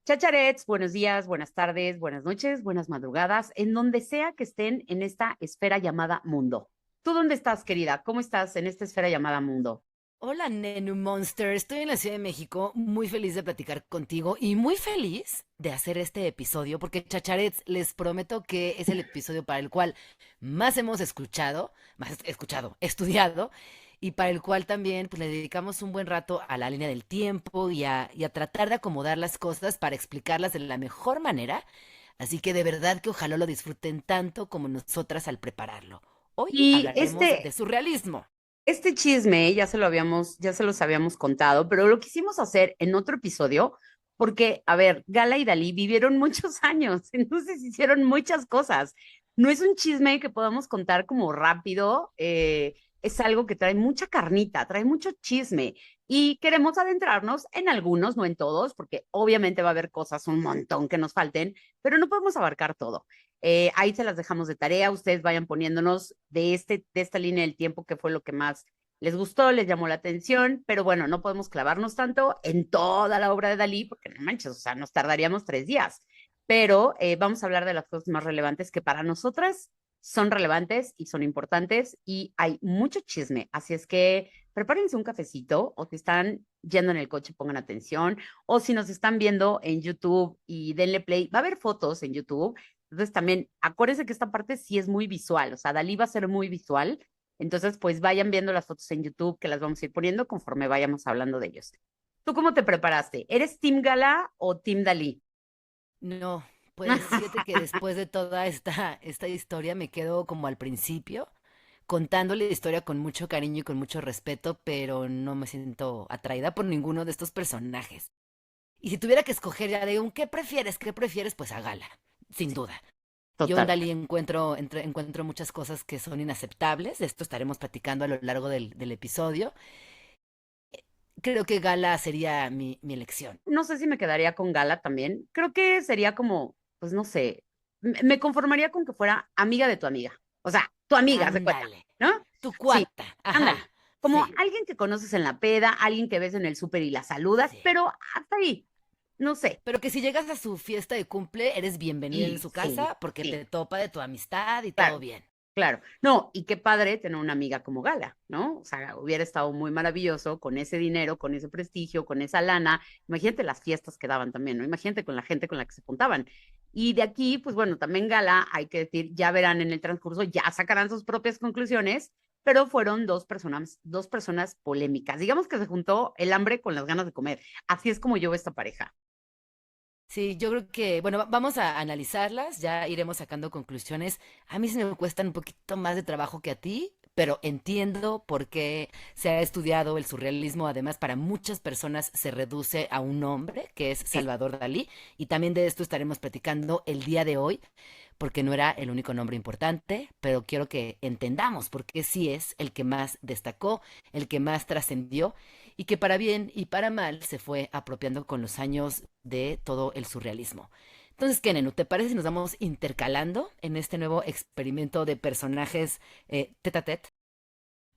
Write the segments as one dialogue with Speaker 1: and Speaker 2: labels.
Speaker 1: Chacharets, buenos días, buenas tardes, buenas noches, buenas madrugadas, en donde sea que estén en esta esfera llamada mundo. ¿Tú dónde estás, querida? ¿Cómo estás en esta esfera llamada mundo?
Speaker 2: Hola, Nenu Monster. Estoy en la Ciudad de México, muy feliz de platicar contigo y muy feliz de hacer este episodio, porque Chacharets, les prometo que es el episodio para el cual estudiado, y para el cual también pues, le dedicamos un buen rato a la línea del tiempo y a tratar de acomodar las cosas para explicarlas de la mejor manera. Así que de verdad que ojalá lo disfruten tanto como nosotras al prepararlo. Hoy
Speaker 1: Y
Speaker 2: hablaremos de surrealismo.
Speaker 1: este chisme ya se los habíamos contado, pero lo quisimos hacer en otro episodio porque, a ver, Gala y Dalí vivieron muchos años, entonces hicieron muchas cosas. No es un chisme que podamos contar como rápido, es algo que trae mucha carnita, trae mucho chisme y queremos adentrarnos en algunos, no en todos, porque obviamente va a haber cosas un montón que nos falten, pero no podemos abarcar todo. Ahí se las dejamos de tarea, ustedes vayan poniéndonos de esta línea del tiempo que fue lo que más les gustó, les llamó la atención, pero bueno, no podemos clavarnos tanto en toda la obra de Dalí, porque no manches, o sea, nos tardaríamos 3 días. Pero vamos a hablar de las cosas más relevantes que para nosotras son relevantes y son importantes y hay mucho chisme. Así es que prepárense un cafecito o si están yendo en el coche, pongan atención. O si nos están viendo en YouTube y denle play, va a haber fotos en YouTube. Entonces también acuérdense que esta parte sí es muy visual, o sea, Dalí va a ser muy visual. Entonces, pues vayan viendo las fotos en YouTube que las vamos a ir poniendo conforme vayamos hablando de ellos. ¿Tú cómo te preparaste? ¿Eres Team Gala o Team Dalí?
Speaker 2: No, pues fíjate que después de toda esta historia me quedo como al principio, contándole la historia con mucho cariño y con mucho respeto, pero no me siento atraída por ninguno de estos personajes. Y si tuviera que escoger ya de un ¿qué prefieres? Pues a Gala, sin
Speaker 1: Sí,
Speaker 2: duda. Yo en
Speaker 1: total.
Speaker 2: Dalí encuentro muchas cosas que son inaceptables, de esto estaremos platicando a lo largo del episodio. Creo que Gala sería mi elección.
Speaker 1: No sé si me quedaría con Gala también. Creo que sería como, pues no sé, me conformaría con que fuera amiga de tu amiga. O sea, tu amiga, se cuenta,
Speaker 2: Ándale,
Speaker 1: ¿no?
Speaker 2: tu
Speaker 1: Sí,
Speaker 2: cuata, ajá,
Speaker 1: ándale. Como
Speaker 2: sí.
Speaker 1: alguien que conoces en la peda, alguien que ves en el súper y la saludas,
Speaker 2: Sí.
Speaker 1: pero hasta ahí, no sé.
Speaker 2: Pero que si llegas a su fiesta de cumple, eres bienvenida en
Speaker 1: Sí,
Speaker 2: su
Speaker 1: sí,
Speaker 2: casa porque
Speaker 1: sí,
Speaker 2: te topa de tu amistad y todo
Speaker 1: claro.
Speaker 2: bien.
Speaker 1: Claro, no, y qué padre tener una amiga como Gala, ¿no? O sea, hubiera estado muy maravilloso con ese dinero, con ese prestigio, con esa lana. Imagínate las fiestas que daban también, ¿no? Imagínate con la gente con la que se juntaban. Y de aquí, pues bueno, también Gala, hay que decir, ya verán en el transcurso, ya sacarán sus propias conclusiones, pero fueron dos personas polémicas. Digamos que se juntó el hambre con las ganas de comer. Así es como yo veo esta pareja.
Speaker 2: Sí, yo creo que, bueno, vamos a analizarlas, ya iremos sacando conclusiones. A mí se me cuestan un poquito más de trabajo que a ti, pero entiendo por qué se ha estudiado el surrealismo. Además, para muchas personas se reduce a un nombre, que es
Speaker 1: Sí.
Speaker 2: Salvador Dalí, y también de esto estaremos platicando el día de hoy, porque no era el único nombre importante, pero quiero que entendamos por qué sí es el que más destacó, el que más trascendió y que para bien y para mal se fue apropiando con los años de todo el surrealismo. Entonces, ¿qué, Nenu? ¿Te parece si nos vamos intercalando en este nuevo experimento de personajes tete a tete?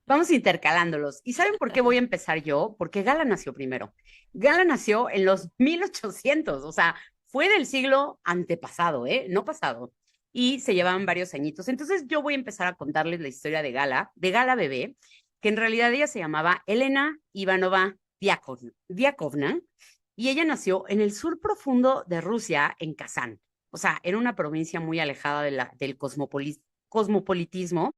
Speaker 1: Vamos intercalándolos. ¿Y saben por qué voy a empezar yo? Porque Gala nació primero. Gala nació en los 1800, o sea, fue del siglo antepasado, ¿eh? No pasado. Y se llevaban varios añitos. Entonces yo voy a empezar a contarles la historia de Gala bebé, que en realidad ella se llamaba Elena Ivanova Diakovna, y ella nació en el sur profundo de Rusia, en Kazán. O sea, era una provincia muy alejada del cosmopolitismo.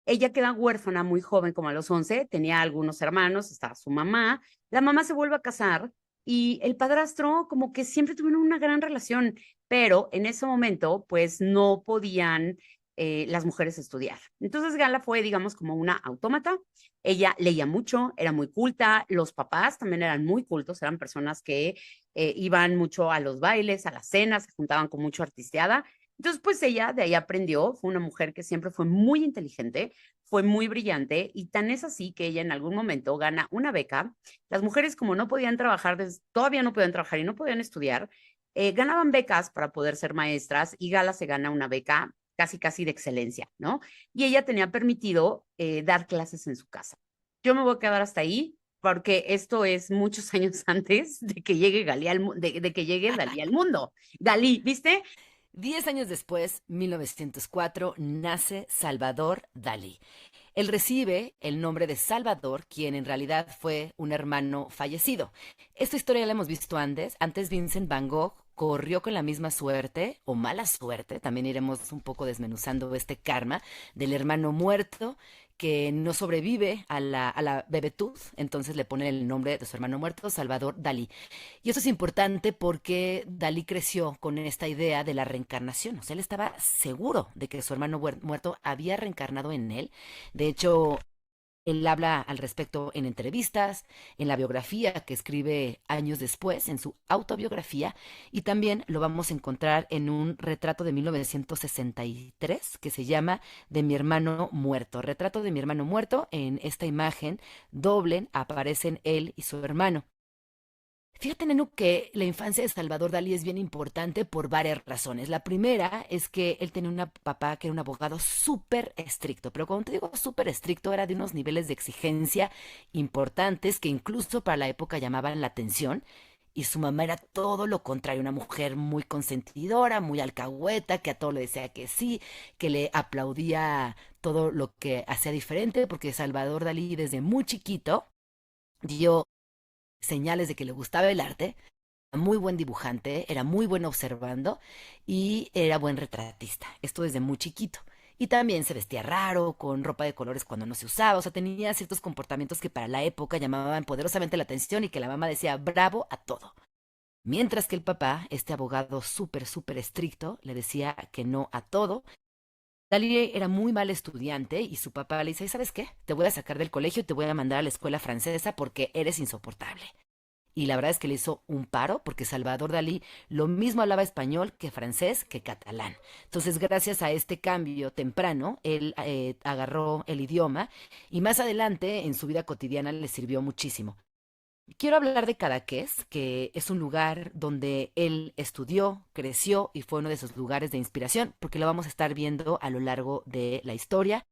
Speaker 1: Ella queda huérfana muy joven, como a los 11, tenía algunos hermanos, estaba su mamá, la mamá se vuelve a casar y el padrastro como que siempre tuvieron una gran relación, pero en ese momento pues no podían las mujeres estudiar. Entonces Gala fue, digamos, como una autómata, ella leía mucho, era muy culta, los papás también eran muy cultos, eran personas que iban mucho a los bailes, a las cenas, se juntaban con mucho artisteada. Entonces, pues ella de ahí aprendió, fue una mujer que siempre fue muy inteligente, fue muy brillante y tan es así que ella en algún momento gana una beca. Las mujeres como no podían trabajar, todavía no podían trabajar y no podían estudiar, ganaban becas para poder ser maestras y Gala se gana una beca casi casi de excelencia, ¿no? Y ella tenía permitido dar clases en su casa. Yo me voy a quedar hasta ahí. porque esto es muchos años antes de que llegue Galí de que llegue Dalí al mundo. Galí, ¿viste?
Speaker 2: 10 años después, 1904, nace Salvador Dalí. Él recibe el nombre de Salvador, quien en realidad fue un hermano fallecido. Esta historia la hemos visto antes. Antes Vincent Van Gogh corrió con la misma suerte o mala suerte, también iremos un poco desmenuzando este karma del hermano muerto que no sobrevive a la bebetud, entonces le ponen el nombre de su hermano muerto, Salvador Dalí. Y eso es importante porque Dalí creció con esta idea de la reencarnación, o sea, él estaba seguro de que su hermano muerto había reencarnado en él. De hecho, él habla al respecto en entrevistas, en la biografía que escribe años después, en su autobiografía, y también lo vamos a encontrar en un retrato de 1963 que se llama De mi hermano muerto. Retrato de mi hermano muerto, en esta imagen doble aparecen él y su hermano. Fíjate, Nenu, que la infancia de Salvador Dalí es bien importante por varias razones. La primera es que él tenía un papá que era un abogado súper estricto, pero cuando te digo súper estricto era de unos niveles de exigencia importantes que incluso para la época llamaban la atención. Y su mamá era todo lo contrario, una mujer muy consentidora, muy alcahueta, que a todo le decía que sí, que le aplaudía todo lo que hacía diferente, porque Salvador Dalí desde muy chiquito dio señales de que le gustaba el arte, era muy buen dibujante, era muy bueno observando y era buen retratista. Esto desde muy chiquito. Y también se vestía raro, con ropa de colores cuando no se usaba, o sea, tenía ciertos comportamientos que para la época llamaban poderosamente la atención y que la mamá decía bravo a todo. Mientras que el papá, este abogado súper, súper estricto, le decía que no a todo. Dalí era muy mal estudiante y su papá le dice, ¿sabes qué? Te voy a sacar del colegio y te voy a mandar a la escuela francesa porque eres insoportable. Y la verdad es que le hizo un paro porque Salvador Dalí lo mismo hablaba español que francés que catalán. Entonces, gracias a este cambio temprano, él agarró el idioma y más adelante en su vida cotidiana le sirvió muchísimo. Quiero hablar de Cadaqués, que es un lugar donde él estudió, creció y fue uno de esos lugares de inspiración, porque lo vamos a estar viendo a lo largo de la historia.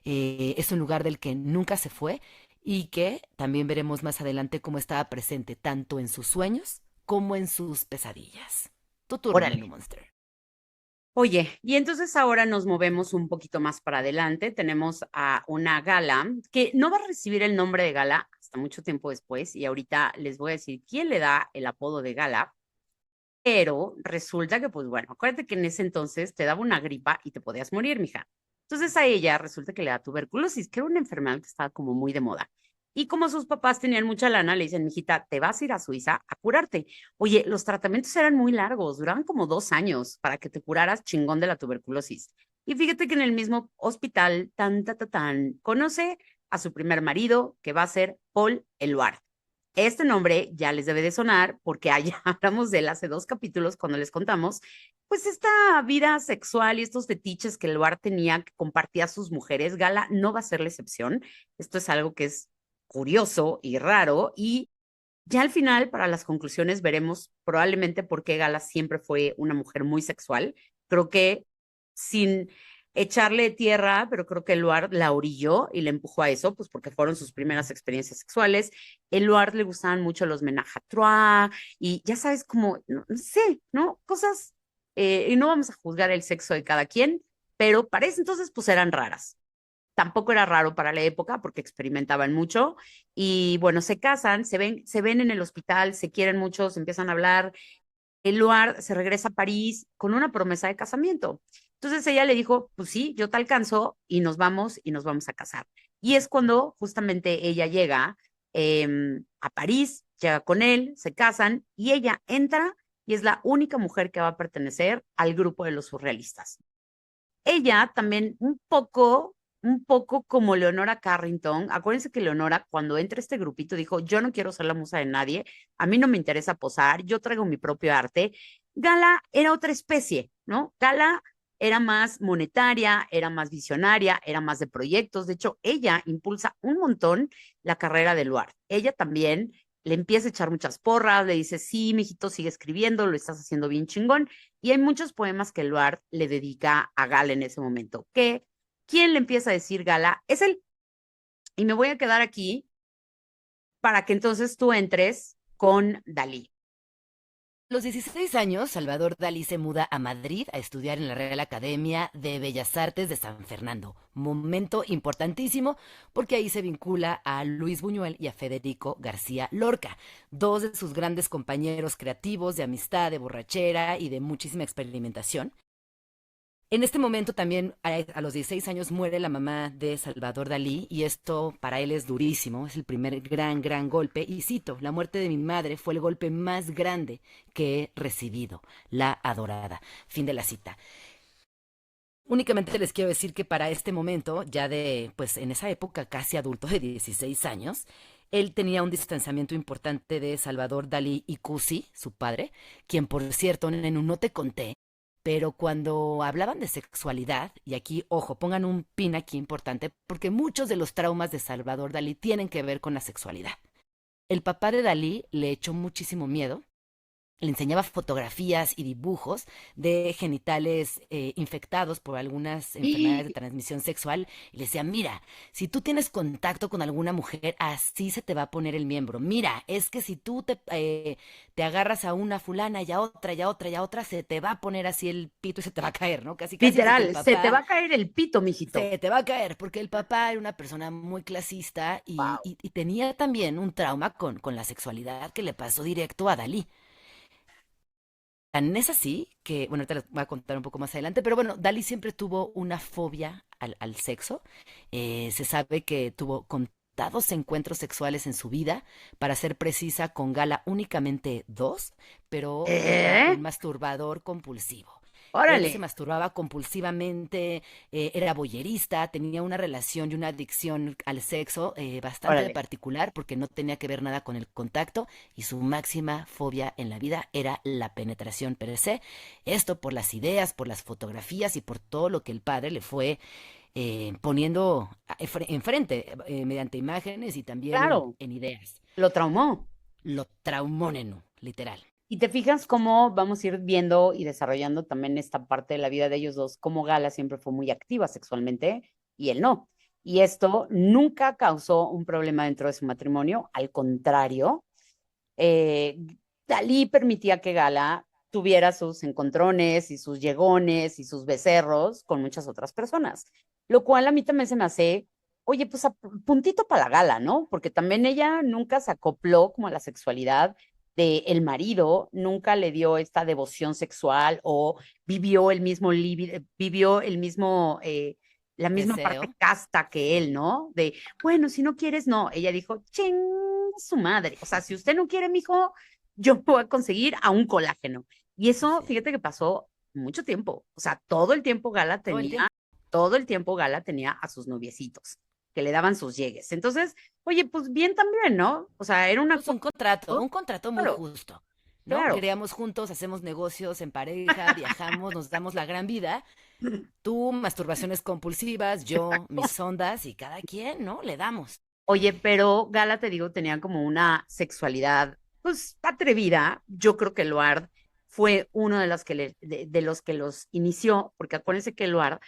Speaker 2: Es un lugar del que nunca se fue y que también veremos más adelante cómo estaba presente tanto en sus sueños como en sus pesadillas. Tu turno, Nenu
Speaker 1: Órale.
Speaker 2: Monster.
Speaker 1: Oye, y entonces ahora nos movemos un poquito más para adelante. Tenemos a una gala que no va a recibir el nombre de gala hasta mucho tiempo después, y ahorita les voy a decir quién le da el apodo de gala, pero resulta que, pues bueno, acuérdate que en ese entonces te daba una gripa y te podías morir, mija. Entonces a ella resulta que le da tuberculosis, que era una enfermedad que estaba como muy de moda. Y como sus papás tenían mucha lana, le dicen, mijita, te vas a ir a Suiza a curarte. Oye, los tratamientos eran muy largos, duraban como 2 años para que te curaras chingón de la tuberculosis. Y fíjate que en el mismo hospital, conoce a su primer marido, que va a ser Paul Eluard. Este nombre ya les debe de sonar porque allá hablamos de él hace 2 capítulos cuando les contamos, pues esta vida sexual y estos fetiches que el Luar tenía, que compartía a sus mujeres. Gala no va a ser la excepción. Esto es algo que es curioso y raro, y ya al final, para las conclusiones, veremos probablemente por qué Gala siempre fue una mujer muy sexual. Creo que sin echarle tierra, pero creo que Eluard la orilló y le empujó a eso, pues porque fueron sus primeras experiencias sexuales. Eluard le gustaban mucho los menage à trois y ya sabes, como, no sé, ¿no? Cosas, y no vamos a juzgar el sexo de cada quien, pero para ese entonces, pues eran raras. Tampoco era raro para la época porque experimentaban mucho y bueno, se casan, se ven en el hospital, se quieren mucho, se empiezan a hablar. Eluard se regresa a París con una promesa de casamiento. Entonces ella le dijo, pues sí, yo te alcanzo y nos vamos a casar. Y es cuando justamente ella llega a París, llega con él, se casan y ella entra y es la única mujer que va a pertenecer al grupo de los surrealistas. Ella también un poco como Leonora Carrington. Acuérdense que Leonora, cuando entra a este grupito, dijo, yo no quiero ser la musa de nadie, a mí no me interesa posar, yo traigo mi propio arte. Gala era otra especie, ¿no? Gala era más monetaria, era más visionaria, era más de proyectos. De hecho, ella impulsa un montón la carrera de Luar. Ella también le empieza a echar muchas porras, le dice, sí, mijito, sigue escribiendo, lo estás haciendo bien chingón. Y hay muchos poemas que Eluard le dedica a Gala en ese momento. ¿Quién le empieza a decir Gala? Es él. Y me voy a quedar aquí para que entonces tú entres con Dalí.
Speaker 2: A los 16 años, Salvador Dalí se muda a Madrid a estudiar en la Real Academia de Bellas Artes de San Fernando. Momento importantísimo porque ahí se vincula a Luis Buñuel y a Federico García Lorca, dos de sus grandes compañeros creativos de amistad, de borrachera y de muchísima experimentación. En este momento también, a los 16 años, muere la mamá de Salvador Dalí y esto para él es durísimo, es el primer gran golpe. Y cito, la muerte de mi madre fue el golpe más grande que he recibido, la adorada. Fin de la cita. Únicamente les quiero decir que para este momento, ya de, pues en esa época casi adulto de 16 años, él tenía un distanciamiento importante de Salvador Dalí y Cusi, su padre, quien por cierto, Nenu, no te conté, pero cuando hablaban de sexualidad, y aquí, ojo, pongan un pin aquí importante, porque muchos de los traumas de Salvador Dalí tienen que ver con la sexualidad. El papá de Dalí le echó muchísimo miedo, le enseñaba fotografías y dibujos de genitales infectados por algunas enfermedades de transmisión sexual y le decía, mira, si tú tienes contacto con alguna mujer, así se te va a poner el miembro. Mira, es que si tú te agarras a una fulana y a otra y a otra y a otra, se te va a poner así el pito y se te va a caer, ¿no? Casi, casi porque el
Speaker 1: Literal, se te va
Speaker 2: papá
Speaker 1: a caer el pito, mijito.
Speaker 2: se te va a caer, porque el papá era una persona muy clasista y,
Speaker 1: Wow.
Speaker 2: y- y tenía también un trauma con la sexualidad que le pasó directo a Dalí. Tan es así que, bueno, ahorita les voy a contar un poco más adelante, pero bueno, Dalí siempre tuvo una fobia al sexo. Se sabe que tuvo contados encuentros sexuales en su vida, para ser precisa, con Gala únicamente dos, pero era
Speaker 1: ¿Eh?
Speaker 2: un masturbador compulsivo. Él se
Speaker 1: Órale.
Speaker 2: masturbaba compulsivamente, era boyerista, tenía una relación y una adicción al sexo bastante
Speaker 1: Órale.
Speaker 2: particular porque no tenía que ver nada con el contacto y su máxima fobia en la vida era la penetración per se. Esto por las ideas, por las fotografías y por todo lo que el padre le fue poniendo enfrente mediante imágenes y también en,
Speaker 1: Claro,
Speaker 2: en ideas.
Speaker 1: lo traumó.
Speaker 2: Lo traumó, Nenu, literal.
Speaker 1: Y te fijas cómo vamos a ir viendo y desarrollando también esta parte de la vida de ellos dos, cómo Gala siempre fue muy activa sexualmente y él no. Y esto nunca causó un problema dentro de su matrimonio, al contrario, eh, Dalí permitía que Gala tuviera sus encontrones y sus llegones y sus becerros con muchas otras personas, lo cual a mí también se me hace, oye, pues a puntito para la Gala, ¿no? Porque también ella nunca se acopló como a la sexualidad de el marido, nunca le dio esta devoción sexual o vivió el mismo vivió el mismo la misma parte
Speaker 2: Deseo.
Speaker 1: casta que él, ¿no? De, bueno, si no quieres, no. Ella dijo, ching, su madre. O sea, si usted no quiere, mijo, yo me voy a conseguir a un colágeno. Y eso,
Speaker 2: Sí.
Speaker 1: fíjate que pasó mucho tiempo. O sea, todo el tiempo Gala
Speaker 2: Todo el
Speaker 1: tenía,
Speaker 2: tiempo.
Speaker 1: todo el tiempo Gala tenía a sus noviecitos que le daban sus llegues. Entonces, oye, pues bien también, ¿no? O sea, era una
Speaker 2: Pues
Speaker 1: cosa,
Speaker 2: un contrato muy
Speaker 1: claro,
Speaker 2: justo, ¿no?
Speaker 1: claro.
Speaker 2: Creamos juntos, hacemos negocios en pareja, viajamos, nos damos la gran vida. Tú, masturbaciones compulsivas, yo, mis sondas y cada quien, ¿no? Le damos.
Speaker 1: Oye, pero Gala, te digo, tenía como una sexualidad, pues, atrevida. Yo creo que Eluard fue uno de los que, de los que los inició, porque acuérdense que Eluard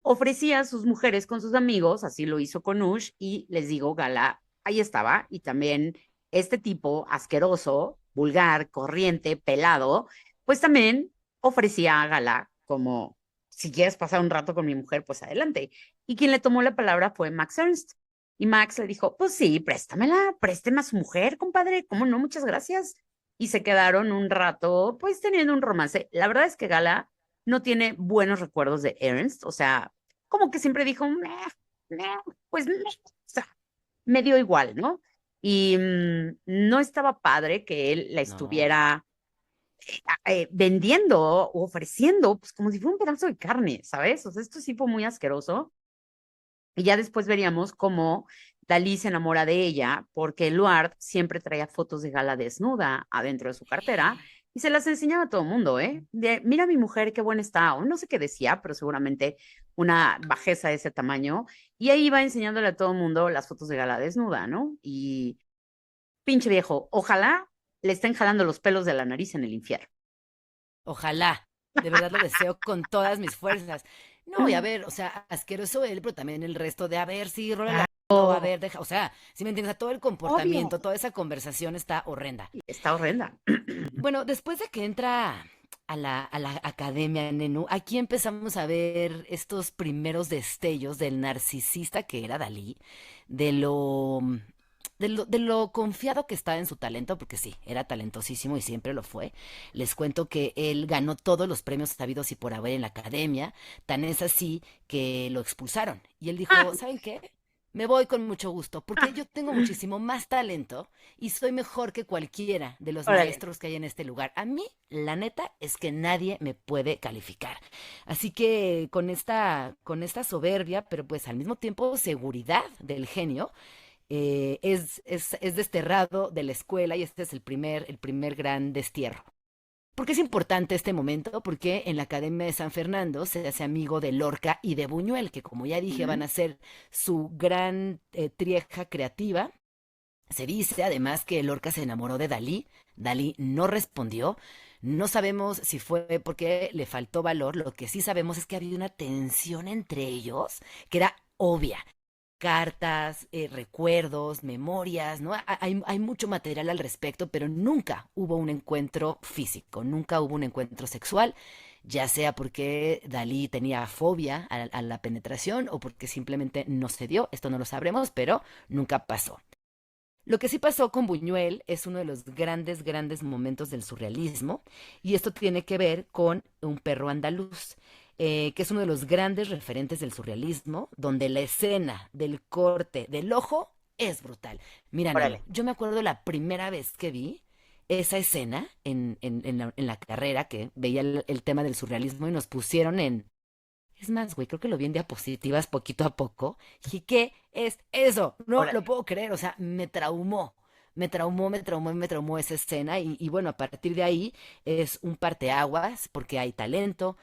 Speaker 1: ofrecía a sus mujeres con sus amigos, así lo hizo con Ush, y les digo, Gala, ahí estaba, y también este tipo asqueroso, vulgar, corriente, pelado, pues también ofrecía a Gala como, si quieres pasar un rato con mi mujer, pues adelante. Y quien le tomó la palabra fue Max Ernst. Y Max le dijo, pues sí, préstamela, présteme a su mujer, compadre, ¿cómo no? Muchas gracias. Y se quedaron un rato, pues teniendo un romance. La verdad es que Gala no tiene buenos recuerdos de Ernst, o sea, como que siempre dijo, meh, meh, pues meh, o sea, me dio igual, ¿no? Y no estaba padre que él la
Speaker 2: No.
Speaker 1: estuviera vendiendo o ofreciendo, pues como si fuera un pedazo de carne, ¿sabes? O sea, esto sí fue muy asqueroso. Y ya después veríamos cómo Dalí se enamora de ella, porque Luard siempre traía fotos de Gala desnuda adentro de su cartera y se las enseñaba a todo el mundo, ¿eh? De, mira mi mujer, qué buena está, o no sé qué decía, pero seguramente una bajeza de ese tamaño. Y ahí iba enseñándole a todo el mundo las fotos de Gala desnuda, ¿no? Y pinche viejo, ojalá le estén jalando los pelos de la nariz en el infierno.
Speaker 2: Ojalá. De verdad lo deseo con todas mis fuerzas. No, y a ver, o sea, asqueroso él, pero también el resto de, a ver, sí, rola la a ver, deja, o sea, si me entiendes, o sea, todo el
Speaker 1: Obvio.
Speaker 2: comportamiento, toda esa conversación está horrenda.
Speaker 1: Está horrenda.
Speaker 2: Bueno, después de que entra a la academia, Nenu, aquí empezamos a ver estos primeros destellos del narcisista que era Dalí, de lo, de lo confiado que estaba en su talento, porque sí, era talentosísimo y siempre lo fue. Les cuento que él ganó todos los premios sabidos y por haber en la academia, tan es así que lo expulsaron. Y él dijo, ¿saben qué? Me voy con mucho gusto, porque yo tengo muchísimo más talento y soy mejor que cualquiera de los
Speaker 1: Órale.
Speaker 2: maestros que hay en este lugar. A mí, la neta, es que nadie me puede calificar. Así que con esta soberbia, pero pues al mismo tiempo seguridad del genio, es desterrado de la escuela y este es el primer gran destierro. ¿Por qué es importante este momento? Porque en la Academia de San Fernando se hace amigo de Lorca y de Buñuel, que como ya dije van
Speaker 1: Ujú.
Speaker 2: a ser su gran trieja creativa. Se dice además que Lorca se enamoró de Dalí. Dalí no respondió. No sabemos si fue porque le faltó valor. Lo que sí sabemos es que había una tensión entre ellos que era obvia. Cartas, recuerdos, memorias, ¿no? Hay mucho material al respecto, pero nunca hubo un encuentro físico, nunca hubo un encuentro sexual, ya sea porque Dalí tenía fobia a la penetración o porque simplemente no se dio, esto no lo sabremos, pero nunca pasó. Lo que sí pasó con Buñuel es uno de los grandes, grandes momentos del surrealismo, y esto tiene que ver con Un perro andaluz, que es uno de los grandes referentes del surrealismo, donde la escena del corte del ojo es brutal. Mira, Nenu,
Speaker 1: Órale.
Speaker 2: yo me acuerdo la primera vez que vi esa escena en la carrera, que veía el tema del surrealismo y nos pusieron es más, güey, creo que lo vi en diapositivas poquito a poco. Dije, ¿qué es eso? No lo
Speaker 1: Órale.
Speaker 2: puedo creer, o sea, me traumó. Me traumó, me traumó, me traumó esa escena y bueno, a partir de ahí es un parteaguas porque hay talento,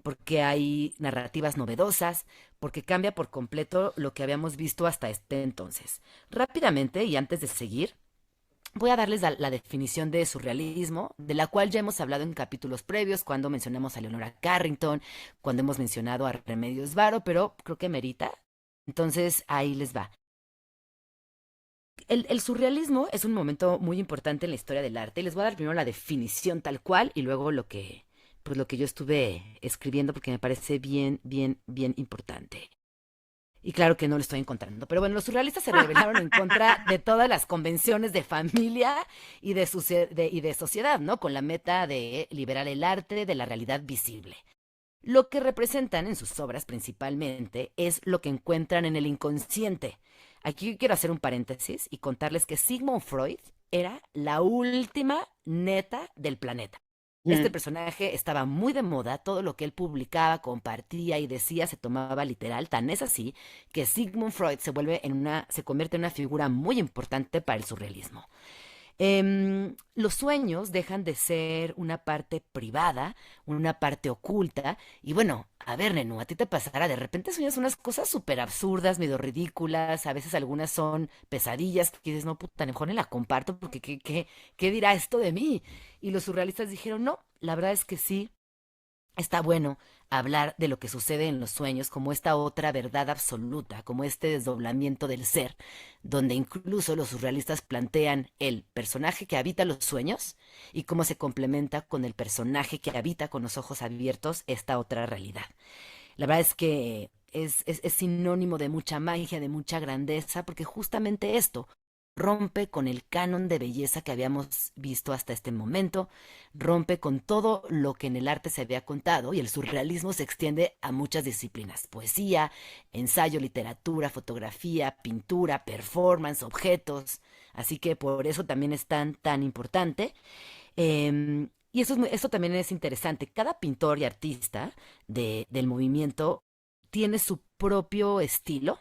Speaker 2: porque hay narrativas novedosas, porque cambia por completo lo que habíamos visto hasta este entonces. Rápidamente y antes de seguir, voy a darles la definición de surrealismo, de la cual ya hemos hablado en capítulos previos, cuando mencionamos a Leonora Carrington, cuando hemos mencionado a Remedios Varo, pero creo que merita. Entonces, ahí les va. El surrealismo es un momento muy importante en la historia del arte. Y les voy a dar primero la definición tal cual y luego pues lo que yo estuve escribiendo porque me parece bien, bien, bien importante. Y claro que no lo estoy encontrando. Pero bueno, los surrealistas se rebelaron en contra de todas las convenciones de familia y de sociedad, ¿no? Con la meta de liberar el arte de la realidad visible. Lo que representan en sus obras principalmente es lo que encuentran en el inconsciente. Aquí quiero hacer un paréntesis y contarles que Sigmund Freud era la última neta del planeta. Este
Speaker 1: Ujú.
Speaker 2: personaje estaba muy de moda, todo lo que él publicaba, compartía y decía se tomaba literal, tan es así que Sigmund Freud se convierte en una figura muy importante para el surrealismo. Los sueños dejan de ser una parte privada, una parte oculta, y bueno, a ver, Nenu, a ti te pasará, de repente sueñas unas cosas súper absurdas, medio ridículas, a veces algunas son pesadillas que dices, no, puta, mejor ni la comparto porque ¿qué dirá esto de mí? Y los surrealistas dijeron, no, la verdad es que sí, está bueno hablar de lo que sucede en los sueños como esta otra verdad absoluta, como este desdoblamiento del ser, donde incluso los surrealistas plantean el personaje que habita los sueños y cómo se complementa con el personaje que habita con los ojos abiertos esta otra realidad. La verdad es que es sinónimo de mucha magia, de mucha grandeza, porque justamente esto rompe con el canon de belleza que habíamos visto hasta este momento, rompe con todo lo que en el arte se había contado y el surrealismo se extiende a muchas disciplinas, poesía, ensayo, literatura, fotografía, pintura, performance, objetos, así que por eso también es tan importante. Y eso también es interesante. Cada pintor y artista del movimiento tiene su propio estilo,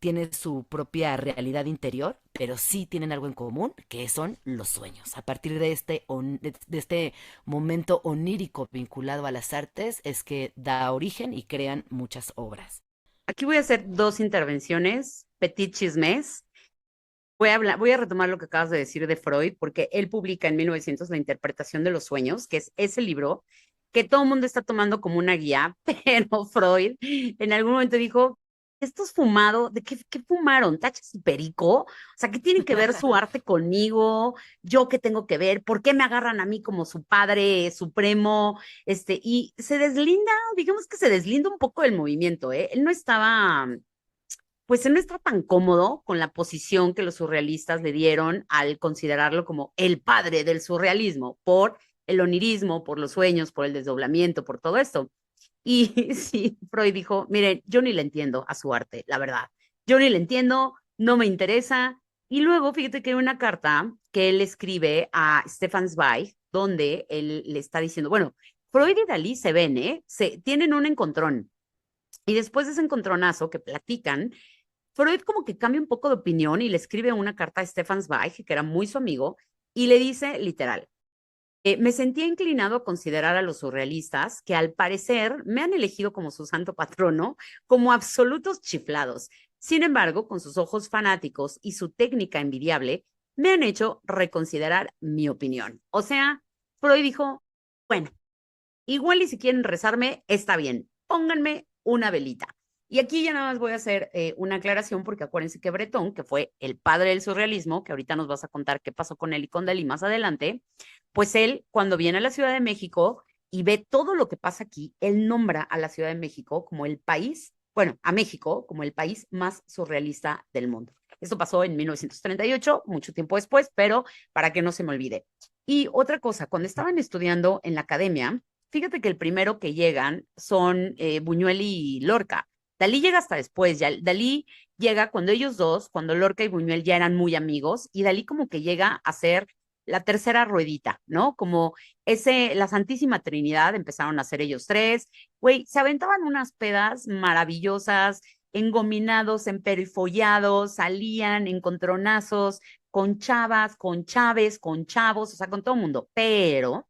Speaker 2: tiene su propia realidad interior, pero sí tienen algo en común, que son los sueños. A partir de este momento onírico vinculado a las artes, es que da origen y crean muchas obras.
Speaker 1: Aquí voy a hacer dos intervenciones, petit chismes. Voy a retomar lo que acabas de decir de Freud, porque él publica en 1900 La interpretación de los sueños, que es ese libro que todo el mundo está tomando como una guía, pero Freud en algún momento dijo, estos fumados, ¿de qué fumaron? ¿Tachas y perico? O sea, ¿qué tiene que ver su arte conmigo? ¿Yo qué tengo que ver? ¿Por qué me agarran a mí como su padre supremo? Y se deslinda, digamos que se deslinda un poco del movimiento, ¿eh? Pues él no está tan cómodo con la posición que los surrealistas le dieron al considerarlo como el padre del surrealismo, por el onirismo, por los sueños, por el desdoblamiento, por todo esto. Y sí, Freud dijo, miren, yo ni le entiendo a su arte, la verdad. Yo ni le entiendo, no me interesa. Y luego, fíjate que hay una carta que él escribe a Stefan Zweig, donde él le está diciendo, bueno, Freud y Dalí se ven, ¿eh? Tienen un encontrón. Y después de ese encontronazo que platican, Freud como que cambia un poco de opinión y le escribe una carta a Stefan Zweig, que era muy su amigo, y le dice literal, me sentía inclinado a considerar a los surrealistas, que al parecer me han elegido como su santo patrono, como absolutos chiflados. Sin embargo, con sus ojos fanáticos y su técnica envidiable, me han hecho reconsiderar mi opinión. O sea, Freud dijo, bueno, igual y si quieren rezarme, está bien, pónganme una velita. Y aquí ya nada más voy a hacer una aclaración porque acuérdense que Breton, que fue el padre del surrealismo, que ahorita nos vas a contar qué pasó con él y con Dalí más adelante, pues él cuando viene a la Ciudad de México y ve todo lo que pasa aquí, él nombra a la Ciudad de México como el país, bueno, a México como el país más surrealista del mundo. Esto pasó en 1938, mucho tiempo después, pero para que no se me olvide. Y otra cosa, cuando estaban estudiando en la academia, fíjate que el primero que llegan son Buñuel y Lorca. Dalí llega hasta después, ya. Dalí llega cuando ellos dos, cuando Lorca y Buñuel ya eran muy amigos, y Dalí como que llega a ser la tercera ruedita, ¿no? Como la Santísima Trinidad, empezaron a hacer ellos tres, güey, se aventaban unas pedas maravillosas, engominados, emperifollados, salían encontronazos, con chavas, con chaves, con chavos, o sea, con todo el mundo, pero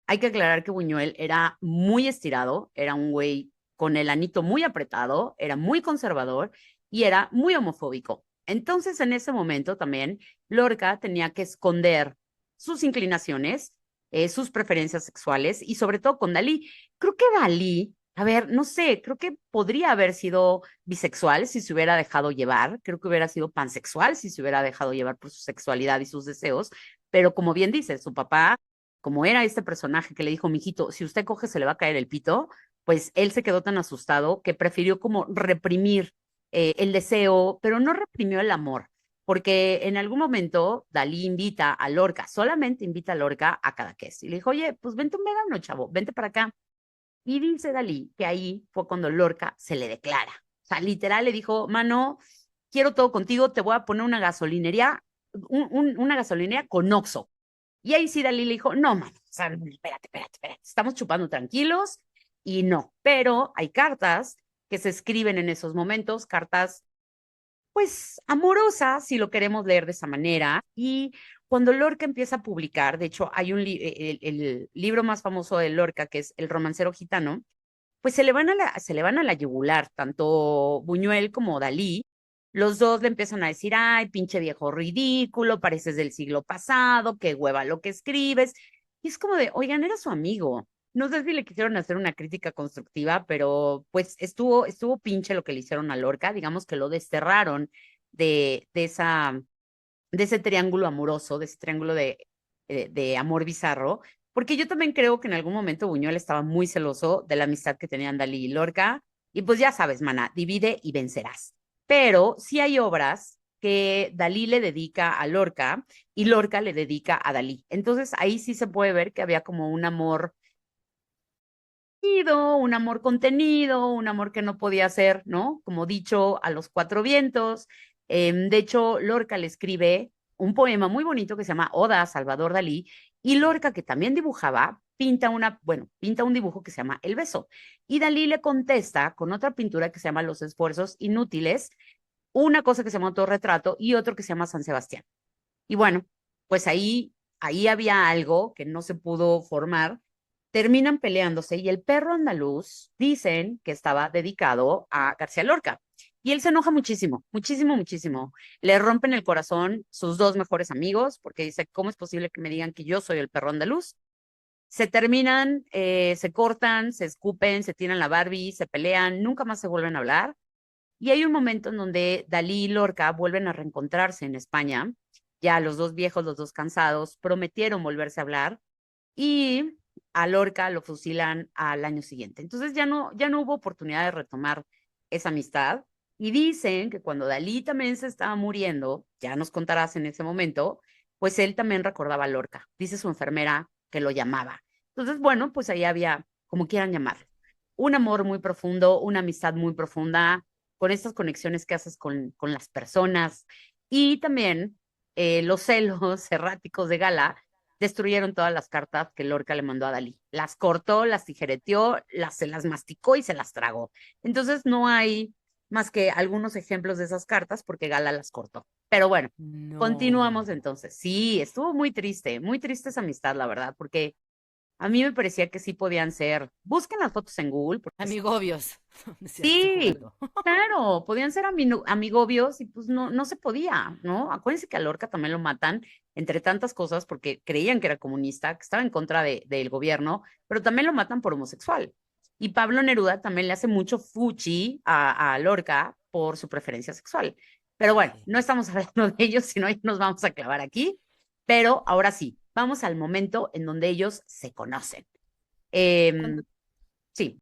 Speaker 1: hay que aclarar que Buñuel era muy estirado, era un güey con el anito muy apretado, era muy conservador y era muy homofóbico. Entonces, en ese momento también, Lorca tenía que esconder sus inclinaciones, sus preferencias sexuales y sobre todo con Dalí. Creo que Dalí, a ver, no sé, creo que podría haber sido bisexual si se hubiera dejado llevar, creo que hubiera sido pansexual si se hubiera dejado llevar por su sexualidad y sus deseos, pero como bien dice, su papá como era este personaje que le dijo, mijito, si usted coge se le va a caer el pito, pues él se quedó tan asustado que prefirió como reprimir el deseo, pero no reprimió el amor, porque en algún momento Dalí invita a Lorca, solamente invita a Lorca a Cadaqués, y le dijo, oye, pues vente un verano, chavo, vente para acá. Y dice Dalí que ahí fue cuando Lorca se le declara. O sea, literal le dijo, mano, quiero todo contigo, te voy a poner una gasolinería, una gasolinería con Oxxo. Y ahí sí Dalí le dijo, no, mano, o sea, espérate, estamos chupando tranquilos y no, pero hay cartas que se escriben en esos momentos, cartas pues amorosas, si lo queremos leer de esa manera, y cuando Lorca empieza a publicar, de hecho hay el libro más famoso de Lorca, que es El romancero gitano, pues se le van a la yugular, tanto Buñuel como Dalí. Los dos le empiezan a decir, ay, pinche viejo ridículo, pareces del siglo pasado, qué hueva lo que escribes. Y es como de, oigan, era su amigo. No sé si le quisieron hacer una crítica constructiva, pero pues estuvo pinche lo que le hicieron a Lorca. Digamos que lo desterraron de ese triángulo amoroso, de ese triángulo de amor bizarro, porque yo también creo que en algún momento Buñuel estaba muy celoso de la amistad que tenían Dalí y Lorca, y pues ya sabes, mana, divide y vencerás. Pero sí hay obras que Dalí le dedica a Lorca y Lorca le dedica a Dalí. Entonces ahí sí se puede ver que había como un amor contenido, un amor que no podía ser, ¿no? Como dicho, a los cuatro vientos. De hecho, Lorca le escribe un poema muy bonito que se llama Oda a Salvador Dalí, y Lorca, que también dibujaba, pinta un dibujo que se llama El beso. Y Dalí le contesta con otra pintura que se llama Los esfuerzos inútiles, una cosa que se llama Autorretrato y otro que se llama San Sebastián. Y bueno, pues ahí había algo que no se pudo formar, terminan peleándose y el perro andaluz dicen que estaba dedicado a García Lorca. Y él se enoja muchísimo, muchísimo, muchísimo. Le rompen el corazón sus dos mejores amigos porque dice, ¿cómo es posible que me digan que yo soy el perro andaluz? Se terminan, se cortan, se escupen, se tiran la Barbie, se pelean, nunca más se vuelven a hablar. Y hay un momento en donde Dalí y Lorca vuelven a reencontrarse en España, ya los dos viejos, los dos cansados, prometieron volverse a hablar y a Lorca lo fusilan al año siguiente. Entonces ya no hubo oportunidad de retomar esa amistad. Y dicen que cuando Dalí también se estaba muriendo, ya nos contarás en ese momento, pues él también recordaba a Lorca. Dice su enfermera que lo llamaba. Entonces, bueno, pues ahí había, como quieran llamarlo, un amor muy profundo, una amistad muy profunda, con estas conexiones que haces con las personas y también los celos erráticos de Gala destruyeron todas las cartas que Lorca le mandó a Dalí. Las cortó, las tijereteó, se las masticó y se las tragó. Entonces no hay más que algunos ejemplos de esas cartas porque Gala las cortó. Pero bueno, continuamos
Speaker 2: No.
Speaker 1: entonces. Sí, estuvo muy triste esa amistad, la verdad, porque a mí me parecía que sí podían ser. Busquen las fotos en Google, porque
Speaker 2: Amigobios. No es cierto, estoy
Speaker 1: sí,
Speaker 2: jugando.
Speaker 1: claro, podían ser amigobios y pues no se podía, ¿no? Acuérdense que a Lorca también lo matan, entre tantas cosas, porque creían que era comunista, que estaba en contra del gobierno, pero también lo matan por homosexual. Y Pablo Neruda también le hace mucho fuchi a Lorca por su preferencia sexual. Pero bueno,
Speaker 2: Sí.
Speaker 1: no estamos hablando de ellos, sino ya nos vamos a clavar aquí. Pero ahora sí, vamos al momento en donde ellos se conocen.
Speaker 2: ¿Cuándo
Speaker 1: Em, sí,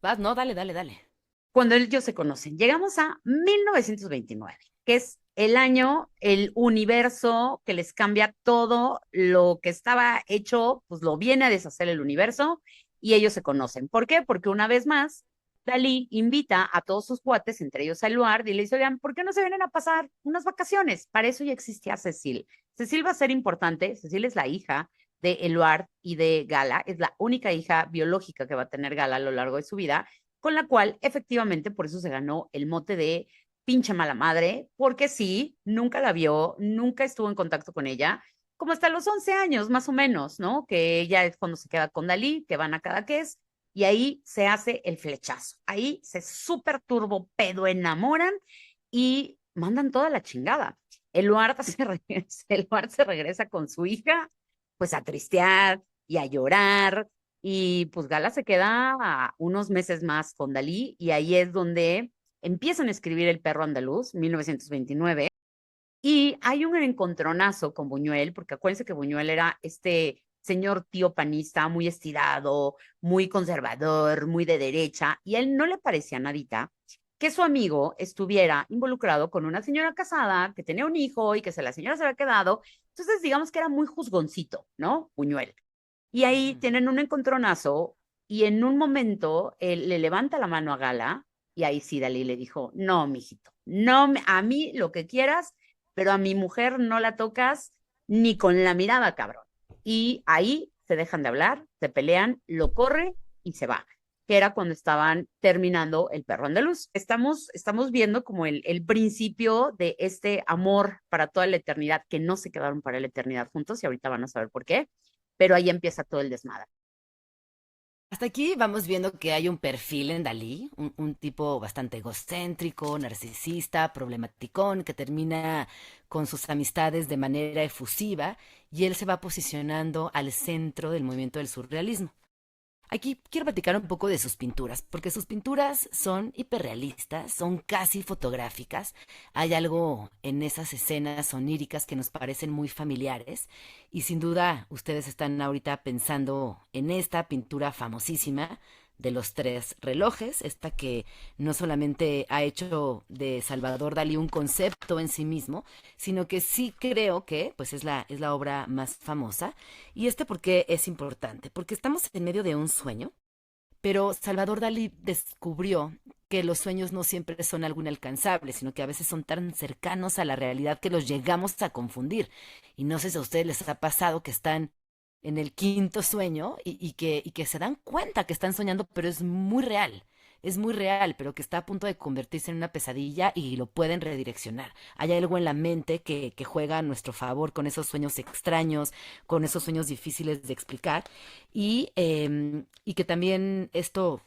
Speaker 2: vas? No, dale, dale, dale.
Speaker 1: cuando ellos se conocen. Llegamos a 1929, que es el año, el universo que les cambia todo lo que estaba hecho, pues lo viene a deshacer el universo y ellos se conocen. ¿Por qué? Porque una vez más, Dalí invita a todos sus cuates, entre ellos a Eluard, y le dice, oigan, ¿por qué no se vienen a pasar unas vacaciones? Para eso ya existía Cecil. Cecil va a ser importante, Cecil es la hija de Eluard y de Gala, es la única hija biológica que va a tener Gala a lo largo de su vida, con la cual efectivamente por eso se ganó el mote de pinche mala madre, porque sí, nunca la vio, nunca estuvo en contacto con ella, como hasta los 11 años más o menos, ¿no? Que ella es cuando se queda con Dalí, que van a Cadaqués, y ahí se hace el flechazo, ahí se súper turbo pedo enamoran y mandan toda la chingada. Eluard se regresa con su hija, pues a tristear y a llorar, y pues Gala se queda a unos meses más con Dalí y ahí es donde empiezan a escribir El perro andaluz, 1929, y hay un encontronazo con Buñuel, porque acuérdense que Buñuel era este señor tío panista, muy estirado, muy conservador, muy de derecha, y a él no le parecía nadita que su amigo estuviera involucrado con una señora casada, que tenía un hijo y que la señora se había quedado. Entonces, digamos que era muy juzgoncito, ¿no? Buñuel. Y ahí
Speaker 2: Ujú.
Speaker 1: tienen un encontronazo y en un momento él le levanta la mano a Gala y ahí sí Dalí le dijo, no, mijito, no, a mí lo que quieras, pero a mi mujer no la tocas ni con la mirada, cabrón. Y ahí se dejan de hablar, se pelean, lo corre y se va, que era cuando estaban terminando El perro andaluz. Estamos viendo como el principio de este amor para toda la eternidad, que no se quedaron para la eternidad juntos y ahorita van a saber por qué, pero ahí empieza todo el desmadre.
Speaker 2: Hasta aquí vamos viendo que hay un perfil en Dalí, un tipo bastante egocéntrico, narcisista, problematicón, que termina con sus amistades de manera efusiva y él se va posicionando al centro del movimiento del surrealismo. Aquí quiero platicar un poco de sus pinturas, porque sus pinturas son hiperrealistas, son casi fotográficas. Hay algo en esas escenas oníricas que nos parecen muy familiares y sin duda ustedes están ahorita pensando en esta pintura famosísima de los tres relojes, esta que no solamente ha hecho de Salvador Dalí un concepto en sí mismo, sino que sí creo que pues es la obra más famosa. ¿Y por qué es importante? Porque estamos en medio de un sueño, pero Salvador Dalí descubrió que los sueños no siempre son algo inalcanzable, sino que a veces son tan cercanos a la realidad que los llegamos a confundir. Y no sé si a ustedes les ha pasado que están en el quinto sueño y que se dan cuenta que están soñando, pero es muy real, pero que está a punto de convertirse en una pesadilla y lo pueden redireccionar. Hay algo en la mente que juega a nuestro favor con esos sueños extraños, con esos sueños difíciles de explicar y que también esto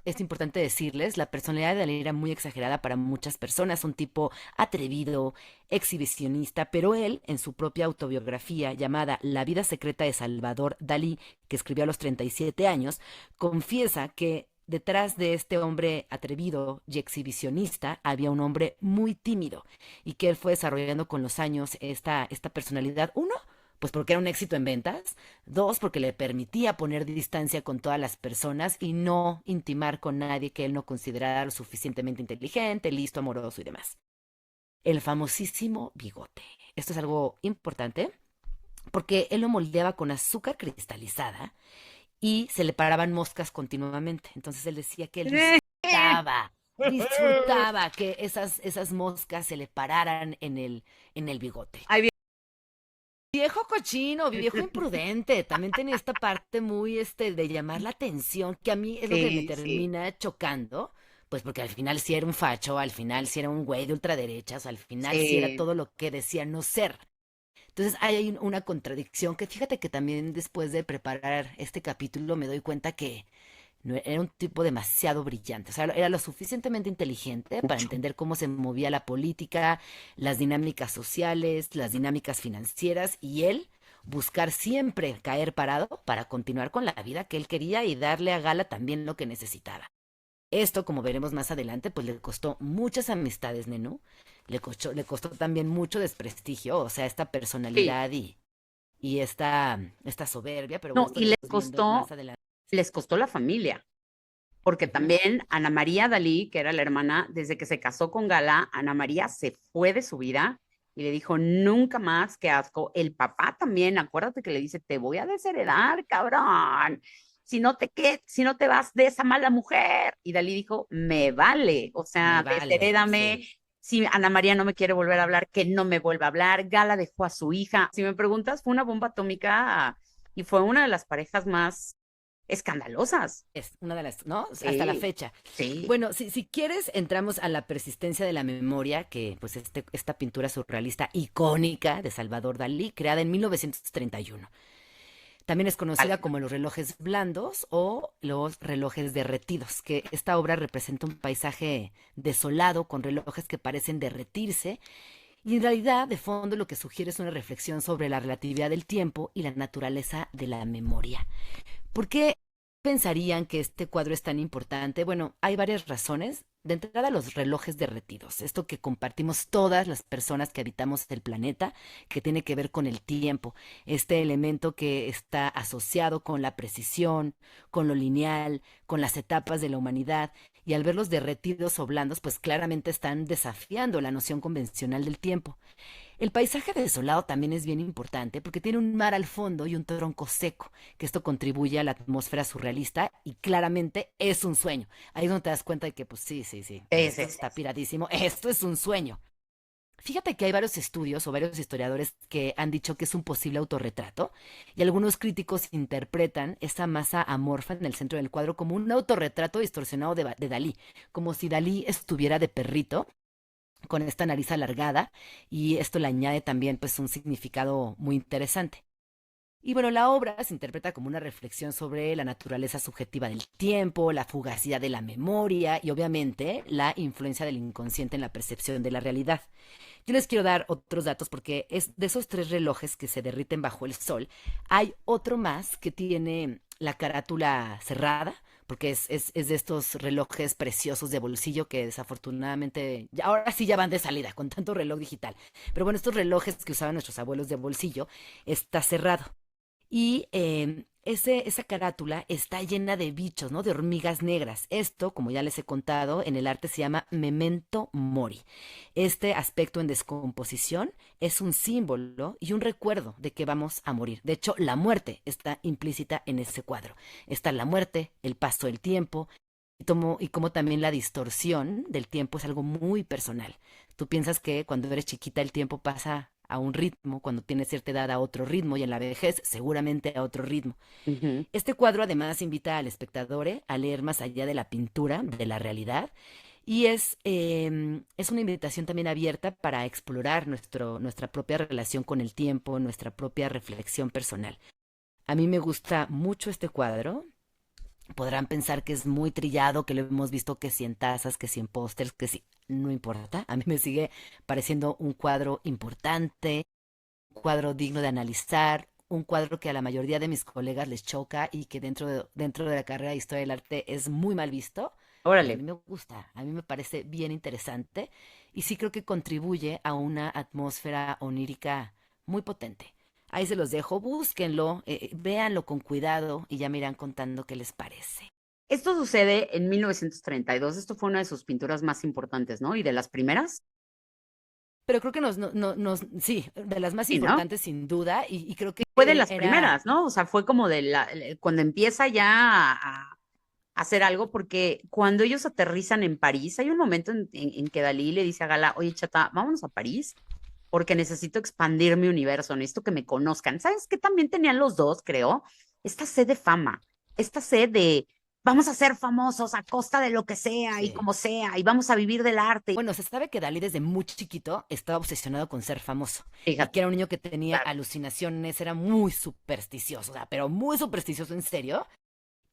Speaker 2: es importante decirles, la personalidad de Dalí era muy exagerada para muchas personas, un tipo atrevido, exhibicionista, pero él, en su propia autobiografía llamada La vida secreta de Salvador Dalí, que escribió a los 37 años, confiesa que detrás de este hombre atrevido y exhibicionista había un hombre muy tímido y que él fue desarrollando con los años esta personalidad. Uno, pues porque era un éxito en ventas. Dos, porque le permitía poner distancia con todas las personas y no intimar con nadie que él no considerara lo suficientemente inteligente, listo, amoroso y demás. El famosísimo bigote. Esto es algo importante porque él lo moldeaba con azúcar cristalizada y se le paraban moscas continuamente. Entonces él decía que él disfrutaba que esas moscas se le pararan en el bigote.
Speaker 1: Ay,
Speaker 2: Viejo cochino, viejo imprudente, también tenía esta parte muy de llamar la atención, que a mí es lo que me
Speaker 1: sí, sí,
Speaker 2: termina chocando, pues porque al final sí era un facho, al final sí era un güey de ultraderechas, al final sí era
Speaker 1: sí.
Speaker 2: todo lo que decía no ser. Entonces hay una contradicción que fíjate que también después de preparar este capítulo me doy cuenta que no, era un tipo demasiado brillante, o sea, era lo suficientemente inteligente para
Speaker 1: Mucho.
Speaker 2: entender cómo se movía la política, las dinámicas sociales, las dinámicas financieras y él buscar siempre caer parado para continuar con la vida que él quería y darle a Gala también lo que necesitaba. Esto, como veremos más adelante, pues le costó muchas amistades, Nenú. Le costó también mucho desprestigio, o sea, esta
Speaker 1: Sí.
Speaker 2: personalidad y esta soberbia, pero bueno,
Speaker 1: No,
Speaker 2: esto
Speaker 1: y
Speaker 2: lo iremos viendo más adelante.
Speaker 1: les costó la familia, porque
Speaker 2: Ujú.
Speaker 1: también Ana María Dalí, que era la hermana, desde que se casó con Gala, Ana María se fue de su vida y le dijo, nunca más, qué asco. El papá también, acuérdate que le dice, te voy a desheredar, cabrón. Si no te vas de esa mala mujer. Y Dalí dijo, me vale, o
Speaker 2: Me
Speaker 1: sea,
Speaker 2: vale,
Speaker 1: desherédame.
Speaker 2: sí.
Speaker 1: Si Ana María no me quiere volver a hablar, que no me vuelva a hablar. Gala dejó a su hija. Si me preguntas, fue una bomba atómica y fue una de las parejas más escandalosas.
Speaker 2: Es una de las, ¿no? Hasta la
Speaker 1: Sí,
Speaker 2: fecha.
Speaker 1: sí.
Speaker 2: Bueno, si quieres, entramos a la persistencia de la memoria, que pues esta pintura surrealista icónica de Salvador Dalí, creada en 1931. También es conocida como los relojes blandos o los relojes derretidos, que esta obra representa un paisaje desolado con relojes que parecen derretirse y en realidad de fondo lo que sugiere es una reflexión sobre la relatividad del tiempo y la naturaleza de la memoria. ¿Por qué pensarían que este cuadro es tan importante? Bueno, hay varias razones. De entrada, los relojes derretidos, esto que compartimos todas las personas que habitamos el planeta, que tiene que ver con el tiempo, este elemento que está asociado con la precisión, con lo lineal, con las etapas de la humanidad, y al verlos derretidos o blandos, pues claramente están desafiando la noción convencional del tiempo. El paisaje desolado también es bien importante porque tiene un mar al fondo y un tronco seco, que esto contribuye a la atmósfera surrealista y claramente es un sueño. Ahí es donde te das cuenta de que, pues sí,
Speaker 1: Sí,
Speaker 2: esto
Speaker 1: sí, sí.
Speaker 2: está piradísimo, esto es un sueño. Fíjate que hay varios estudios o varios historiadores que han dicho que es un posible autorretrato y algunos críticos interpretan esa masa amorfa en el centro del cuadro como un autorretrato distorsionado de Dalí, como si Dalí estuviera de perrito con esta nariz alargada y esto le añade también pues un significado muy interesante. Y bueno, la obra se interpreta como una reflexión sobre la naturaleza subjetiva del tiempo, la fugacidad de la memoria y obviamente la influencia del inconsciente en la percepción de la realidad. Yo les quiero dar otros datos porque es de esos tres relojes que se derriten bajo el sol. Hay otro más que tiene la carátula cerrada, porque es de estos relojes preciosos de bolsillo que desafortunadamente ahora sí ya van de salida con tanto reloj digital. Pero bueno, estos relojes que usaban nuestros abuelos de bolsillo está cerrado. Y esa carátula está llena de bichos, ¿no? De hormigas negras. Esto, como ya les he contado, en el arte se llama memento mori. Este aspecto en descomposición es un símbolo y un recuerdo de que vamos a morir. De hecho, la muerte está implícita en ese cuadro. Está la muerte, el paso del tiempo y como también la distorsión del tiempo es algo muy personal. Tú piensas que cuando eres chiquita el tiempo pasa a un ritmo, cuando tienes cierta edad a otro ritmo y en la vejez seguramente a otro ritmo.
Speaker 1: Ujú.
Speaker 2: Este cuadro además invita al espectador a leer más allá de la pintura, de la realidad, y es una invitación también abierta para explorar nuestra propia relación con el tiempo, nuestra propia reflexión personal. A mí me gusta mucho este cuadro. Podrán pensar que es muy trillado, que lo hemos visto que si en tazas, que si en pósters, que si... No importa, a mí me sigue pareciendo un cuadro importante, un cuadro digno de analizar, un cuadro que a la mayoría de mis colegas les choca y que dentro de la carrera de Historia del Arte es muy mal visto, pues a mí
Speaker 1: Órale.
Speaker 2: me gusta, a mí me parece bien interesante y sí creo que contribuye a una atmósfera onírica muy potente. Ahí se los dejo, búsquenlo, véanlo con cuidado y ya me irán contando qué les parece.
Speaker 1: Esto sucede en 1932. Esto fue una de sus pinturas más importantes, ¿no? Y de las primeras.
Speaker 2: Pero creo que sí, de las más
Speaker 1: Sí, ¿no?
Speaker 2: importantes sin duda, y creo que
Speaker 1: Fue de
Speaker 2: él
Speaker 1: las
Speaker 2: era.
Speaker 1: primeras, ¿no? O sea, fue como cuando empieza ya a hacer algo, porque cuando ellos aterrizan en París, hay un momento en que Dalí le dice a Gala, oye, chata, vámonos a París, porque necesito expandir mi universo, necesito que me conozcan. ¿Sabes qué también tenían los dos, creo? Esta sed de fama, esta sed de vamos a ser famosos a costa de lo que sea y
Speaker 2: Sí.
Speaker 1: como sea, y vamos a vivir del arte.
Speaker 2: Bueno, se sabe que Dalí desde muy chiquito estaba obsesionado con ser famoso y que
Speaker 1: Fíjate,
Speaker 2: era un niño que tenía
Speaker 1: claro.
Speaker 2: alucinaciones, era muy supersticioso, o sea, pero muy supersticioso en serio.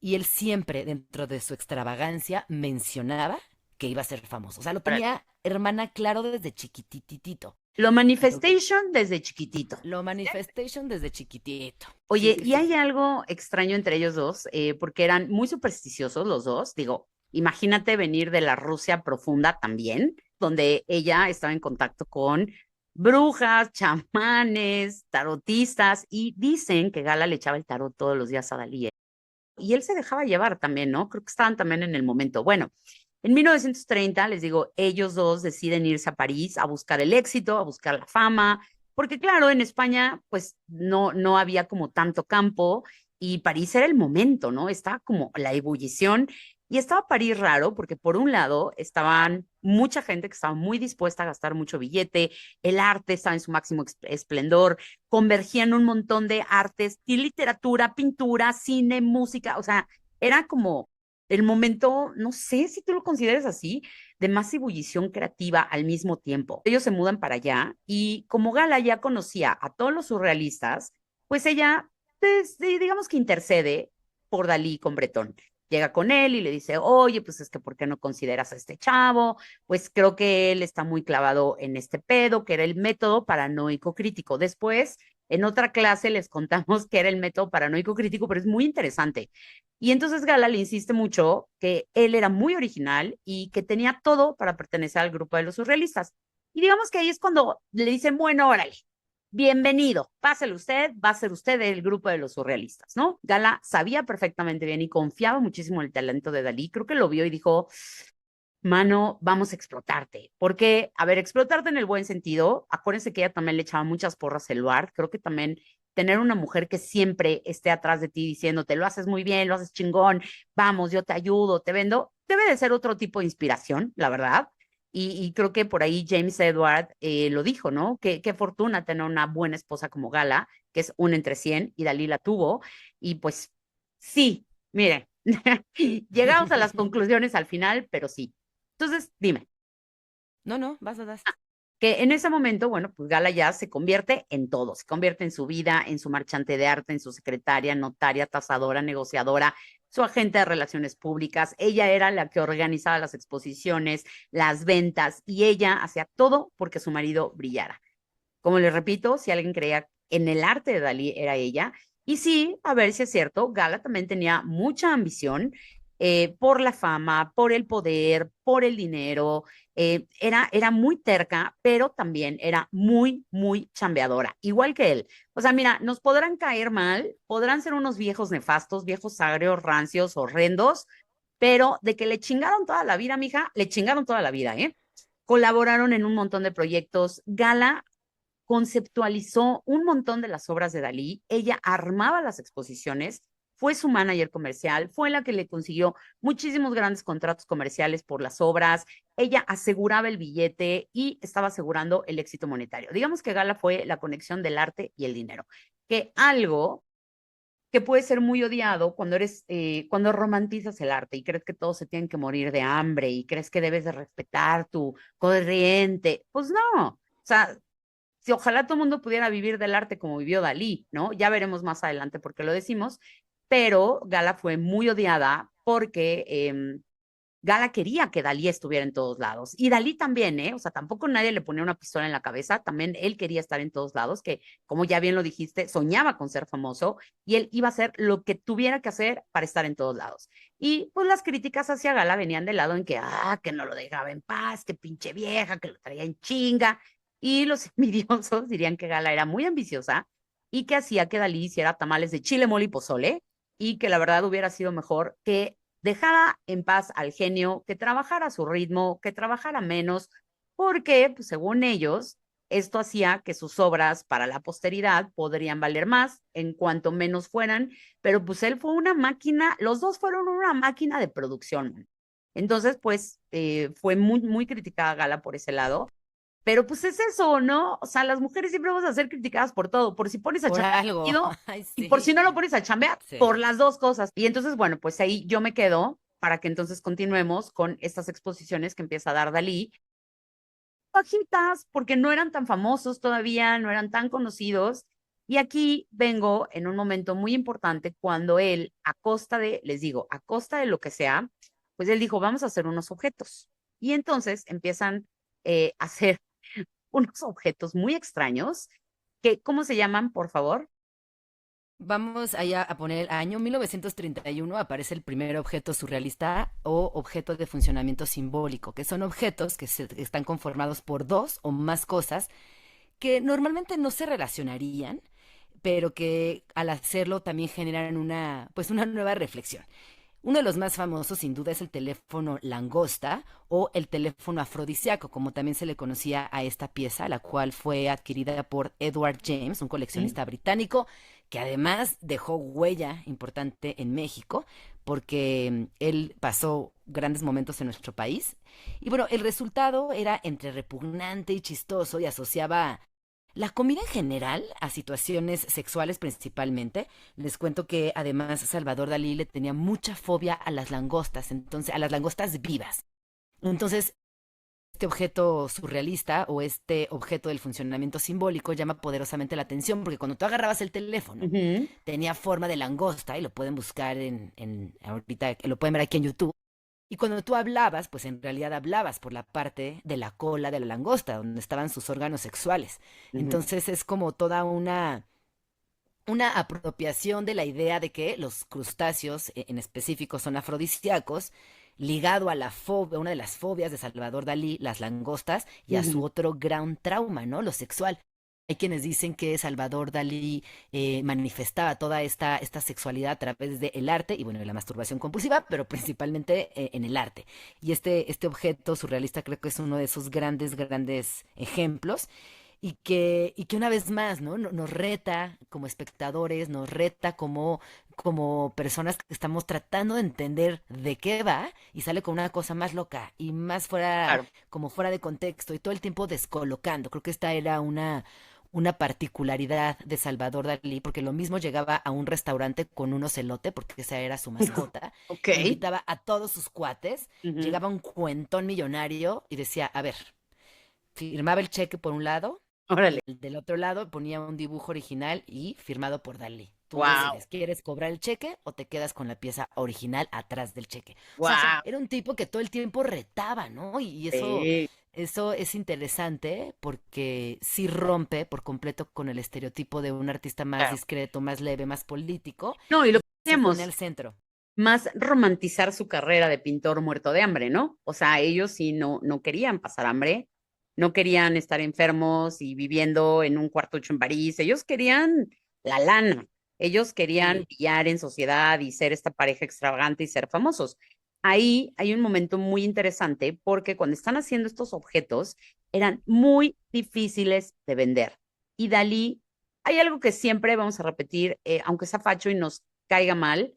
Speaker 2: Y él siempre, dentro de su extravagancia, mencionaba que iba a ser famoso. O sea, lo
Speaker 1: Órale.
Speaker 2: tenía hermana claro desde chiquititito.
Speaker 1: Lo
Speaker 2: Y creo que
Speaker 1: manifestation desde chiquitito.
Speaker 2: lo manifestation desde chiquitito. Sí,
Speaker 1: Oye,
Speaker 2: sí,
Speaker 1: y
Speaker 2: sí.
Speaker 1: hay algo extraño entre ellos dos, porque eran muy supersticiosos los dos. Digo, imagínate venir de la Rusia profunda también, donde ella estaba en contacto con brujas, chamanes, tarotistas, y dicen que Gala le echaba el tarot todos los días a Dalí. Y él se dejaba llevar también, ¿no? Creo que estaban también en el momento. Bueno, en 1930, les digo, ellos dos deciden irse a París a buscar el éxito, a buscar la fama, porque claro, en España pues no había como tanto campo y París era el momento, ¿no? Estaba como la ebullición y estaba París raro porque por un lado estaban mucha gente que estaba muy dispuesta a gastar mucho billete, el arte estaba en su máximo esplendor, convergían un montón de artes, y literatura, pintura, cine, música, o sea, era como el momento, no sé si tú lo consideres así, de más ebullición creativa al mismo tiempo. Ellos se mudan para allá y como Gala ya conocía a todos los surrealistas, pues ella, pues, digamos que intercede por Dalí con Bretón. Llega con él y le dice, oye, pues es que ¿por qué no consideras a este chavo? Pues creo que él está muy clavado en este pedo, que era el método paranoico crítico. Después, en otra clase les contamos que era el método paranoico crítico, pero es muy interesante. Y entonces Gala le insiste mucho que él era muy original y que tenía todo para pertenecer al grupo de los surrealistas. Y digamos que ahí es cuando le dicen, bueno, órale, bienvenido, pásele usted, va a ser usted el grupo de los surrealistas, ¿no? Gala sabía perfectamente bien y confiaba muchísimo en el talento de Dalí. Creo que lo vio y dijo, mano, vamos a explotarte. Porque, a ver, explotarte en el buen sentido, acuérdense que ella también le echaba muchas porras a Eluard, creo que también tener una mujer que siempre esté atrás de ti diciéndote, lo haces muy bien, lo haces chingón, vamos, yo te ayudo, te vendo, debe de ser otro tipo de inspiración, la verdad. Y creo que por ahí James Edward lo dijo, ¿no? Qué fortuna tener una buena esposa como Gala, que es un entre 100, y Dalí la tuvo. Y pues sí, miren, llegamos a las conclusiones al final, pero sí. Entonces, dime,
Speaker 2: No, no, vas.
Speaker 1: que en ese momento, bueno, pues Gala ya se convierte en todo, se convierte en su vida, en su marchante de arte, en su secretaria, notaria, tasadora, negociadora, su agente de relaciones públicas. Ella era la que organizaba las exposiciones, las ventas y ella hacía todo porque su marido brillara. Como les repito, si alguien creía en el arte de Dalí, era ella. Y sí, a ver si es cierto, Gala también tenía mucha ambición por la fama, por el poder, por el dinero. Era muy terca, pero también era muy chambeadora, igual que él. O sea, mira, nos podrán caer mal, podrán ser unos viejos nefastos, viejos agrios, rancios, horrendos, pero de que le chingaron toda la vida, mija, le chingaron toda la vida, ¿eh? Colaboraron en un montón de proyectos. Gala conceptualizó un montón de las obras de Dalí, ella armaba las exposiciones, fue su manager comercial, fue la que le consiguió muchísimos grandes contratos comerciales por las obras, ella aseguraba el billete y estaba asegurando el éxito monetario. Digamos que Gala fue la conexión del arte y el dinero, que algo que puede ser muy odiado cuando romantizas el arte y crees que todos se tienen que morir de hambre y crees que debes de respetar tu corriente. Pues no, o sea, si ojalá todo el mundo pudiera vivir del arte como vivió Dalí, ¿no? Ya veremos más adelante por qué lo decimos, pero Gala fue muy odiada porque Gala quería que Dalí estuviera en todos lados. Y Dalí también, ¿eh? O sea, tampoco nadie le ponía una pistola en la cabeza. También él quería estar en todos lados, que como ya bien lo dijiste, soñaba con ser famoso y él iba a hacer lo que tuviera que hacer para estar en todos lados. Y pues las críticas hacia Gala venían del lado en que no lo dejaba en paz, que pinche vieja, que lo traía en chinga. Y los envidiosos dirían que Gala era muy ambiciosa y que hacía que Dalí hiciera tamales de chile, mole y pozole y que la verdad hubiera sido mejor que dejara en paz al genio, que trabajara a su ritmo, que trabajara menos, porque, pues, según ellos, esto hacía que sus obras para la posteridad podrían valer más en cuanto menos fueran, pero pues él fue una máquina, los dos fueron una máquina de producción. Entonces, pues, fue muy, muy criticada Gala por ese lado. Pero pues es eso, ¿no? O sea, las mujeres siempre vamos a ser criticadas por todo, por si pones a
Speaker 2: Por
Speaker 1: chambear
Speaker 2: algo.
Speaker 1: vestido
Speaker 2: Ay,
Speaker 1: y por si
Speaker 2: sí.
Speaker 1: no lo pones a chambear,
Speaker 2: Sí.
Speaker 1: por las dos cosas. Y entonces, bueno, pues ahí yo me quedo para que entonces continuemos con estas exposiciones que empieza a dar Dalí. Bajitas, porque no eran tan famosos todavía, no eran tan conocidos. Y aquí vengo en un momento muy importante cuando él, a costa de, les digo, a costa de lo que sea, pues él dijo, vamos a hacer unos objetos. Y entonces empiezan a hacer unos objetos muy extraños que, ¿cómo se llaman, por favor?
Speaker 2: Vamos allá a poner el año 1931, aparece el primer objeto surrealista o objeto de funcionamiento simbólico, que son objetos que están conformados por dos o más cosas que normalmente no se relacionarían, pero que al hacerlo también generan pues una nueva reflexión. Uno de los más famosos, sin duda, es el teléfono langosta o el teléfono afrodisíaco, como también se le conocía a esta pieza, la cual fue adquirida por Edward James, un
Speaker 1: ¿Mm?
Speaker 2: coleccionista británico, que además dejó huella importante en México, porque él pasó grandes momentos en nuestro país. Y bueno, el resultado era entre repugnante y chistoso y asociaba la comida en general, a situaciones sexuales principalmente. Les cuento que además Salvador Dalí le tenía mucha fobia a las langostas, entonces a las langostas vivas. Entonces, este objeto surrealista o este objeto del funcionamiento simbólico llama poderosamente la atención porque cuando tú agarrabas el teléfono
Speaker 1: Ujú,
Speaker 2: tenía forma de langosta y lo pueden buscar ahorita, lo pueden ver aquí en YouTube. Y cuando tú hablabas, pues en realidad hablabas por la parte de la cola de la langosta, donde estaban sus órganos sexuales.
Speaker 1: ujú,
Speaker 2: Entonces es como toda una apropiación de la idea de que los crustáceos en específico son afrodisíacos, ligado a la fobia, una de las fobias de Salvador Dalí, las langostas, y a su
Speaker 1: ujú,
Speaker 2: otro gran trauma, ¿no? Lo sexual. Hay quienes dicen que Salvador Dalí manifestaba toda esta sexualidad a través del arte y bueno, de la masturbación compulsiva, pero principalmente en el arte. Y este objeto surrealista creo que es uno de esos grandes, grandes ejemplos y que una vez más, ¿no? Nos reta como espectadores, nos reta como personas que estamos tratando de entender de qué va y sale con una cosa más loca y más fuera,
Speaker 1: claro.
Speaker 2: como fuera de contexto y todo el tiempo descolocando. Creo que esta era una particularidad de Salvador Dalí, porque lo mismo llegaba a un restaurante con un ocelote, porque esa era su mascota,
Speaker 1: Ok.
Speaker 2: invitaba a todos sus cuates,
Speaker 1: Ujú,
Speaker 2: llegaba un cuentón millonario y decía, a ver, firmaba el cheque por un lado y
Speaker 1: órale.
Speaker 2: del otro lado ponía un dibujo original y firmado por Dalí. Tú
Speaker 1: Wow,
Speaker 2: decides, ¿quieres cobrar el cheque o te quedas con la pieza original atrás del cheque? O sea,
Speaker 1: wow.
Speaker 2: era un tipo que todo el tiempo retaba, ¿no? Y eso es interesante porque sí rompe por completo con el estereotipo de un artista más
Speaker 1: Claro.
Speaker 2: discreto, más leve, más político
Speaker 1: No, y lo
Speaker 2: y
Speaker 1: que
Speaker 2: se pone
Speaker 1: decíamos,
Speaker 2: al centro.
Speaker 1: más romantizar su carrera de pintor muerto de hambre, ¿no? O sea, ellos sí no querían pasar hambre, no querían estar enfermos y viviendo en un cuartucho en París, ellos querían la lana, ellos querían
Speaker 2: Sí.
Speaker 1: brillar en sociedad y ser esta pareja extravagante y ser famosos. Ahí hay un momento muy interesante porque cuando están haciendo estos objetos eran muy difíciles de vender. Y Dalí, hay algo que siempre vamos a repetir, aunque sea facho y nos caiga mal,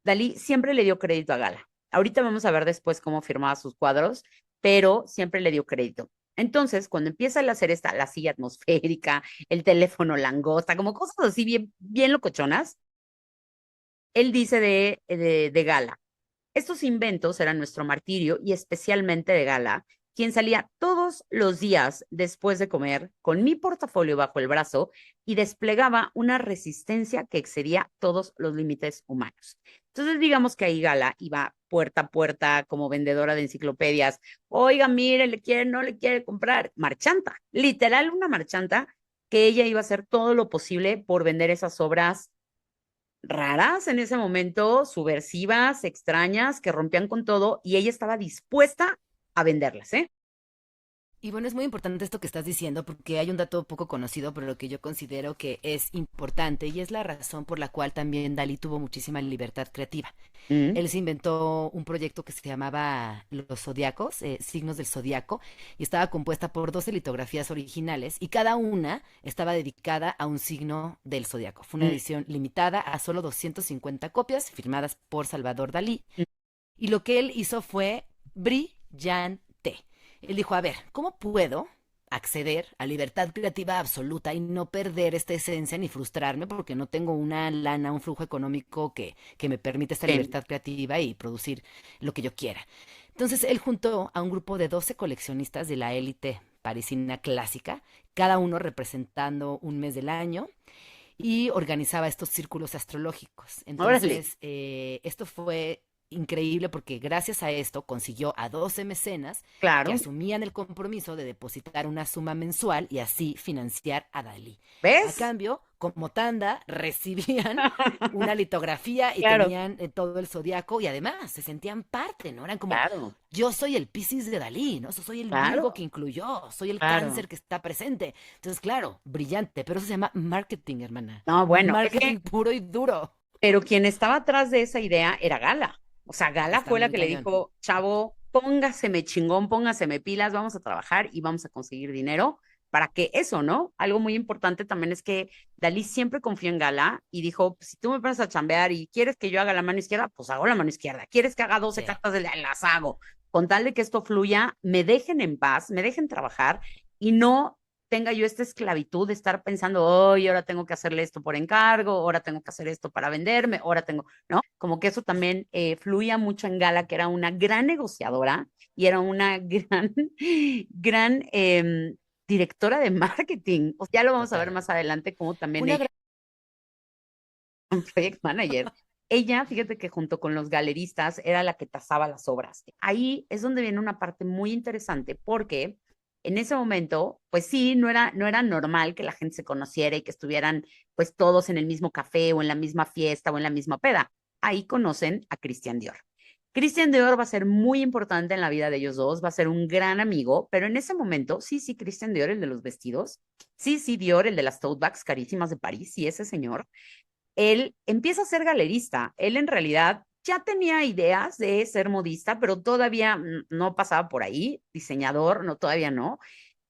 Speaker 1: Dalí siempre le dio crédito a Gala. Ahorita vamos a ver después cómo firmaba sus cuadros, pero siempre le dio crédito. Entonces, cuando empieza a hacer la silla atmosférica, el teléfono langosta, como cosas así bien, bien locochonas, él dice de Gala, estos inventos eran nuestro martirio y especialmente de Gala, quien salía todos los días después de comer con mi portafolio bajo el brazo y desplegaba una resistencia que excedía todos los límites humanos. Entonces, digamos que ahí Gala iba puerta a puerta como vendedora de enciclopedias. Oiga, mire, le quiere, no le quiere comprar. Marchanta, literal una marchanta, que ella iba a hacer todo lo posible por vender esas obras raras en ese momento, subversivas, extrañas, que rompían con todo, y ella estaba dispuesta a venderlas, ¿eh?
Speaker 2: Y bueno, es muy importante esto que estás diciendo porque hay un dato poco conocido, pero lo que yo considero que es importante y es la razón por la cual también Dalí tuvo muchísima libertad creativa.
Speaker 1: Mm,
Speaker 2: Él se inventó un proyecto que se llamaba Los Zodiacos, Signos del Zodiaco, y estaba compuesta por 12 litografías originales y cada una estaba dedicada a un signo del zodiaco. Fue una
Speaker 1: mm,
Speaker 2: edición limitada a solo 250 copias firmadas por Salvador Dalí.
Speaker 1: mm.
Speaker 2: Y lo que él hizo fue brillante. Él dijo, a ver, ¿cómo puedo acceder a libertad creativa absoluta y no perder esta esencia ni frustrarme porque no tengo una lana, un flujo económico que me permite esta
Speaker 1: Sí.
Speaker 2: libertad creativa y producir lo que yo quiera? Entonces él juntó a un grupo de 12 coleccionistas de la élite parisina clásica, cada uno representando un mes del año, y organizaba estos círculos astrológicos.
Speaker 1: Órale,
Speaker 2: Entonces, esto fue increíble porque gracias a esto consiguió a 12 mecenas que
Speaker 1: claro.
Speaker 2: asumían el compromiso de depositar una suma mensual y así financiar a Dalí. A
Speaker 1: ¿Ves?
Speaker 2: cambio, como tanda, recibían una litografía y
Speaker 1: Claro,
Speaker 2: tenían todo el zodiaco y además se sentían parte, ¿no? Eran como,
Speaker 1: claro,
Speaker 2: yo soy el Piscis de Dalí, ¿no? Soy el Virgo que
Speaker 1: claro,
Speaker 2: incluyó, soy el
Speaker 1: claro.
Speaker 2: Cáncer que está presente. Entonces, claro, brillante, pero eso se llama marketing, hermana.
Speaker 1: No, bueno, es que,
Speaker 2: Marketing puro y duro.
Speaker 1: pero quien estaba atrás de esa idea era Gala. O sea, Gala
Speaker 2: Está
Speaker 1: fue la
Speaker 2: muy
Speaker 1: que le
Speaker 2: cañón.
Speaker 1: dijo, chavo, póngaseme chingón, póngaseme pilas, vamos a trabajar y vamos a conseguir dinero para que eso, ¿no? Algo muy importante también es que Dalí siempre confió en Gala y dijo, si tú me pones a chambear y quieres que yo haga la mano izquierda, pues hago la mano izquierda. ¿Quieres que haga 12
Speaker 2: Sí.
Speaker 1: cartas las hago? Con tal de que esto fluya, me dejen en paz, me dejen trabajar y no tenga yo esta esclavitud de estar pensando, hoy ahora tengo que hacerle esto por encargo, ahora tengo que hacer esto para venderme, ahora tengo, ¿no? Como que eso también fluía mucho en Gala, que era una gran negociadora y era una gran, gran directora de marketing. O sea, ya lo vamos a ver
Speaker 2: Total.
Speaker 1: más adelante, como también
Speaker 2: Una
Speaker 1: ella,
Speaker 2: gran...
Speaker 1: un project manager. Ella, fíjate que junto con los galeristas era la que tasaba las obras. Ahí es donde viene una parte muy interesante porque en ese momento, pues sí, no era normal que la gente se conociera y que estuvieran pues todos en el mismo café o en la misma fiesta o en la misma peda. Ahí conocen a Christian Dior. Christian Dior va a ser muy importante en la vida de ellos dos, va a ser un gran amigo, pero en ese momento, sí, sí, Christian Dior, el de los vestidos, sí, sí, Dior, el de las tote bags carísimas de París, sí, ese señor, él empieza a ser galerista. Él en realidad ya tenía ideas de ser modista, pero todavía no pasaba por ahí, diseñador, no, todavía no.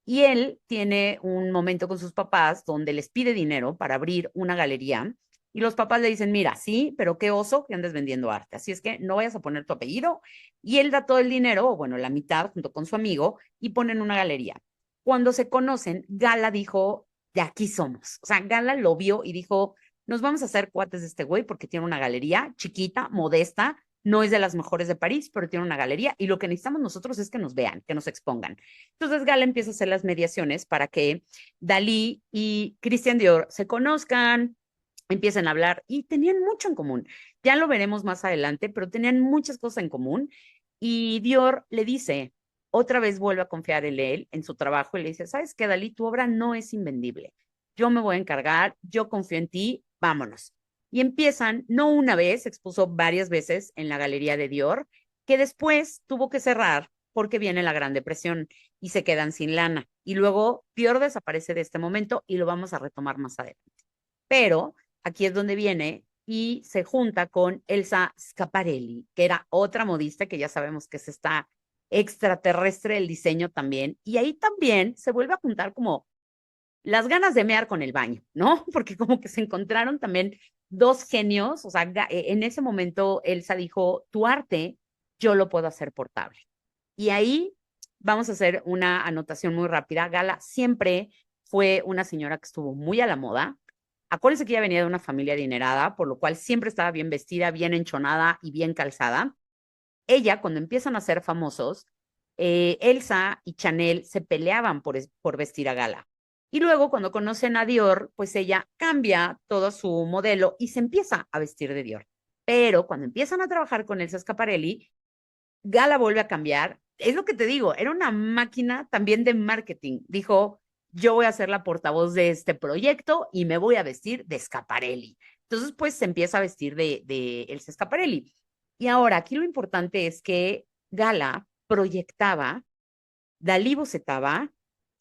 Speaker 1: Y él tiene un momento con sus papás donde les pide dinero para abrir una galería y los papás le dicen, mira, sí, pero qué oso que andes vendiendo arte. Así es que no vayas a poner tu apellido. Y él da todo el dinero, o bueno, la mitad junto con su amigo, y ponen una galería. Cuando se conocen, Gala dijo, de aquí somos. O sea, Gala lo vio y dijo, nos vamos a hacer cuates de este güey porque tiene una galería chiquita, modesta, no es de las mejores de París, pero tiene una galería y lo que necesitamos nosotros es que nos vean, que nos expongan. Entonces Gala empieza a hacer las mediaciones para que Dalí y Christian Dior se conozcan, empiezan a hablar y tenían mucho en común. Ya lo veremos más adelante, pero tenían muchas cosas en común y Dior le dice, otra vez vuelve a confiar en él, en su trabajo y le dice, ¿sabes qué, Dalí? Tu obra no es invendible. Yo me voy a encargar, yo confío en ti, vámonos. Y empiezan, no una vez, expuso varias veces en la galería de Dior, que después tuvo que cerrar porque viene la Gran Depresión y se quedan sin lana. Y luego Dior desaparece de este momento y lo vamos a retomar más adelante. Pero aquí es donde viene y se junta con Elsa Schiaparelli, que era otra modista que ya sabemos que es esta extraterrestre del diseño también. Y ahí también se vuelve a juntar como las ganas de mear con el baño, ¿no? Porque como que se encontraron también dos genios, o sea, en ese momento Elsa dijo, tu arte yo lo puedo hacer portable. Y ahí vamos a hacer una anotación muy rápida. Gala siempre fue una señora que estuvo muy a la moda. Acuérdense que ella venía de una familia adinerada, por lo cual siempre estaba bien vestida, bien enchonada y bien calzada. Ella, cuando empiezan a ser famosos, Elsa y Chanel se peleaban por vestir a Gala. Y luego, cuando conocen a Dior, pues ella cambia todo su modelo y se empieza a vestir de Dior. Pero cuando empiezan a trabajar con Elsa Schiaparelli, Gala vuelve a cambiar. Es lo que te digo, era una máquina también de marketing. Dijo, yo voy a ser la portavoz de este proyecto y me voy a vestir de Schiaparelli. Entonces, pues se empieza a vestir de Elsa Schiaparelli. Y ahora, aquí lo importante es que Gala proyectaba, Dalí bocetaba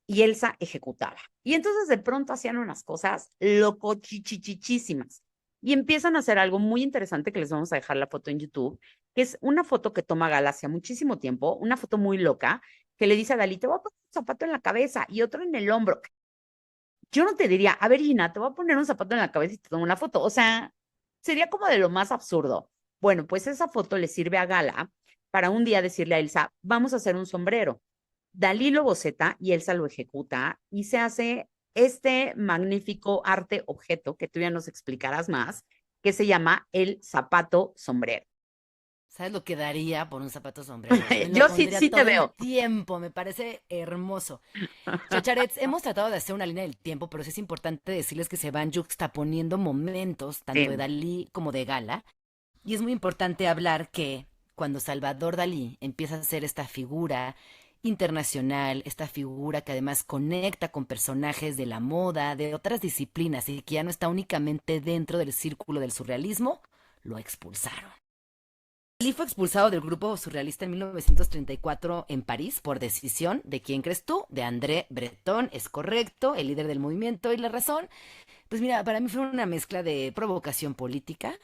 Speaker 1: y Elsa ejecutaba. Y entonces de pronto hacían unas cosas locochichichichísimas. Y empiezan a hacer algo muy interesante que les vamos a dejar la foto en YouTube, que es una foto que toma Gala hace muchísimo tiempo, una foto muy loca, que le dice a Dalí, te voy a poner un zapato en la cabeza y otro en el hombro. Yo no te diría, a ver, Gina, te voy a poner un zapato en la cabeza y te tomo una foto. O sea, sería como de lo más absurdo. Bueno, pues esa foto le sirve a Gala para un día decirle a Elsa, vamos a hacer un sombrero. Dalí lo boceta y Elsa lo ejecuta y se hace este magnífico arte objeto que tú ya nos explicarás más, que se llama el zapato sombrero.
Speaker 2: ¿Sabes lo que daría por un zapato sombrero? Me lo
Speaker 1: Yo sí,
Speaker 2: pondría
Speaker 1: sí te
Speaker 2: todo el
Speaker 1: veo.
Speaker 2: tiempo, me parece hermoso. Chacharets, hemos tratado de hacer una línea del tiempo, pero sí es importante decirles que se van juxtaponiendo momentos, tanto de
Speaker 1: Sí,
Speaker 2: Dalí como de Gala. Y es muy importante hablar que cuando Salvador Dalí empieza a ser esta figura internacional, esta figura que además conecta con personajes de la moda, de otras disciplinas y que ya no está únicamente dentro del círculo del surrealismo, lo expulsaron. Dalí fue expulsado del grupo surrealista en 1934 en París por decisión de ¿quién crees tú? De André Breton, es correcto, el líder del movimiento y la razón. Pues mira, para mí fue una mezcla de provocación política.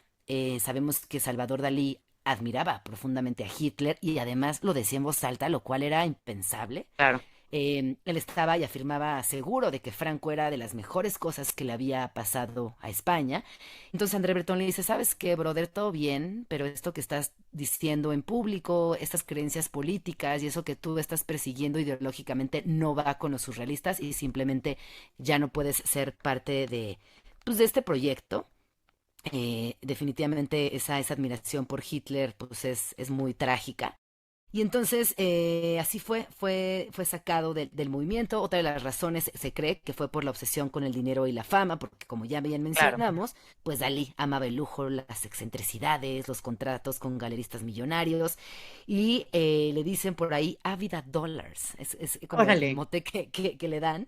Speaker 2: Sabemos que Salvador Dalí admiraba profundamente a Hitler y además lo decía en voz alta, lo cual era impensable.
Speaker 1: claro.
Speaker 2: Él estaba y afirmaba seguro de que Franco era de las mejores cosas que le había pasado a España. Entonces André Breton le dice, ¿sabes qué, brother? Todo bien, pero esto que estás diciendo en público, estas creencias políticas y eso que tú estás persiguiendo ideológicamente no va con los surrealistas y simplemente ya no puedes ser parte de, pues, de este proyecto. Definitivamente esa admiración por Hitler pues es muy trágica. Y entonces así fue sacado del movimiento. Otra de las razones se cree que fue por la obsesión con el dinero y la fama, porque como ya bien
Speaker 1: Claro.
Speaker 2: mencionamos, pues Dalí amaba el lujo, las excentricidades, los contratos con galeristas millonarios y le dicen por ahí Ávida Dollars, es como el
Speaker 1: Órale.
Speaker 2: mote que le dan.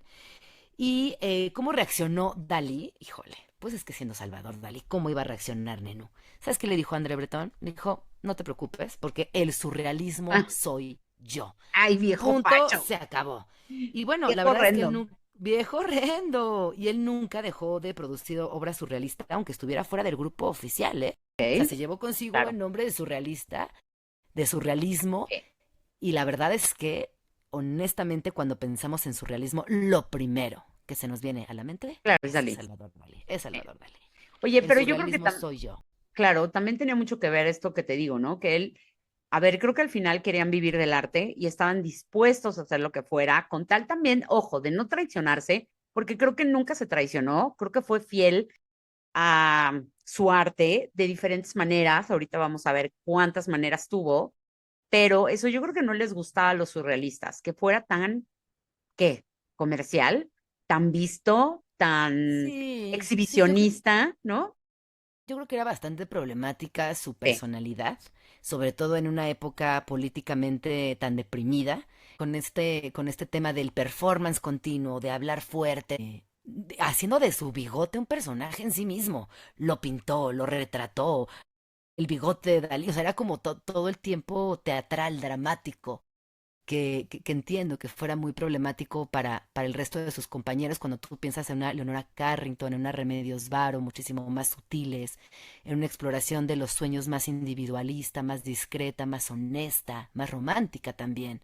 Speaker 2: ¿Y cómo reaccionó Dalí? Híjole, pues es que siendo Salvador Dalí, ¿cómo iba a reaccionar Nenu? ¿Sabes qué le dijo a André Breton? Le dijo, no te preocupes, porque el surrealismo
Speaker 1: Ah,
Speaker 2: soy yo.
Speaker 1: ay, viejo
Speaker 2: Punto,
Speaker 1: facho.
Speaker 2: se acabó. Y bueno, la
Speaker 1: Viejo
Speaker 2: verdad es que él
Speaker 1: horrendo.
Speaker 2: nunca, viejo horrendo, y él nunca dejó de producir obra surrealista, aunque estuviera fuera del grupo oficial, ¿eh? O sea,
Speaker 1: Ok,
Speaker 2: se llevó consigo el
Speaker 1: claro.
Speaker 2: nombre de surrealista, de surrealismo,
Speaker 1: Sí,
Speaker 2: y la verdad es que, honestamente, cuando pensamos en surrealismo, lo primero que se nos viene a la mente
Speaker 1: claro, es
Speaker 2: es
Speaker 1: Dalí.
Speaker 2: Salvador Dalí. Es
Speaker 1: Sí.
Speaker 2: Salvador Dalí.
Speaker 1: Oye,
Speaker 2: El
Speaker 1: pero yo creo que
Speaker 2: surrealismo soy yo.
Speaker 1: claro, también tenía mucho que ver esto que te digo, ¿no? Que él, a ver, creo que al final querían vivir del arte y estaban dispuestos a hacer lo que fuera, con tal también, ojo, de no traicionarse, porque creo que nunca se traicionó, creo que fue fiel a su arte de diferentes maneras. Ahorita vamos a ver cuántas maneras tuvo, pero eso yo creo que no les gustaba a los surrealistas, que fuera tan, ¿qué? Comercial, tan visto, tan
Speaker 2: Sí,
Speaker 1: exhibicionista, ¿no?
Speaker 2: yo creo que era bastante problemática su
Speaker 1: Sí,
Speaker 2: personalidad, sobre todo en una época políticamente tan deprimida, con este tema del performance continuo, de hablar fuerte, haciendo de su bigote un personaje en sí mismo. Lo pintó, lo retrató, el bigote de Dalí, o sea, era como todo el tiempo teatral, dramático, que entiendo que fuera muy problemático para el resto de sus compañeros cuando tú piensas en una Leonora Carrington, en una Remedios Varo, muchísimo más sutiles, en una exploración de los sueños más individualista, más discreta, más honesta, más romántica también,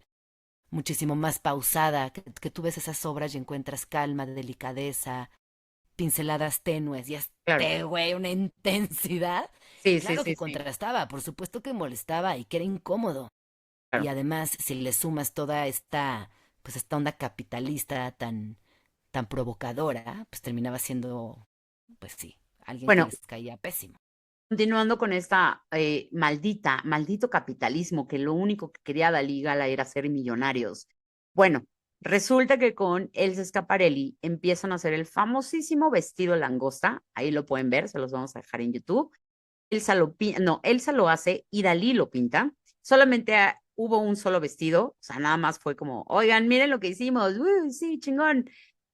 Speaker 2: muchísimo más pausada, que tú ves esas obras y encuentras calma, delicadeza, pinceladas tenues y
Speaker 1: claro.
Speaker 2: este güey, una intensidad.
Speaker 1: Sí, sí,
Speaker 2: Claro
Speaker 1: sí,
Speaker 2: que
Speaker 1: sí,
Speaker 2: contrastaba, por supuesto que molestaba y que era incómodo. Y
Speaker 1: claro.
Speaker 2: además, si le sumas toda esta, pues esta onda capitalista tan provocadora, pues terminaba siendo, pues sí, alguien que
Speaker 1: Bueno,
Speaker 2: les caía pésimo.
Speaker 1: continuando con esta maldito capitalismo, que lo único que quería Dalí Gala era ser millonarios. Bueno, resulta que con Elsa Schiaparelli empiezan a hacer el famosísimo vestido langosta, ahí lo pueden ver, se los vamos a dejar en YouTube, Elsa lo hace y Dalí lo pinta. Solamente hubo un solo vestido, o sea, nada más fue como, oigan, miren lo que hicimos, uy, sí, chingón.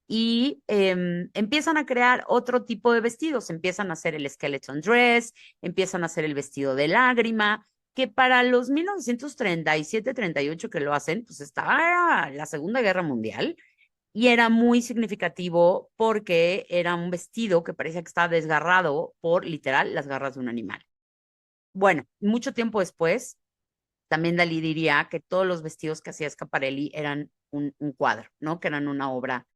Speaker 1: Y empiezan a crear otro tipo de vestidos, empiezan a hacer el skeleton dress, empiezan a hacer el vestido de lágrima, que para los 1937-38 que lo hacen, pues estaba la Segunda Guerra Mundial y era muy significativo porque era un vestido que parecía que estaba desgarrado por literal las garras de un animal. Bueno, mucho tiempo después, también Dalí diría que todos los vestidos que hacía Schiaparelli eran un cuadro, ¿no? Que eran una obra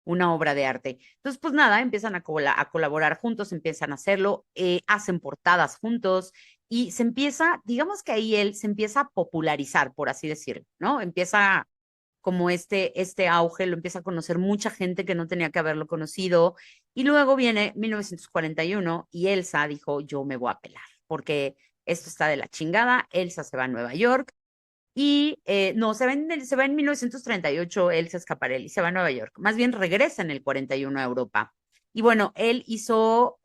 Speaker 1: de arte. Entonces, pues nada, empiezan a colaborar juntos, empiezan a hacerlo, hacen portadas juntos y se empieza, digamos que ahí él se empieza a popularizar, por así decirlo, ¿no? Empieza como este auge, lo empieza a conocer mucha gente que no tenía que haberlo conocido. Y luego viene 1941 y Elsa dijo, yo me voy a pelar, porque esto está de la chingada. Elsa se va a Nueva York y no, se va en 1938, Elsa Schiaparelli, se va a Nueva York. Más bien regresa en el 41 a Europa. Y bueno, él hizo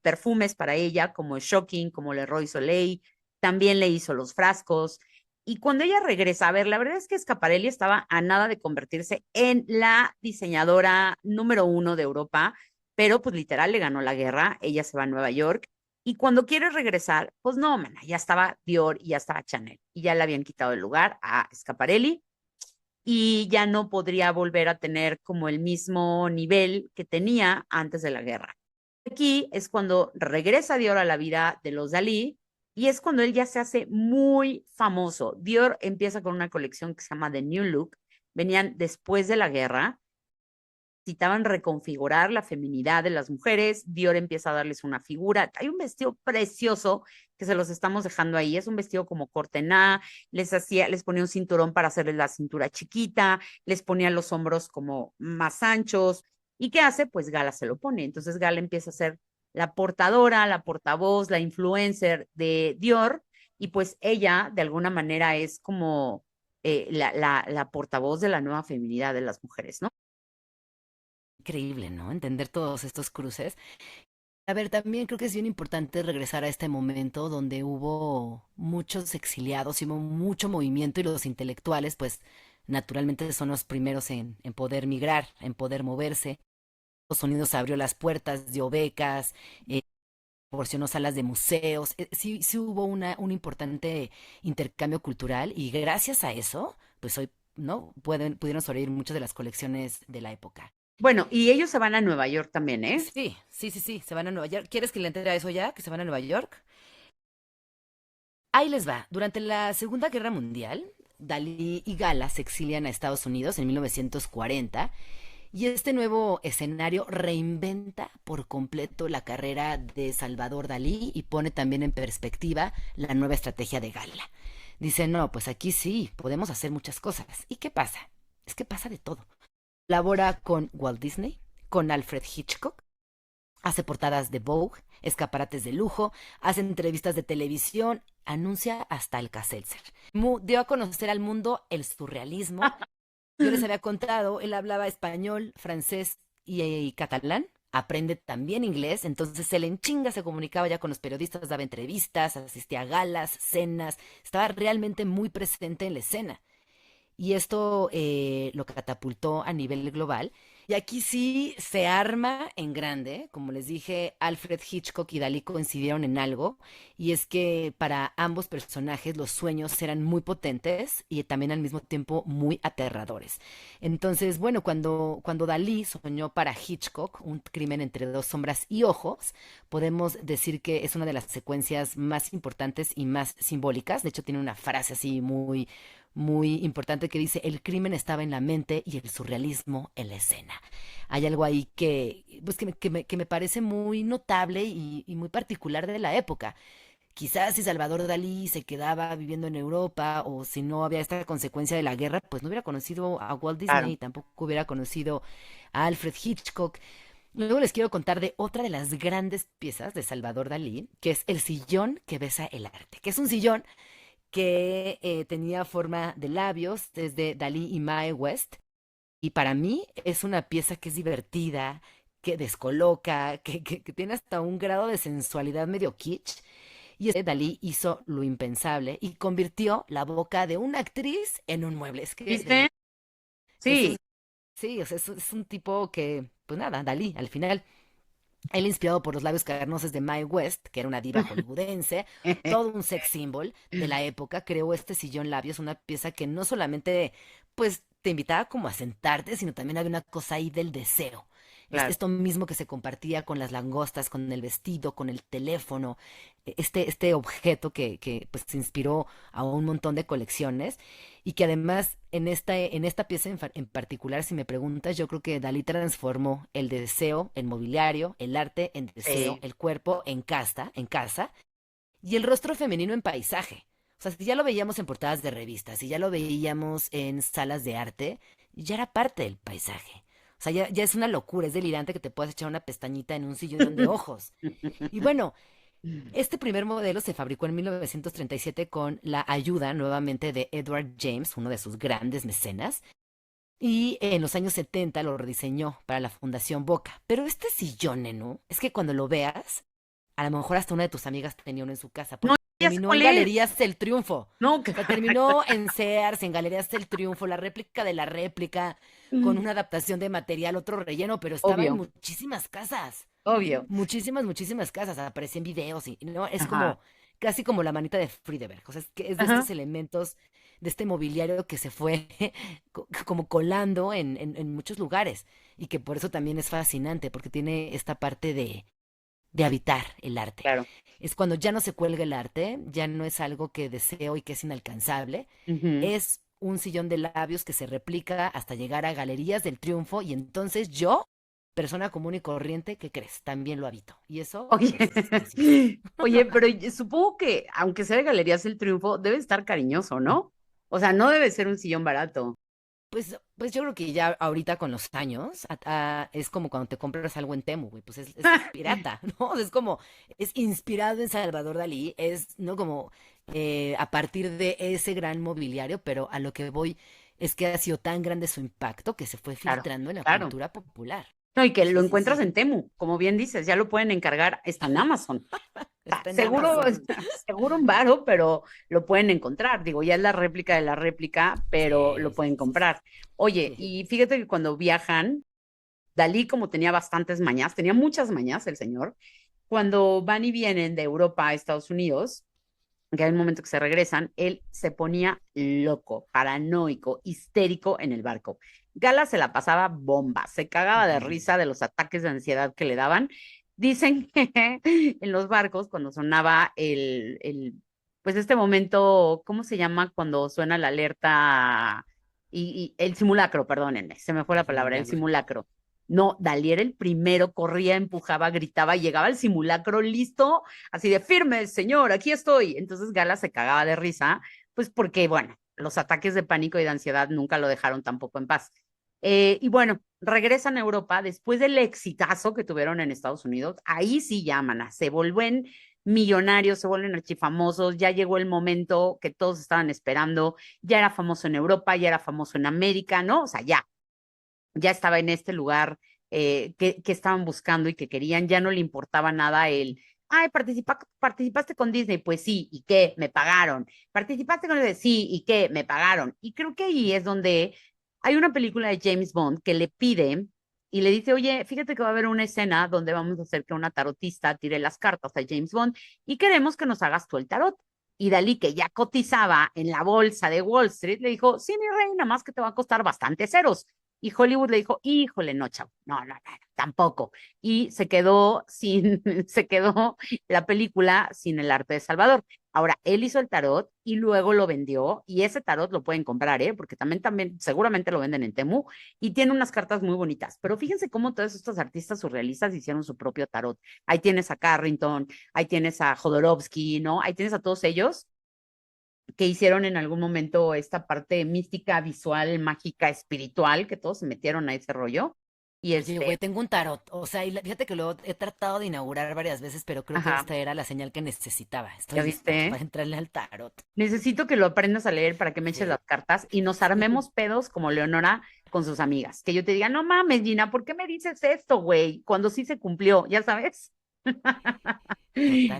Speaker 1: perfumes para ella, como Shocking, como Leroy Soleil, también le hizo los frascos. Y cuando ella regresa, a ver, la verdad es que Schiaparelli estaba a nada de convertirse en la diseñadora número uno de Europa, pero pues literal le ganó la guerra, ella se va a Nueva York y cuando quiere regresar, pues no, mana, ya estaba Dior y ya estaba Chanel y ya le habían quitado el lugar a Schiaparelli y ya no podría volver a tener como el mismo nivel que tenía antes de la guerra. Aquí es cuando regresa Dior a la vida de los Dalí y es cuando él ya se hace muy famoso. Dior empieza con una colección que se llama The New Look, venían después de la guerra, necesitaban reconfigurar la feminidad de las mujeres, Dior empieza a darles una figura, hay un vestido precioso que se los estamos dejando ahí, es un vestido como cortená, les ponía un cinturón para hacerles la cintura chiquita, les ponía los hombros como más anchos, ¿y qué hace? Pues Gala se lo pone, entonces Gala empieza a ser la portadora, la portavoz, la influencer de Dior, y pues ella de alguna manera es como la portavoz de la nueva feminidad de las mujeres, ¿no?
Speaker 2: Increíble, ¿no? Entender todos estos cruces. A ver, también creo que es bien importante regresar a este momento donde hubo muchos exiliados y hubo mucho movimiento y los intelectuales, pues naturalmente son los primeros en poder migrar, en poder moverse. Estados Unidos abrió las puertas, dio becas, proporcionó salas de museos. Sí, sí hubo un importante intercambio cultural y gracias a eso, pues hoy, ¿no? Pudieron sobrevivir muchas de las colecciones de la época.
Speaker 1: Bueno, y ellos se van a Nueva York también, ¿eh?
Speaker 2: Sí, sí, sí, sí, se van a Nueva York. ¿Quieres que le entre a eso ya? ¿Que se van a Nueva York? Ahí les va. Durante la Segunda Guerra Mundial, Dalí y Gala se exilian a Estados Unidos en 1940 y este nuevo escenario reinventa por completo la carrera de Salvador Dalí y pone también en perspectiva la nueva estrategia de Gala. Dice, no, pues aquí sí, podemos hacer muchas cosas. ¿Y qué pasa? Es que pasa de todo. Colabora con Walt Disney, con Alfred Hitchcock, hace portadas de Vogue, escaparates de lujo, hace entrevistas de televisión, anuncia hasta el Seltzer. Dio a conocer al mundo el surrealismo. Yo les había contado, él hablaba español, francés y catalán. Aprende también inglés, entonces él en chinga se comunicaba ya con los periodistas, daba entrevistas, asistía a galas, cenas, estaba realmente muy presente en la escena. Y esto lo catapultó a nivel global. Y aquí sí se arma en grande. Como les dije, Alfred Hitchcock y Dalí coincidieron en algo, y es que para ambos personajes los sueños eran muy potentes y también al mismo tiempo muy aterradores. Entonces, bueno, cuando Dalí soñó para Hitchcock un crimen entre dos sombras y ojos, podemos decir que es una de las secuencias más importantes y más simbólicas. De hecho, tiene una frase así muy importante que dice, el crimen estaba en la mente y el surrealismo en la escena. Hay algo ahí pues que me parece muy notable y muy particular de la época. Quizás si Salvador Dalí se quedaba viviendo en Europa o si no había esta consecuencia de la guerra, pues no hubiera conocido a Walt
Speaker 1: Claro.
Speaker 2: Disney, tampoco hubiera conocido a Alfred Hitchcock. Luego les quiero contar de otra de las grandes piezas de Salvador Dalí, que es el sillón que besa el arte, que es un sillón que tenía forma de labios desde Dalí y Mae West. Y para mí es una pieza que es divertida, que descoloca, que tiene hasta un grado de sensualidad medio kitsch. Y Dalí hizo lo impensable y convirtió la boca de una actriz en un mueble. Es que
Speaker 1: ¿Viste?
Speaker 2: eso es,
Speaker 1: Sí.
Speaker 2: sí, o sea, es un tipo que, pues nada, Dalí, al final, él inspirado por los labios carnosos de Mae West, que era una diva hollywoodense, todo un sex symbol de la época, creó este sillón labios, una pieza que no solamente, pues, te invitaba como a sentarte, sino también había una cosa ahí del deseo.
Speaker 1: Claro.
Speaker 2: Esto mismo que se compartía con las langostas, con el vestido, con el teléfono, este objeto que pues se inspiró a un montón de colecciones y que además en esta pieza en particular, si me preguntas, yo creo que Dalí transformó el deseo en mobiliario, el arte en deseo,
Speaker 1: Sí.
Speaker 2: el cuerpo en casa, y el rostro femenino en paisaje. O sea, si ya lo veíamos en portadas de revistas, si ya lo veíamos en salas de arte, ya era parte del paisaje. O sea, ya es una locura, es delirante que te puedas echar una pestañita en un sillón de ojos. Y bueno, este primer modelo se fabricó en 1937 con la ayuda nuevamente de Edward James, uno de sus grandes mecenas, y en los años 70 lo rediseñó para la Fundación Boca. Pero este sillón, ¿no? Es que cuando lo veas, a lo mejor hasta una de tus amigas tenía uno en su casa,
Speaker 1: No,
Speaker 2: porque
Speaker 1: ya sé
Speaker 2: terminó en
Speaker 1: cuál es.
Speaker 2: Galerías del Triunfo.
Speaker 1: No,
Speaker 2: O sea, terminó en Sears, en Galerías del Triunfo, la réplica de la réplica, con una adaptación de material, otro relleno, pero estaba en
Speaker 1: obvio,
Speaker 2: muchísimas casas.
Speaker 1: obvio.
Speaker 2: Muchísimas, muchísimas casas. Aparecen videos y no, es
Speaker 1: Ajá,
Speaker 2: como casi como la manita de Friedeberg. O sea, es que es de
Speaker 1: ajá.
Speaker 2: estos elementos, de este mobiliario que se fue como colando en muchos lugares. Y que por eso también es fascinante, porque tiene esta parte de habitar el arte.
Speaker 1: Claro.
Speaker 2: Es cuando ya no se cuelga el arte, ya no es algo que deseo y que es inalcanzable.
Speaker 1: Ujú.
Speaker 2: Es un sillón de labios que se replica hasta llegar a Galerías del Triunfo y entonces yo, persona común y corriente, ¿qué crees? También lo habito. Y eso,
Speaker 1: Oye,
Speaker 2: pues, es precioso.
Speaker 1: oye, pero supongo que aunque sea de Galerías El Triunfo, debe estar cariñoso, ¿no? O sea, no debe ser un sillón barato.
Speaker 2: Pues yo creo que ya ahorita con los años es como cuando te compras algo en Temu, güey, pues es pirata, ¿no? O sea, es como, es inspirado en Salvador Dalí, es, ¿no? Como a partir de ese gran mobiliario, pero a lo que voy es que ha sido tan grande su impacto que se fue
Speaker 1: Claro,
Speaker 2: filtrando en la
Speaker 1: claro.
Speaker 2: cultura popular.
Speaker 1: No, y que lo
Speaker 2: Sí, sí,
Speaker 1: encuentras
Speaker 2: sí,
Speaker 1: en Temu, como bien dices, ya lo pueden encargar, está en Amazon.
Speaker 2: está en
Speaker 1: Seguro,
Speaker 2: Amazon.
Speaker 1: seguro un varo, pero lo pueden encontrar. Digo, ya es la réplica de la réplica, pero
Speaker 2: Sí,
Speaker 1: lo
Speaker 2: sí,
Speaker 1: pueden
Speaker 2: sí, sí,
Speaker 1: comprar. Oye,
Speaker 2: sí.
Speaker 1: y fíjate que cuando viajan, Dalí, como tenía bastantes mañas, tenía muchas mañas el señor, cuando van y vienen de Europa a Estados Unidos, que hay un momento que se regresan, él se ponía loco, paranoico, histérico en el barco. Gala se la pasaba bomba, se cagaba de
Speaker 2: Ujú.
Speaker 1: risa de los ataques de ansiedad que le daban. Dicen que en los barcos, cuando sonaba pues este momento, ¿cómo se llama cuando suena la alerta? Y el simulacro, perdónenme, se me fue la
Speaker 2: El
Speaker 1: palabra, el
Speaker 2: simulacro.
Speaker 1: simulacro. No, Dalí era el primero, corría, empujaba, gritaba, llegaba al simulacro listo así de firme, señor, aquí estoy. Entonces Gala se cagaba de risa, pues porque, bueno, los ataques de pánico y de ansiedad nunca lo dejaron tampoco en paz. Y bueno, regresan a Europa después del exitazo que tuvieron en Estados Unidos. Ahí sí llaman, se vuelven millonarios, se vuelven archifamosos. Ya llegó el momento que todos estaban esperando. Ya era famoso en Europa, ya era famoso en América, ¿no? O sea, ya estaba en este lugar que estaban buscando y que querían, ya no le importaba nada ay, participaste con Disney, pues sí, ¿y qué? Me pagaron. Participaste con el sí, ¿y qué? Me pagaron. Y creo que ahí es donde hay una película de James Bond que le pide y le dice, oye, fíjate que va a haber una escena donde vamos a hacer que una tarotista tire las cartas a James Bond y queremos que nos hagas tú el tarot. Y Dalí, que ya cotizaba en la bolsa de Wall Street, le dijo, sí, mi rey, nada más que te va a costar bastante ceros. Y Hollywood le dijo, híjole, no, chavo, no, no, no, tampoco. Y se quedó sin, se quedó la película sin el arte de Salvador. Ahora, él hizo el tarot y luego lo vendió, y ese tarot lo pueden comprar, ¿eh? Porque también, seguramente lo venden en Temu, y tiene unas cartas muy bonitas. Pero fíjense cómo todos estos artistas surrealistas hicieron su propio tarot. Ahí tienes a Carrington, ahí tienes a Jodorowsky, ¿no? Ahí tienes a todos ellos que hicieron en algún momento esta parte mística, visual, mágica, espiritual, que todos se metieron a ese rollo. Y
Speaker 2: Oye, güey, tengo un tarot. O sea, fíjate que lo he tratado de inaugurar varias veces, pero creo que
Speaker 1: ajá,
Speaker 2: esta era la señal que necesitaba.
Speaker 1: ya
Speaker 2: Estoy lista
Speaker 1: viste,
Speaker 2: para entrarle al tarot.
Speaker 1: necesito que lo aprendas a leer para que me eches
Speaker 2: Sí.
Speaker 1: las cartas y nos armemos pedos como Leonora con sus amigas. Que yo te diga, no mames, Gina, ¿por qué me dices esto, güey? Cuando sí se cumplió, ya sabes.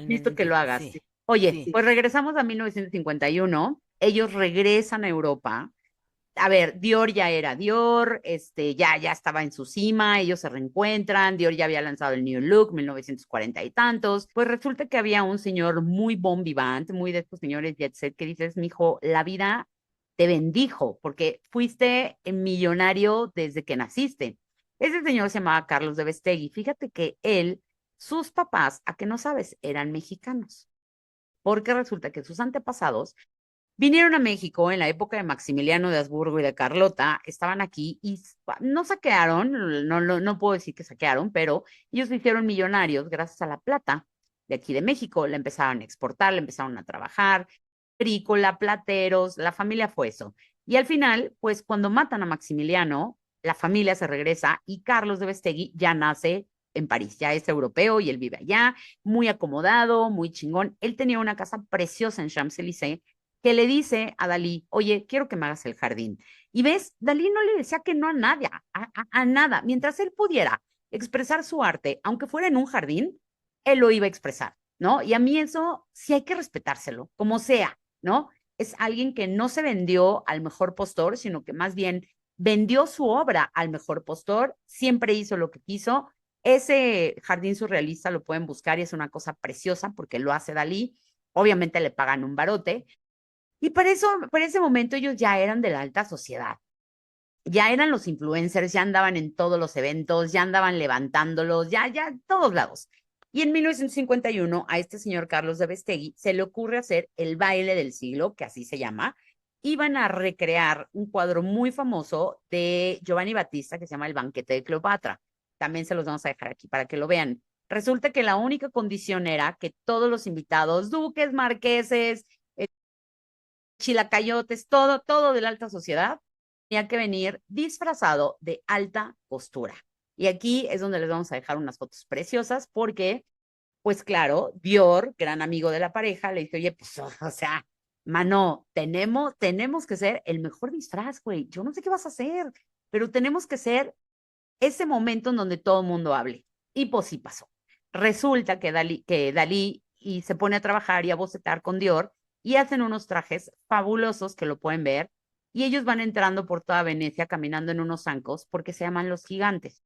Speaker 1: Listo que lo
Speaker 2: Totalmente,
Speaker 1: hagas.
Speaker 2: sí.
Speaker 1: Oye,
Speaker 2: Sí.
Speaker 1: pues regresamos a 1951. Ellos regresan a Europa. A ver, Dior ya era Dior, ya estaba en su cima, ellos se reencuentran, Dior ya había lanzado el New Look, 1940 y tantos. Pues resulta que había un señor muy bon vivant, muy de estos señores jet set, que dices, mijo, la vida te bendijo, porque fuiste millonario desde que naciste. Ese señor se llamaba Carlos de Bestegui. Fíjate que él, sus papás, a que no sabes, eran mexicanos, porque resulta que sus antepasados vinieron a México en la época de Maximiliano de Habsburgo y de Carlota, estaban aquí y no saquearon, no puedo decir que saquearon, pero ellos se hicieron millonarios gracias a la plata de aquí de México, la empezaron a exportar, la empezaron a trabajar, agrícola, plateros, la familia fue eso. Y al final, pues cuando matan a Maximiliano, la familia se regresa y Carlos de Bestegui ya nace en París, ya es europeo y él vive allá, muy acomodado, muy chingón. Él tenía una casa preciosa en Champs-Élysées que le dice a Dalí, oye, quiero que me hagas el jardín. Y ves, Dalí no le decía que no a nadie, a nada. Mientras él pudiera expresar su arte, aunque fuera en un jardín, él lo iba a expresar, ¿no? Y a mí eso sí hay que respetárselo, como sea, ¿no? Es alguien que no se vendió al mejor postor, sino que más bien vendió su obra al mejor postor, siempre hizo lo que quiso. Ese jardín surrealista lo pueden buscar y es una cosa preciosa porque lo hace Dalí. Obviamente le pagan un barote, y para eso, para ese momento ellos ya eran de la alta sociedad, ya eran los influencers, ya andaban en todos los eventos, ya andaban levantándolos, ya, todos lados. Y en 1951 a este señor Carlos de Bestegui se le ocurre hacer el baile del siglo, que así se llama. Iban a recrear un cuadro muy famoso de Giovanni Battista que se llama El banquete de Cleopatra. También se los vamos a dejar aquí para que lo vean. Resulta que la única condición era que todos los invitados, duques, marqueses, chilacayotes, todo de la alta sociedad, tenía que venir disfrazado de alta costura. Y aquí es donde les vamos a dejar unas fotos preciosas porque, pues claro, Dior, gran amigo de la pareja, le dice, oye, pues, o sea, mano, tenemos que ser el mejor disfraz, güey. Yo no sé qué vas a hacer, pero tenemos que ser ese momento en donde todo el mundo hable. Y pues sí pasó. Resulta que Dalí y se pone a trabajar y a bocetar con Dior y hacen unos trajes fabulosos que lo pueden ver. Y ellos van entrando por toda Venecia caminando en unos zancos porque se llaman los gigantes.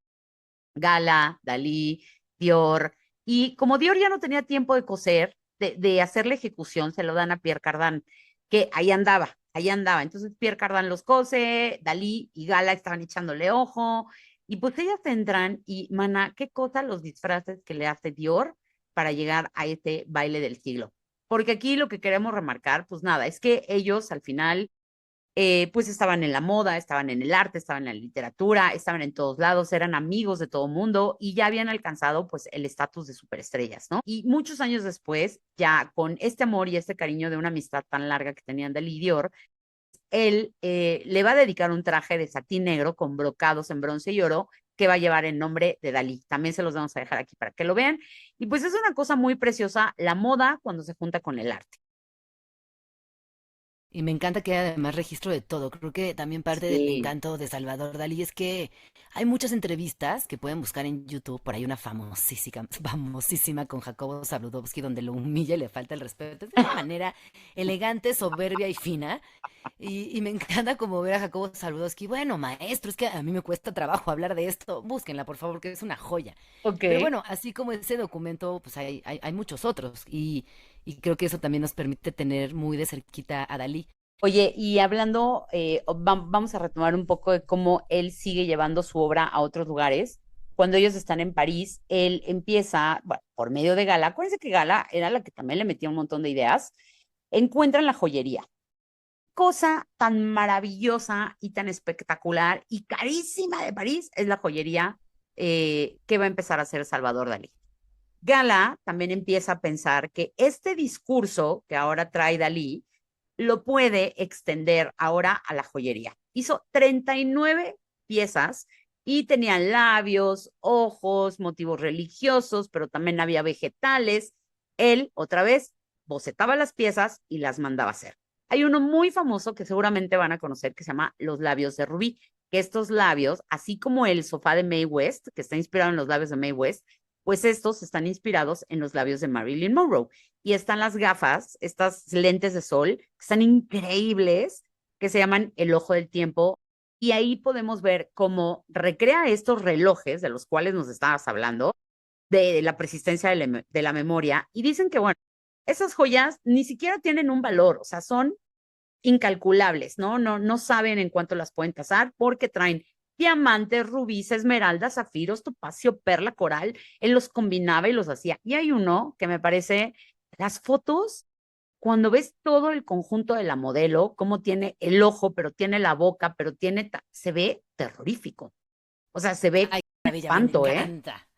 Speaker 1: Gala, Dalí, Dior. Y como Dior ya no tenía tiempo de coser, de hacer la ejecución, se lo dan a Pierre Cardin, que ahí andaba, ahí andaba. Entonces Pierre Cardin los cose, Dalí y Gala estaban echándole ojo. Y pues ellas entran y, mana, qué cosa los disfraces que le hace Dior para llegar a este baile del siglo. Porque aquí lo que queremos remarcar, pues nada, es que ellos al final pues estaban en la moda, estaban en el arte, estaban en la literatura, estaban en todos lados, eran amigos de todo mundo y ya habían alcanzado pues el estatus de superestrellas, ¿no? Y muchos años después, ya con este amor y este cariño de una amistad tan larga que tenían de Lidior, él le va a dedicar un traje de satín negro con brocados en bronce y oro que va a llevar el nombre de Dalí. También se los vamos a dejar aquí para que lo vean. Y pues es una cosa muy preciosa la moda cuando se junta con el arte.
Speaker 2: Y me encanta que haya además registro de todo. Creo que también parte del
Speaker 1: Sí.
Speaker 2: encanto de Salvador Dalí es que hay muchas entrevistas que pueden buscar en YouTube. Por ahí una famosísima, famosísima con Jacobo Zabludovsky donde lo humilla y le falta el respeto. Es de una manera elegante, soberbia y fina. Y me encanta como ver a Jacobo Zabludovsky. Bueno, maestro, es que a mí me cuesta trabajo hablar de esto. Búsquenla, por favor, que es una joya.
Speaker 1: Ok.
Speaker 2: Pero bueno, así como ese documento, pues hay muchos otros. Y creo que eso también nos permite tener muy de cerquita a Dalí.
Speaker 1: Oye, y hablando, vamos a retomar un poco de cómo él sigue llevando su obra a otros lugares. Cuando ellos están en París, él empieza, bueno, por medio de Gala, acuérdense que Gala era la que también le metía un montón de ideas, encuentran la joyería. Cosa tan maravillosa y tan espectacular y carísima de París es la joyería que va a empezar a hacer Salvador Dalí. Gala también empieza a pensar que este discurso que ahora trae Dalí lo puede extender ahora a la joyería. Hizo 39 piezas y tenían labios, ojos, motivos religiosos, pero también había vegetales. Él, otra vez, bocetaba las piezas y las mandaba a hacer. Hay uno muy famoso que seguramente van a conocer que se llama Los labios de Rubí, que estos labios, así como el sofá de Mae West, que está inspirado en los labios de Mae West, Pues estos están inspirados en los labios de Marilyn Monroe. Y están las gafas, estas lentes de sol, que están increíbles, que se llaman el ojo del tiempo. Y ahí podemos ver cómo recrea estos relojes de los cuales nos estabas hablando, de la persistencia de la memoria. Y dicen que, bueno, esas joyas ni siquiera tienen un valor, o sea, son incalculables, ¿no? No saben en cuánto las pueden tasar porque traen diamantes, rubíes, esmeraldas, zafiros, topacio, perla, coral. Él los combinaba y los hacía. Y hay uno que me parece, las fotos, cuando ves todo el conjunto de la modelo, cómo tiene el ojo, pero tiene la boca, pero tiene, se ve terrorífico. O sea, se ve
Speaker 2: Ay,
Speaker 1: un
Speaker 2: maravilla, me
Speaker 1: espanto, ¿eh?
Speaker 2: encanta,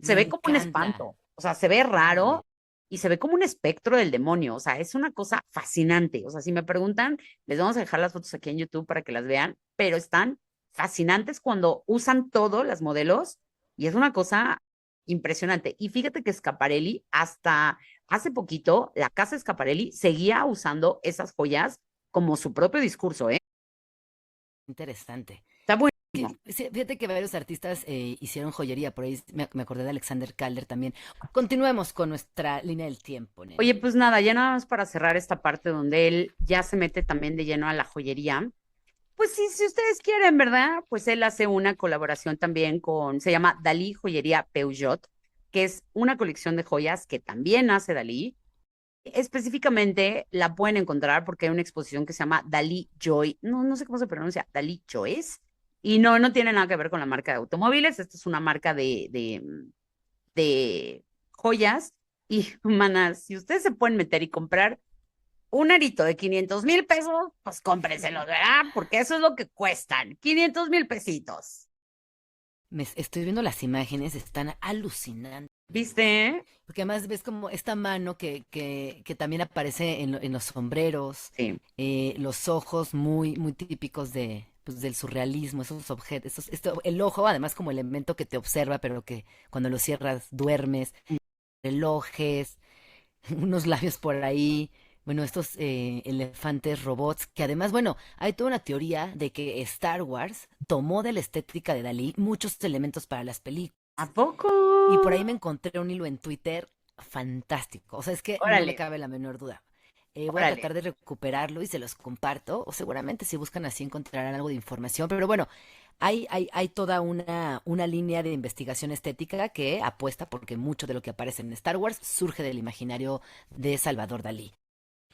Speaker 1: Se
Speaker 2: me
Speaker 1: ve como un
Speaker 2: encanta.
Speaker 1: espanto. O sea, se ve
Speaker 2: Órale.
Speaker 1: raro y se ve como un espectro del demonio. O sea, es una cosa fascinante. O sea, si me preguntan, les vamos a dejar las fotos aquí en YouTube para que las vean, pero están fascinantes cuando usan todo las modelos y es una cosa impresionante. Y fíjate que Schiaparelli, hasta hace poquito, la casa Schiaparelli seguía usando esas joyas como su propio discurso, ¿eh?
Speaker 2: Interesante.
Speaker 1: Está
Speaker 2: Que,
Speaker 1: buenísimo.
Speaker 2: sí, fíjate que varios artistas hicieron joyería, por ahí me acordé de Alexander Calder también. Continuemos con nuestra línea del tiempo,
Speaker 1: Oye,
Speaker 2: nena.
Speaker 1: pues nada, ya nada más para cerrar esta parte donde él ya se mete también de lleno a la joyería. Pues sí, si ustedes quieren, ¿verdad? Pues él hace una colaboración también con, se llama Dalí Joyería Peugeot, que es una colección de joyas que también hace Dalí. Específicamente la pueden encontrar porque hay una exposición que se llama Dalí Joy, no sé cómo se pronuncia, Dalí Joyce, y no tiene nada que ver con la marca de automóviles, esta es una marca de joyas. Y, manas, si ustedes se pueden meter y comprar un arito de 500,000 pesos, pues cómprenselos, ¿verdad? Porque eso es lo que cuestan, 500,000 pesitos.
Speaker 2: Estoy viendo las imágenes, están alucinantes.
Speaker 1: ¿Viste?
Speaker 2: Porque además ves como esta mano que también aparece en los sombreros,
Speaker 1: Sí.
Speaker 2: los ojos muy típicos de, pues, del surrealismo, esos objetos, el ojo además como elemento que te observa, pero que cuando lo cierras duermes, relojes, unos labios por ahí, bueno, estos elefantes robots, que además, bueno, hay toda una teoría de que Star Wars tomó de la estética de Dalí muchos elementos para las películas.
Speaker 1: ¿A poco?
Speaker 2: Y por ahí me encontré un hilo en Twitter fantástico. O sea, es que no me
Speaker 1: Órale,
Speaker 2: cabe la menor duda. Voy a
Speaker 1: órale.
Speaker 2: tratar de recuperarlo y se los comparto. O seguramente si buscan así encontrarán algo de información. Pero bueno, hay toda una línea de investigación estética que apuesta porque mucho de lo que aparece en Star Wars surge del imaginario de Salvador Dalí.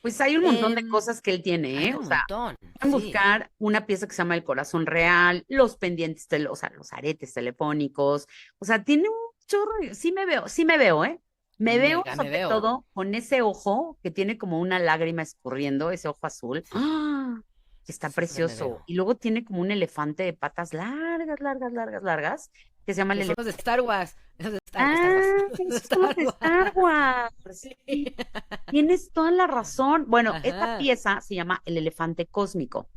Speaker 1: Pues hay un montón de
Speaker 2: Em,
Speaker 1: cosas que él tiene,
Speaker 2: hay
Speaker 1: ¿eh? O
Speaker 2: un
Speaker 1: sea,
Speaker 2: montón,
Speaker 1: pueden
Speaker 2: sí.
Speaker 1: buscar una pieza que se llama el corazón real, los pendientes, o sea, los aretes telefónicos. O sea, tiene un chorro. Sí me veo, ¿eh? Me veo
Speaker 2: Mega me
Speaker 1: sobre
Speaker 2: veo.
Speaker 1: todo con ese ojo que tiene como una lágrima escurriendo, ese ojo azul.
Speaker 2: Sí,
Speaker 1: ¡Ah! Que está
Speaker 2: súper me
Speaker 1: precioso.
Speaker 2: veo.
Speaker 1: Y luego tiene como un elefante de patas largas, largas, largas, largas, que se llama el
Speaker 2: Que son los de
Speaker 1: elefante.
Speaker 2: Star Wars. Esos de Star Wars.
Speaker 1: Ah,
Speaker 2: Los de
Speaker 1: esos son los
Speaker 2: Star
Speaker 1: de
Speaker 2: Wars.
Speaker 1: Star Wars.
Speaker 2: Sí.
Speaker 1: Sí, tienes toda la razón. Bueno, esta
Speaker 2: Ajá.
Speaker 1: pieza se llama el elefante cósmico.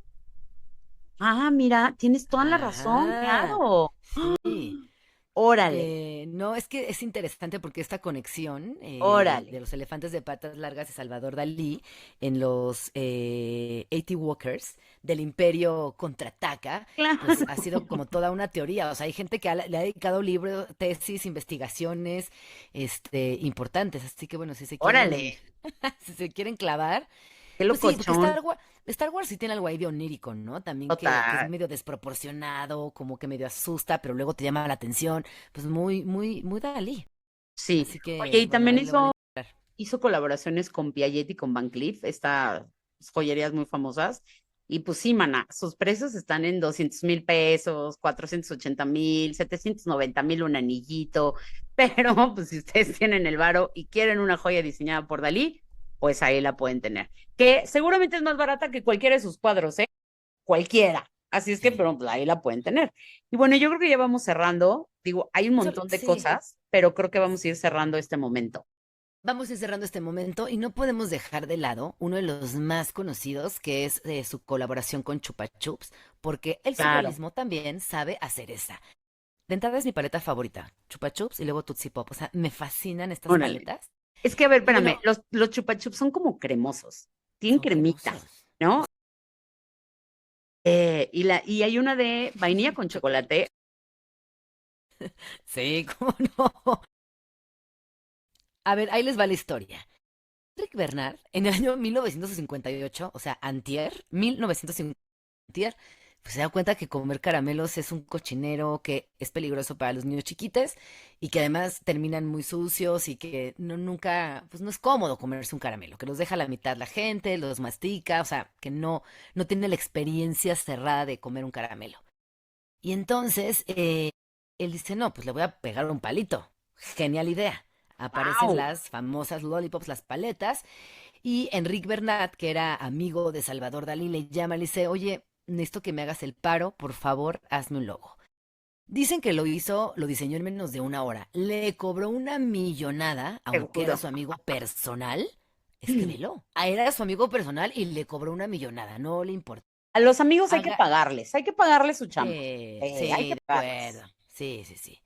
Speaker 1: Ah, mira, tienes toda la razón,
Speaker 2: Ajá.
Speaker 1: claro. ¡Ah!
Speaker 2: Sí.
Speaker 1: Órale,
Speaker 2: No, es que es interesante porque esta conexión de
Speaker 1: órale.
Speaker 2: los elefantes de patas largas de Salvador Dalí en los 80 Walkers del Imperio Contraataca,
Speaker 1: Claro.
Speaker 2: pues ha sido como toda una teoría. O sea, hay gente que le ha dedicado libros, tesis, investigaciones, importantes. Así que bueno,
Speaker 1: Órale,
Speaker 2: si se quieren clavar,
Speaker 1: qué
Speaker 2: pues sí, porque
Speaker 1: locochón.
Speaker 2: Star Wars sí tiene algo ahí de onírico, ¿no? También que es
Speaker 1: Total.
Speaker 2: medio desproporcionado, como que medio asusta, pero luego te llama la atención. Pues muy Dalí.
Speaker 1: Sí.
Speaker 2: Así
Speaker 1: Oye,
Speaker 2: que,
Speaker 1: y
Speaker 2: bueno,
Speaker 1: también
Speaker 2: ahí le van a
Speaker 1: hizo,
Speaker 2: encontrar.
Speaker 1: hizo colaboraciones con Piaget y con Van Cleef, estas joyerías muy famosas. Y pues sí, mana, sus precios están en 200,000 pesos, 480,000, 790,000 un anillito. Pero pues si ustedes tienen el varo y quieren una joya diseñada por Dalí, pues ahí la pueden tener. Que seguramente es más barata que cualquiera de sus cuadros, ¿eh? Cualquiera. Así es que,
Speaker 2: Sí.
Speaker 1: pero pues, ahí la pueden tener. Y bueno, yo creo que ya vamos cerrando. Digo, hay un montón de
Speaker 2: Sí.
Speaker 1: cosas, pero creo que vamos a ir cerrando este momento.
Speaker 2: Vamos a ir cerrando este momento y no podemos dejar de lado uno de los más conocidos, que es su colaboración con Chupa Chups, porque el
Speaker 1: Claro.
Speaker 2: surrealismo también sabe hacer esa. De entrada es mi paleta favorita, Chupa Chups y luego Tootsie Pop. O sea, me fascinan estas
Speaker 1: Órale.
Speaker 2: paletas.
Speaker 1: Es que, a ver,
Speaker 2: Y
Speaker 1: espérame,
Speaker 2: bueno,
Speaker 1: los chupa chups son como cremosos, tienen
Speaker 2: son
Speaker 1: cremita,
Speaker 2: cremosos.
Speaker 1: ¿no? Y hay una de vainilla con chocolate.
Speaker 2: Sí, cómo no. A ver, ahí les va la historia. Rick Bernard, en el año 1958, o sea, antier, 1950, antier, pues se da cuenta que comer caramelos es un cochinero, que es peligroso para los niños chiquites y que además terminan muy sucios y que nunca, pues no es cómodo comerse un caramelo, que los deja a la mitad la gente, los mastica, o sea, que no tiene la experiencia cerrada de comer un caramelo. Y entonces él dice, no, pues le voy a pegar un palito. Genial idea. Aparecen
Speaker 1: ¡Wow!
Speaker 2: las famosas lollipops, las paletas, y Enrique Bernat, que era amigo de Salvador Dalí, le llama y le dice, oye, necesito que me hagas el paro, por favor, hazme un logo. Dicen que lo hizo, lo diseñó en menos de una hora. Le cobró una millonada, aunque era
Speaker 1: Seguro.
Speaker 2: su amigo personal. Es que velo. Era su amigo personal y le cobró una millonada, no le importa.
Speaker 1: A los amigos
Speaker 2: Haga,
Speaker 1: hay que pagarles su chamba. Hay
Speaker 2: sí,
Speaker 1: que
Speaker 2: de acuerdo.
Speaker 1: pagarles.
Speaker 2: Sí, sí, sí.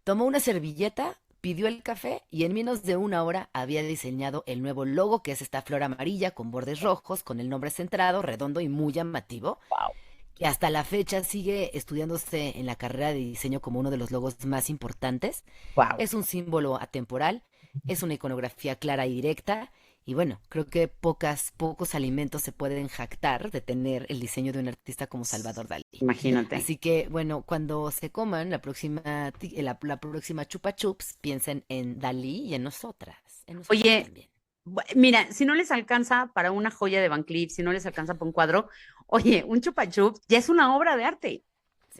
Speaker 2: Tomó una servilleta, pidió el café y en menos de una hora había diseñado el nuevo logo, que es esta flor amarilla con bordes rojos, con el nombre centrado, redondo y muy llamativo,
Speaker 1: Wow,
Speaker 2: que hasta la fecha sigue estudiándose en la carrera de diseño como uno de los logos más importantes.
Speaker 1: wow.
Speaker 2: Es un símbolo atemporal, es una iconografía clara y directa. Y bueno, creo que pocos alimentos se pueden jactar de tener el diseño de un artista como Salvador Dalí.
Speaker 1: Imagínate.
Speaker 2: Así que, bueno, cuando se coman la próxima Chupa Chups, piensen en Dalí y en nosotras
Speaker 1: Oye,
Speaker 2: también.
Speaker 1: mira, si no les alcanza para una joya de Van Cleef, si no les alcanza para un cuadro, oye, un chupa chups ya es una obra de arte.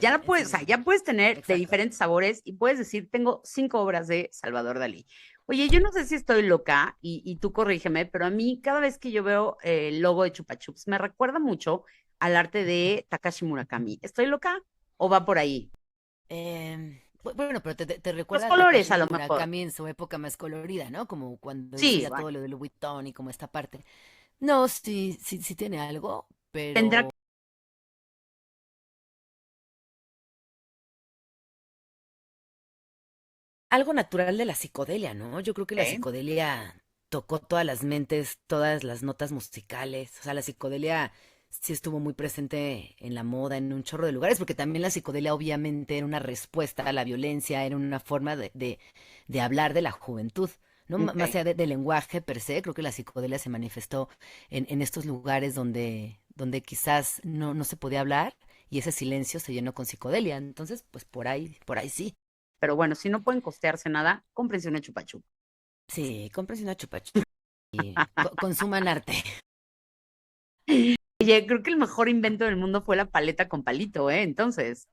Speaker 1: Ya
Speaker 2: Sí,
Speaker 1: la puedes, o sea,
Speaker 2: sí,
Speaker 1: ya puedes tener de
Speaker 2: exacto.
Speaker 1: diferentes sabores y puedes decir, tengo 5 obras de Salvador Dalí. Oye, yo no sé si estoy loca y tú corrígeme, pero a mí cada vez que yo veo el logo de Chupa Chups me recuerda mucho al arte de Takashi Murakami. ¿Estoy loca o va por ahí?
Speaker 2: Bueno, pero te
Speaker 1: Los
Speaker 2: recuerda a
Speaker 1: colores
Speaker 2: Takashi
Speaker 1: a lo mejor.
Speaker 2: Murakami en su época más colorida, ¿no? Como cuando hizo
Speaker 1: Sí,
Speaker 2: ya
Speaker 1: bueno,
Speaker 2: todo lo de Louis Vuitton y como esta parte. No, sí, sí, sí tiene algo,
Speaker 1: tendrá
Speaker 2: pero algo natural de la psicodelia, ¿no? Yo creo que la
Speaker 1: que,
Speaker 2: psicodelia tocó todas las mentes, todas las notas musicales. O sea, la psicodelia sí estuvo muy presente en la moda, en un chorro de lugares, porque también la psicodelia obviamente era una respuesta a la violencia, era una forma de hablar de la juventud. ¿No? Más
Speaker 1: ok.
Speaker 2: allá del lenguaje per se, creo que la psicodelia se manifestó en estos lugares donde quizás no se podía hablar y ese silencio se llenó con psicodelia. Entonces, pues por ahí sí.
Speaker 1: Pero bueno, si no pueden costearse nada, cómprense una Chupa Chups.
Speaker 2: Sí, cómprense una chupa y consuman arte.
Speaker 1: Oye, creo que el mejor invento del mundo fue la paleta con palito, ¿eh? Entonces,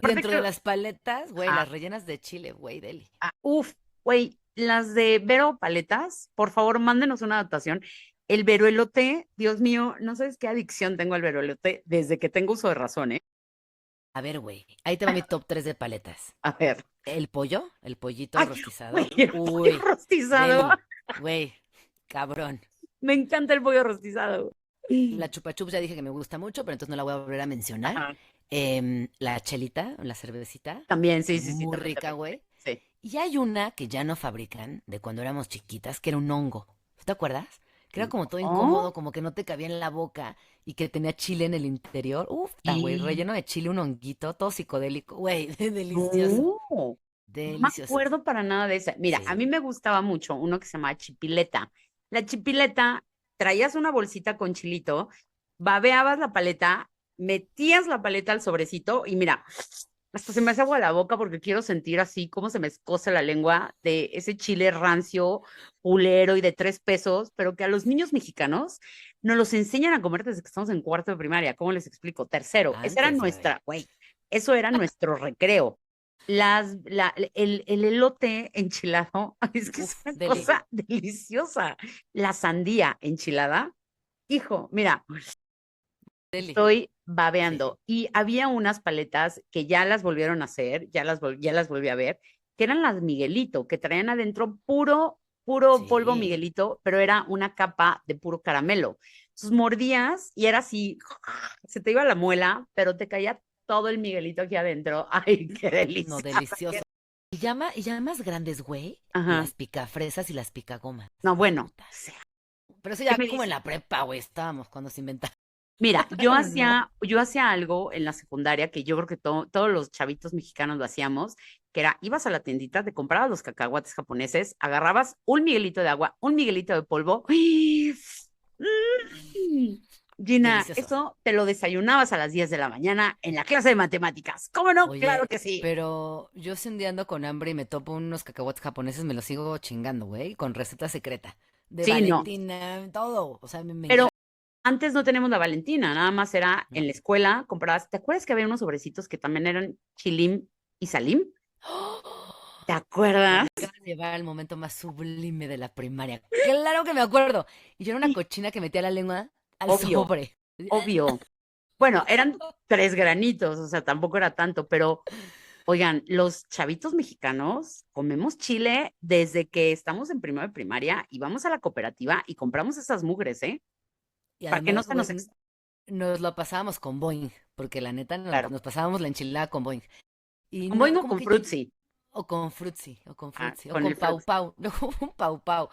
Speaker 2: Y
Speaker 1: aparte
Speaker 2: dentro de
Speaker 1: creo,
Speaker 2: las paletas, güey,
Speaker 1: ajá,
Speaker 2: las rellenas de chile, güey, deli.
Speaker 1: uf, güey, las de Vero Paletas, por favor, mándenos una adaptación. El Vero Elote, Dios mío, no sabes qué adicción tengo al Vero Elote desde que tengo uso de razón, ¿eh?
Speaker 2: A ver, güey, ahí te va mi top 3 de paletas.
Speaker 1: A ver,
Speaker 2: El pollo, el pollito
Speaker 1: ay, güey,
Speaker 2: rostizado.
Speaker 1: el pollo
Speaker 2: Uy,
Speaker 1: rostizado,
Speaker 2: deli, güey, cabrón.
Speaker 1: me encanta el pollo rostizado.
Speaker 2: La chupa chups ya dije que me gusta mucho, pero entonces no la voy a volver a mencionar.
Speaker 1: Ajá,
Speaker 2: La chelita, la cervecita,
Speaker 1: también, sí, sí, sí,
Speaker 2: muy
Speaker 1: también,
Speaker 2: rica,
Speaker 1: también,
Speaker 2: güey.
Speaker 1: sí.
Speaker 2: Y hay una que ya no fabrican de cuando éramos chiquitas, que era un hongo. ¿Te acuerdas? Que era como todo
Speaker 1: No,
Speaker 2: incómodo, como que no te cabía en la boca y que tenía chile en el interior. Uf, güey,
Speaker 1: y
Speaker 2: relleno de chile, un honguito, todo psicodélico. Güey, delicioso,
Speaker 1: no, no me
Speaker 2: delicioso.
Speaker 1: acuerdo para nada de esa. Mira, a
Speaker 2: Sí,
Speaker 1: mí me gustaba mucho uno que se llamaba chipileta. La chipileta, traías una bolsita con chilito, babeabas la paleta, metías la paleta al sobrecito y mira, hasta se me hace agua la boca porque quiero sentir así cómo se me escoce la lengua de ese chile rancio, pulero y de 3 pesos, pero que a los niños mexicanos nos los enseñan a comer desde que estamos en cuarto de primaria. ¿Cómo les explico? Tercero, esa era
Speaker 2: antes, güey.
Speaker 1: nuestra, güey, eso era nuestro recreo. El elote enchilado, es que es
Speaker 2: Uf,
Speaker 1: una
Speaker 2: deli,
Speaker 1: cosa deliciosa. La sandía enchilada, hijo, mira,
Speaker 2: deli.
Speaker 1: estoy
Speaker 2: Sí,
Speaker 1: babeando. Y había unas paletas que ya las volvieron a hacer, ya las volví a ver, que eran las Miguelito, que traían adentro puro polvo
Speaker 2: sí.
Speaker 1: Miguelito, pero era una capa de puro caramelo. Entonces mordías y era así, se te iba la muela, pero te caía todo el Miguelito aquí adentro. Ay, qué
Speaker 2: No,
Speaker 1: delicia.
Speaker 2: delicioso. Y ya más grandes, güey,
Speaker 1: Ajá.
Speaker 2: las picafresas y las picagomas.
Speaker 1: No, bueno, o
Speaker 2: Puta.
Speaker 1: sea,
Speaker 2: Pero eso
Speaker 1: ¿qué
Speaker 2: ya
Speaker 1: me
Speaker 2: como en
Speaker 1: dices?
Speaker 2: la prepa, güey, estábamos cuando se inventaron.
Speaker 1: Mira,
Speaker 2: No.
Speaker 1: yo hacía algo en la secundaria que yo creo que todos los chavitos mexicanos lo hacíamos, que era, ibas a la tiendita, te comprabas los cacahuates japoneses, agarrabas un miguelito de agua, un miguelito de polvo. ¡Uy! Mm. Gina,
Speaker 2: Delicioso.
Speaker 1: eso te lo desayunabas a las 10 de la mañana en la clase de matemáticas. ¿Cómo no? Claro
Speaker 2: Oye,
Speaker 1: que sí.
Speaker 2: pero yo si un día ando con hambre y me topo unos cacahuates japoneses, me los sigo chingando, güey, con receta secreta. De
Speaker 1: Sí, no.
Speaker 2: Valentina, todo. O sea, me
Speaker 1: Pero
Speaker 2: encanta.
Speaker 1: antes no tenemos la Valentina, nada más era en
Speaker 2: ¿No?
Speaker 1: la escuela, comprabas, ¿te acuerdas que había unos sobrecitos que también eran chilim y salim?
Speaker 2: ¡Oh!
Speaker 1: ¿Te
Speaker 2: Me
Speaker 1: acuerdas?
Speaker 2: acabas de llevar al momento más sublime de la primaria. Claro que me acuerdo. Y yo era una
Speaker 1: Sí,
Speaker 2: cochina que metía la lengua al
Speaker 1: obvio,
Speaker 2: sobre.
Speaker 1: obvio. Bueno, eran 3 granitos, o sea, tampoco era tanto, pero oigan, los chavitos mexicanos comemos chile desde que estamos en primero de primaria y vamos a la cooperativa y compramos esas mugres, ¿eh?
Speaker 2: Y
Speaker 1: Para que no
Speaker 2: además,
Speaker 1: se
Speaker 2: güey,
Speaker 1: nos...
Speaker 2: nos lo pasábamos con Boing, porque la neta
Speaker 1: Claro.
Speaker 2: nos pasábamos la enchilada con Boing. Y
Speaker 1: Con
Speaker 2: no,
Speaker 1: boingo
Speaker 2: como
Speaker 1: con
Speaker 2: que,
Speaker 1: frutzi,
Speaker 2: o
Speaker 1: con
Speaker 2: con
Speaker 1: el
Speaker 2: Pau
Speaker 1: frutzi.
Speaker 2: Pau, luego un Pau Pau.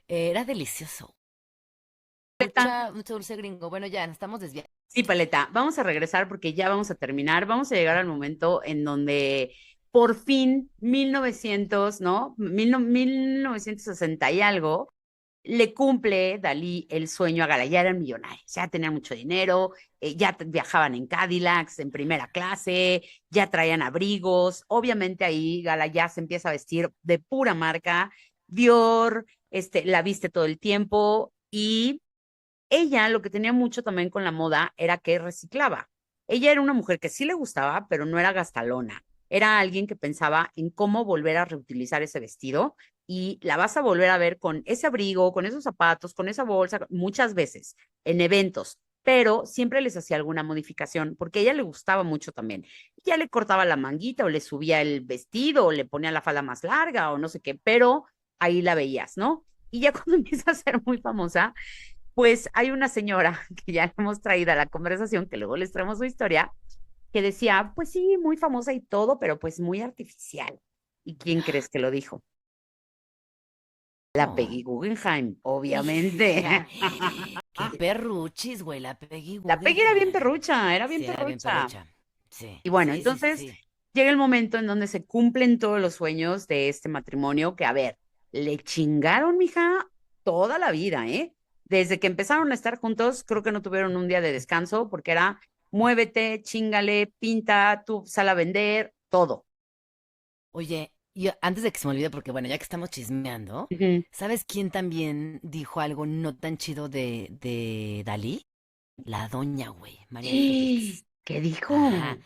Speaker 2: Era delicioso. Mucho dulce gringo. Bueno, ya, nos estamos desviando.
Speaker 1: Sí, Paleta, vamos a regresar porque ya vamos a terminar. Vamos a llegar al momento en donde por fin 1900, ¿no? 1960 y algo, le cumple Dalí el sueño a Gala. Ya eran millonarios, ya tenían mucho dinero, viajaban en Cadillacs en primera clase, ya traían abrigos. Obviamente ahí Gala ya se empieza a vestir de pura marca. Dior, la viste todo el tiempo y ella lo que tenía mucho también con la moda era que reciclaba. Ella era una mujer que sí le gustaba, pero no era gastalona. Era alguien que pensaba en cómo volver a reutilizar ese vestido y la vas a volver a ver con ese abrigo, con esos zapatos, con esa bolsa, muchas veces en eventos, pero siempre les hacía alguna modificación porque a ella le gustaba mucho también. Ya le cortaba la manguita o le subía el vestido o le ponía la falda más larga o no sé qué, pero ahí la veías, ¿no? Y ya cuando empieza a ser muy famosa, pues hay una señora que ya hemos traído a la conversación, que luego les traemos su historia, que decía, pues sí, muy famosa y todo, pero pues muy artificial. ¿Y quién crees que lo dijo? La
Speaker 2: No.
Speaker 1: Peggy Guggenheim,
Speaker 2: Hija.
Speaker 1: obviamente.
Speaker 2: Qué perruchis, güey, la Peggy
Speaker 1: La Peggy
Speaker 2: Guggenheim.
Speaker 1: era bien
Speaker 2: Sí, era bien
Speaker 1: perrucha.
Speaker 2: perrucha. Sí,
Speaker 1: Y bueno,
Speaker 2: sí, sí, sí,
Speaker 1: entonces
Speaker 2: sí.
Speaker 1: llega el momento en donde se cumplen todos los sueños de este matrimonio, que a ver, le chingaron, mija, toda la vida, ¿eh? Desde que empezaron a estar juntos, creo que no tuvieron un día de descanso porque era muévete, chingale, pinta, tú sal a vender, todo.
Speaker 2: Oye, y antes de que se me olvide, porque bueno, ya que estamos chismeando,
Speaker 1: Ujú.
Speaker 2: ¿sabes quién también dijo algo no tan chido de Dalí? La doña, güey, María Félix.
Speaker 1: ¿Qué dijo?
Speaker 2: Ajá.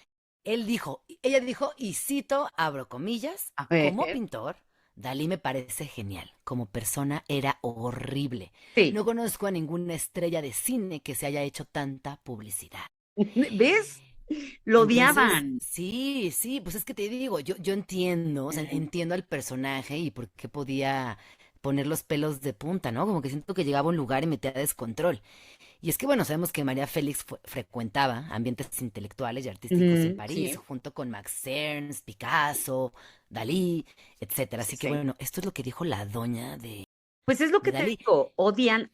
Speaker 2: Ella dijo, y cito, abro comillas,
Speaker 1: A
Speaker 2: como
Speaker 1: ver,
Speaker 2: pintor, Dalí me parece genial. Como persona era horrible.
Speaker 1: sí.
Speaker 2: No conozco a ninguna estrella de cine que se haya hecho tanta publicidad.
Speaker 1: ¿Ves? Lo
Speaker 2: Entonces,
Speaker 1: odiaban.
Speaker 2: sí, sí, pues es que te digo, yo entiendo, o sea, entiendo al personaje y por qué podía poner los pelos de punta, ¿no? Como que siento que llegaba a un lugar y metía descontrol. Y es que, bueno, sabemos que María Félix frecuentaba ambientes intelectuales y artísticos en
Speaker 1: Ujú,
Speaker 2: París,
Speaker 1: sí,
Speaker 2: junto con Max Ernst, Picasso, Dalí, etcétera.
Speaker 1: sí,
Speaker 2: Así que,
Speaker 1: sí.
Speaker 2: bueno, esto es lo que dijo la doña
Speaker 1: Pues es lo
Speaker 2: de
Speaker 1: que te
Speaker 2: Dalí.
Speaker 1: digo, odian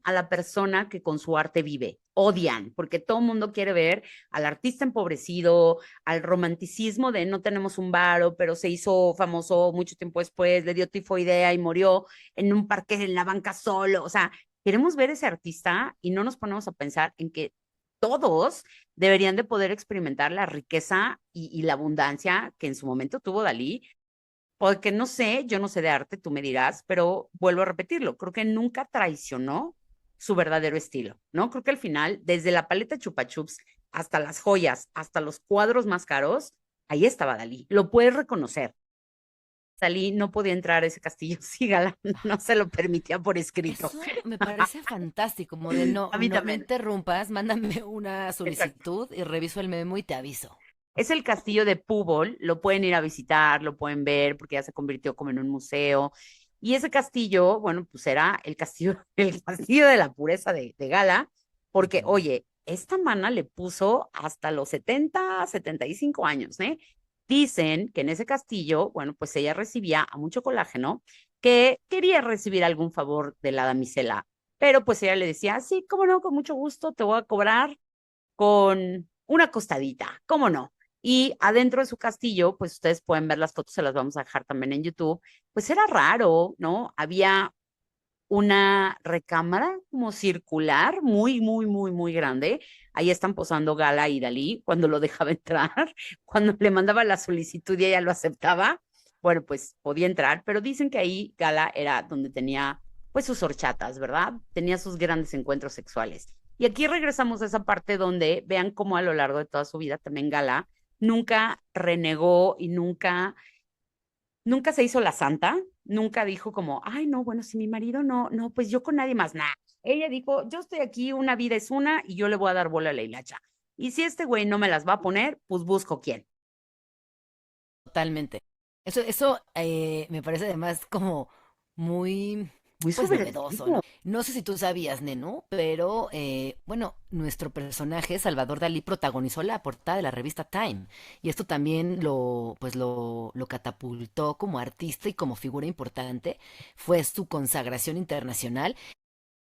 Speaker 1: a la persona que con su arte vive, odian, porque todo el mundo quiere ver al artista empobrecido, al romanticismo de no tenemos un varo, pero se hizo famoso mucho tiempo después, le dio tifoidea y murió en un parque en la banca solo, o sea, queremos ver ese artista y no nos ponemos a pensar en que todos deberían de poder experimentar la riqueza y la abundancia que en su momento tuvo Dalí porque no sé, yo no sé de arte, tú me dirás, pero vuelvo a repetirlo, creo que nunca traicionó su verdadero estilo, ¿no? Creo que al final, desde la paleta Chupa Chups hasta las joyas, hasta los cuadros más caros, ahí estaba Dalí, lo puedes reconocer. Dalí no podía entrar a ese castillo si Galán no se lo permitía por escrito.
Speaker 2: Eso me parece fantástico, como de no,
Speaker 1: A mí
Speaker 2: no me
Speaker 1: también.
Speaker 2: interrumpas, mándame una
Speaker 1: Exacto.
Speaker 2: solicitud y reviso el memo y te aviso.
Speaker 1: Es el castillo de Púbol, lo pueden ir a visitar, lo pueden ver, porque ya se convirtió como en un museo. Y ese castillo, bueno, pues era el castillo, el castillo de la pureza de Gala, porque,
Speaker 2: Ujú.
Speaker 1: oye, esta mana le puso hasta los 70, 75 años, ¿eh? Dicen que en ese castillo, bueno, pues ella recibía a mucho colágeno, que quería recibir algún favor de la damisela, pero pues ella le decía, sí, cómo no, con mucho gusto, te voy a cobrar con una costadita, ¿cómo no? Y adentro de su castillo, pues ustedes pueden ver las fotos, se las vamos a dejar también en YouTube, pues era raro, ¿no? Había una recámara como circular, muy, muy, muy, muy grande. Ahí están posando Gala y Dalí cuando lo dejaba entrar, cuando le mandaba la solicitud y ella lo aceptaba. Bueno, pues podía entrar, pero dicen que ahí Gala era donde tenía pues sus horchatas, ¿verdad? Tenía sus grandes encuentros sexuales. Y aquí regresamos a esa parte donde vean cómo a lo largo de toda su vida también Gala nunca renegó y nunca se hizo la santa, nunca dijo como, ay, no, bueno, si mi marido no, no, pues yo con nadie más, nada. Ella dijo, yo estoy aquí, una vida es una y yo le voy a dar bola a la hilacha. Y si este güey no me las va a poner, pues busco quién.
Speaker 2: Totalmente. Eso me parece además como muy,
Speaker 1: Muy
Speaker 2: pues novedoso, ¿no?
Speaker 1: subversivo.
Speaker 2: No sé si tú sabías, Nenu, pero bueno, nuestro personaje, Salvador Dalí, protagonizó la portada de la revista Time. Y esto también lo catapultó como artista y como figura importante. Fue su consagración internacional.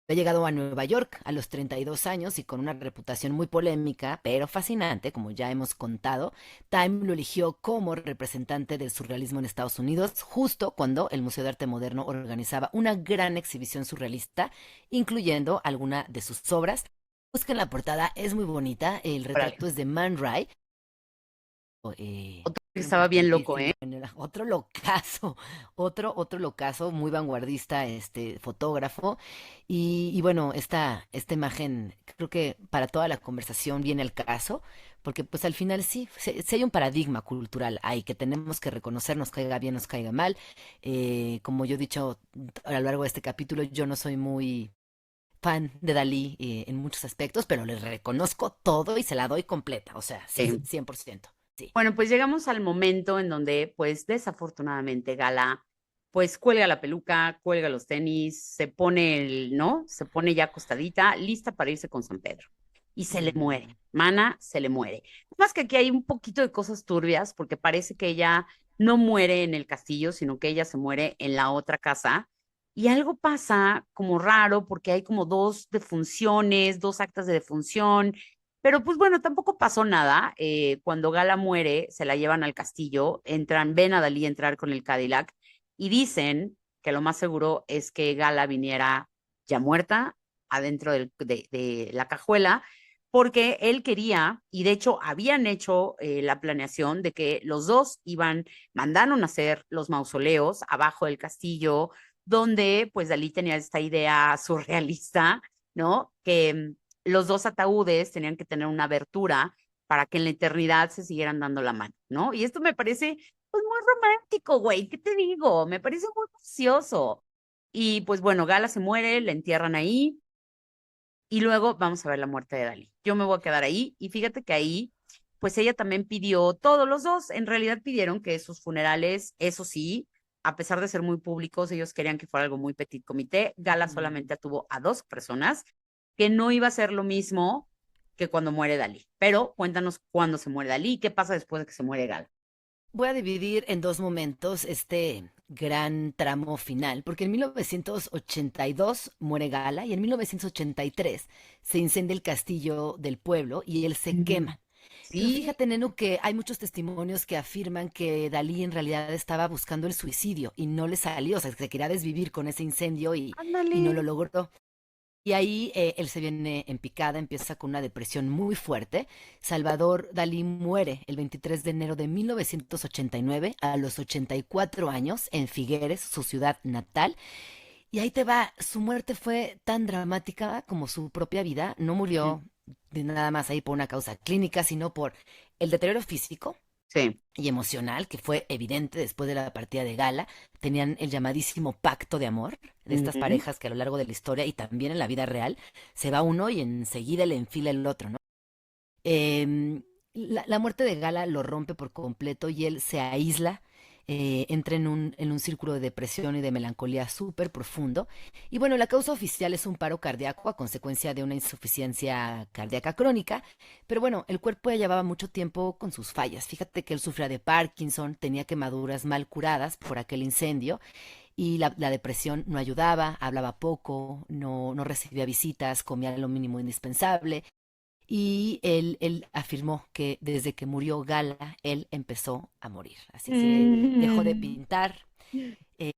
Speaker 2: Ha llegado a Nueva York a los 32 años y con una reputación muy polémica, pero fascinante, como ya hemos contado. Time lo eligió como representante del surrealismo en Estados Unidos, justo cuando el Museo de Arte Moderno organizaba una gran exhibición surrealista, incluyendo alguna de sus obras. Busquen la portada, es muy bonita. El
Speaker 1: Órale.
Speaker 2: retrato es de Man Ray. eh,
Speaker 1: Otro que estaba bien loco,
Speaker 2: Importantísimo
Speaker 1: ¿eh?
Speaker 2: otro locazo, otro locazo, muy vanguardista, este fotógrafo. Y bueno, esta imagen, creo que para toda la conversación viene al caso, porque pues al final sí hay un paradigma cultural ahí que tenemos que reconocer, nos caiga bien, nos caiga mal. Como yo he dicho a lo largo de este capítulo, yo no soy muy fan de Dalí en muchos aspectos, pero le reconozco todo y se la doy completa, o sea, sí, 100%. Sí.
Speaker 1: Bueno, pues llegamos al momento en donde, pues desafortunadamente, Gala, pues cuelga la peluca, cuelga los tenis, se pone el, ¿no? Se pone ya acostadita, lista para irse con San Pedro. Y se le muere.
Speaker 2: Mm.
Speaker 1: Mana se le muere. Más que aquí hay un poquito de cosas turbias, porque parece que ella no muere en el castillo, sino que ella se muere en la otra casa. Y algo pasa como raro, porque hay como dos defunciones, dos actas de defunción, pero pues bueno, tampoco pasó nada. Cuando Gala muere, se la llevan al castillo, entran, ven a Dalí entrar con el Cadillac y dicen que lo más seguro es que Gala viniera ya muerta adentro de la cajuela, porque él quería, y de hecho habían hecho la planeación de que los dos mandaron a hacer los mausoleos abajo del castillo, donde pues Dalí tenía esta idea surrealista, ¿no? Que los dos ataúdes tenían que tener una abertura para que en la eternidad se siguieran dando la mano, ¿no? Y esto me parece, pues, muy romántico, güey, ¿qué te digo? Me parece muy precioso. Y pues bueno, Gala se muere, la entierran ahí y luego vamos a ver la muerte de Dalí. Yo me voy a quedar ahí y fíjate que ahí, pues ella también pidió, todos los dos en realidad pidieron que sus funerales, eso sí, a pesar de ser muy públicos, ellos querían que fuera algo muy petit comité. Gala
Speaker 2: Mm.
Speaker 1: solamente tuvo a dos personas, que no iba a ser lo mismo que cuando muere Dalí. Pero cuéntanos cuándo se muere Dalí y qué pasa después de que se muere Gala.
Speaker 2: Voy a dividir en dos momentos este gran tramo final, porque en 1982 muere Gala y en 1983 se incendia el castillo del pueblo y él se
Speaker 1: Mm.
Speaker 2: quema. Pero
Speaker 1: Sí,
Speaker 2: fíjate, Nenu, que hay muchos testimonios que afirman que Dalí en realidad estaba buscando el suicidio y no le salió, o sea, que se quería desvivir con ese incendio y
Speaker 1: ándale.
Speaker 2: no lo logró. Y ahí él se viene en picada, empieza con una depresión muy fuerte. Salvador Dalí muere el 23 de enero de 1989 a los 84 años en Figueres, su ciudad natal. Y ahí te va, su muerte fue tan dramática como su propia vida. No
Speaker 1: Mm.
Speaker 2: murió de nada más ahí por una causa clínica, sino por el deterioro físico
Speaker 1: Sí.
Speaker 2: y emocional, que fue evidente después de la partida de Gala. Tenían el llamadísimo pacto de amor de estas
Speaker 1: Ujú.
Speaker 2: parejas que a lo largo de la historia y también en la vida real se va uno y enseguida le enfila el otro, ¿no? La muerte de Gala lo rompe por completo y él se aísla, entra en un círculo de depresión y de melancolía súper profundo. Y bueno, la causa oficial es un paro cardíaco a consecuencia de una insuficiencia cardíaca crónica, pero bueno, el cuerpo ya llevaba mucho tiempo con sus fallas. Fíjate que él sufría de Parkinson, tenía quemaduras mal curadas por aquel incendio y la depresión no ayudaba, hablaba poco, no recibía visitas, comía lo mínimo indispensable Y él afirmó que desde que murió Gala, él empezó a morir. Así que dejó de pintar, eh,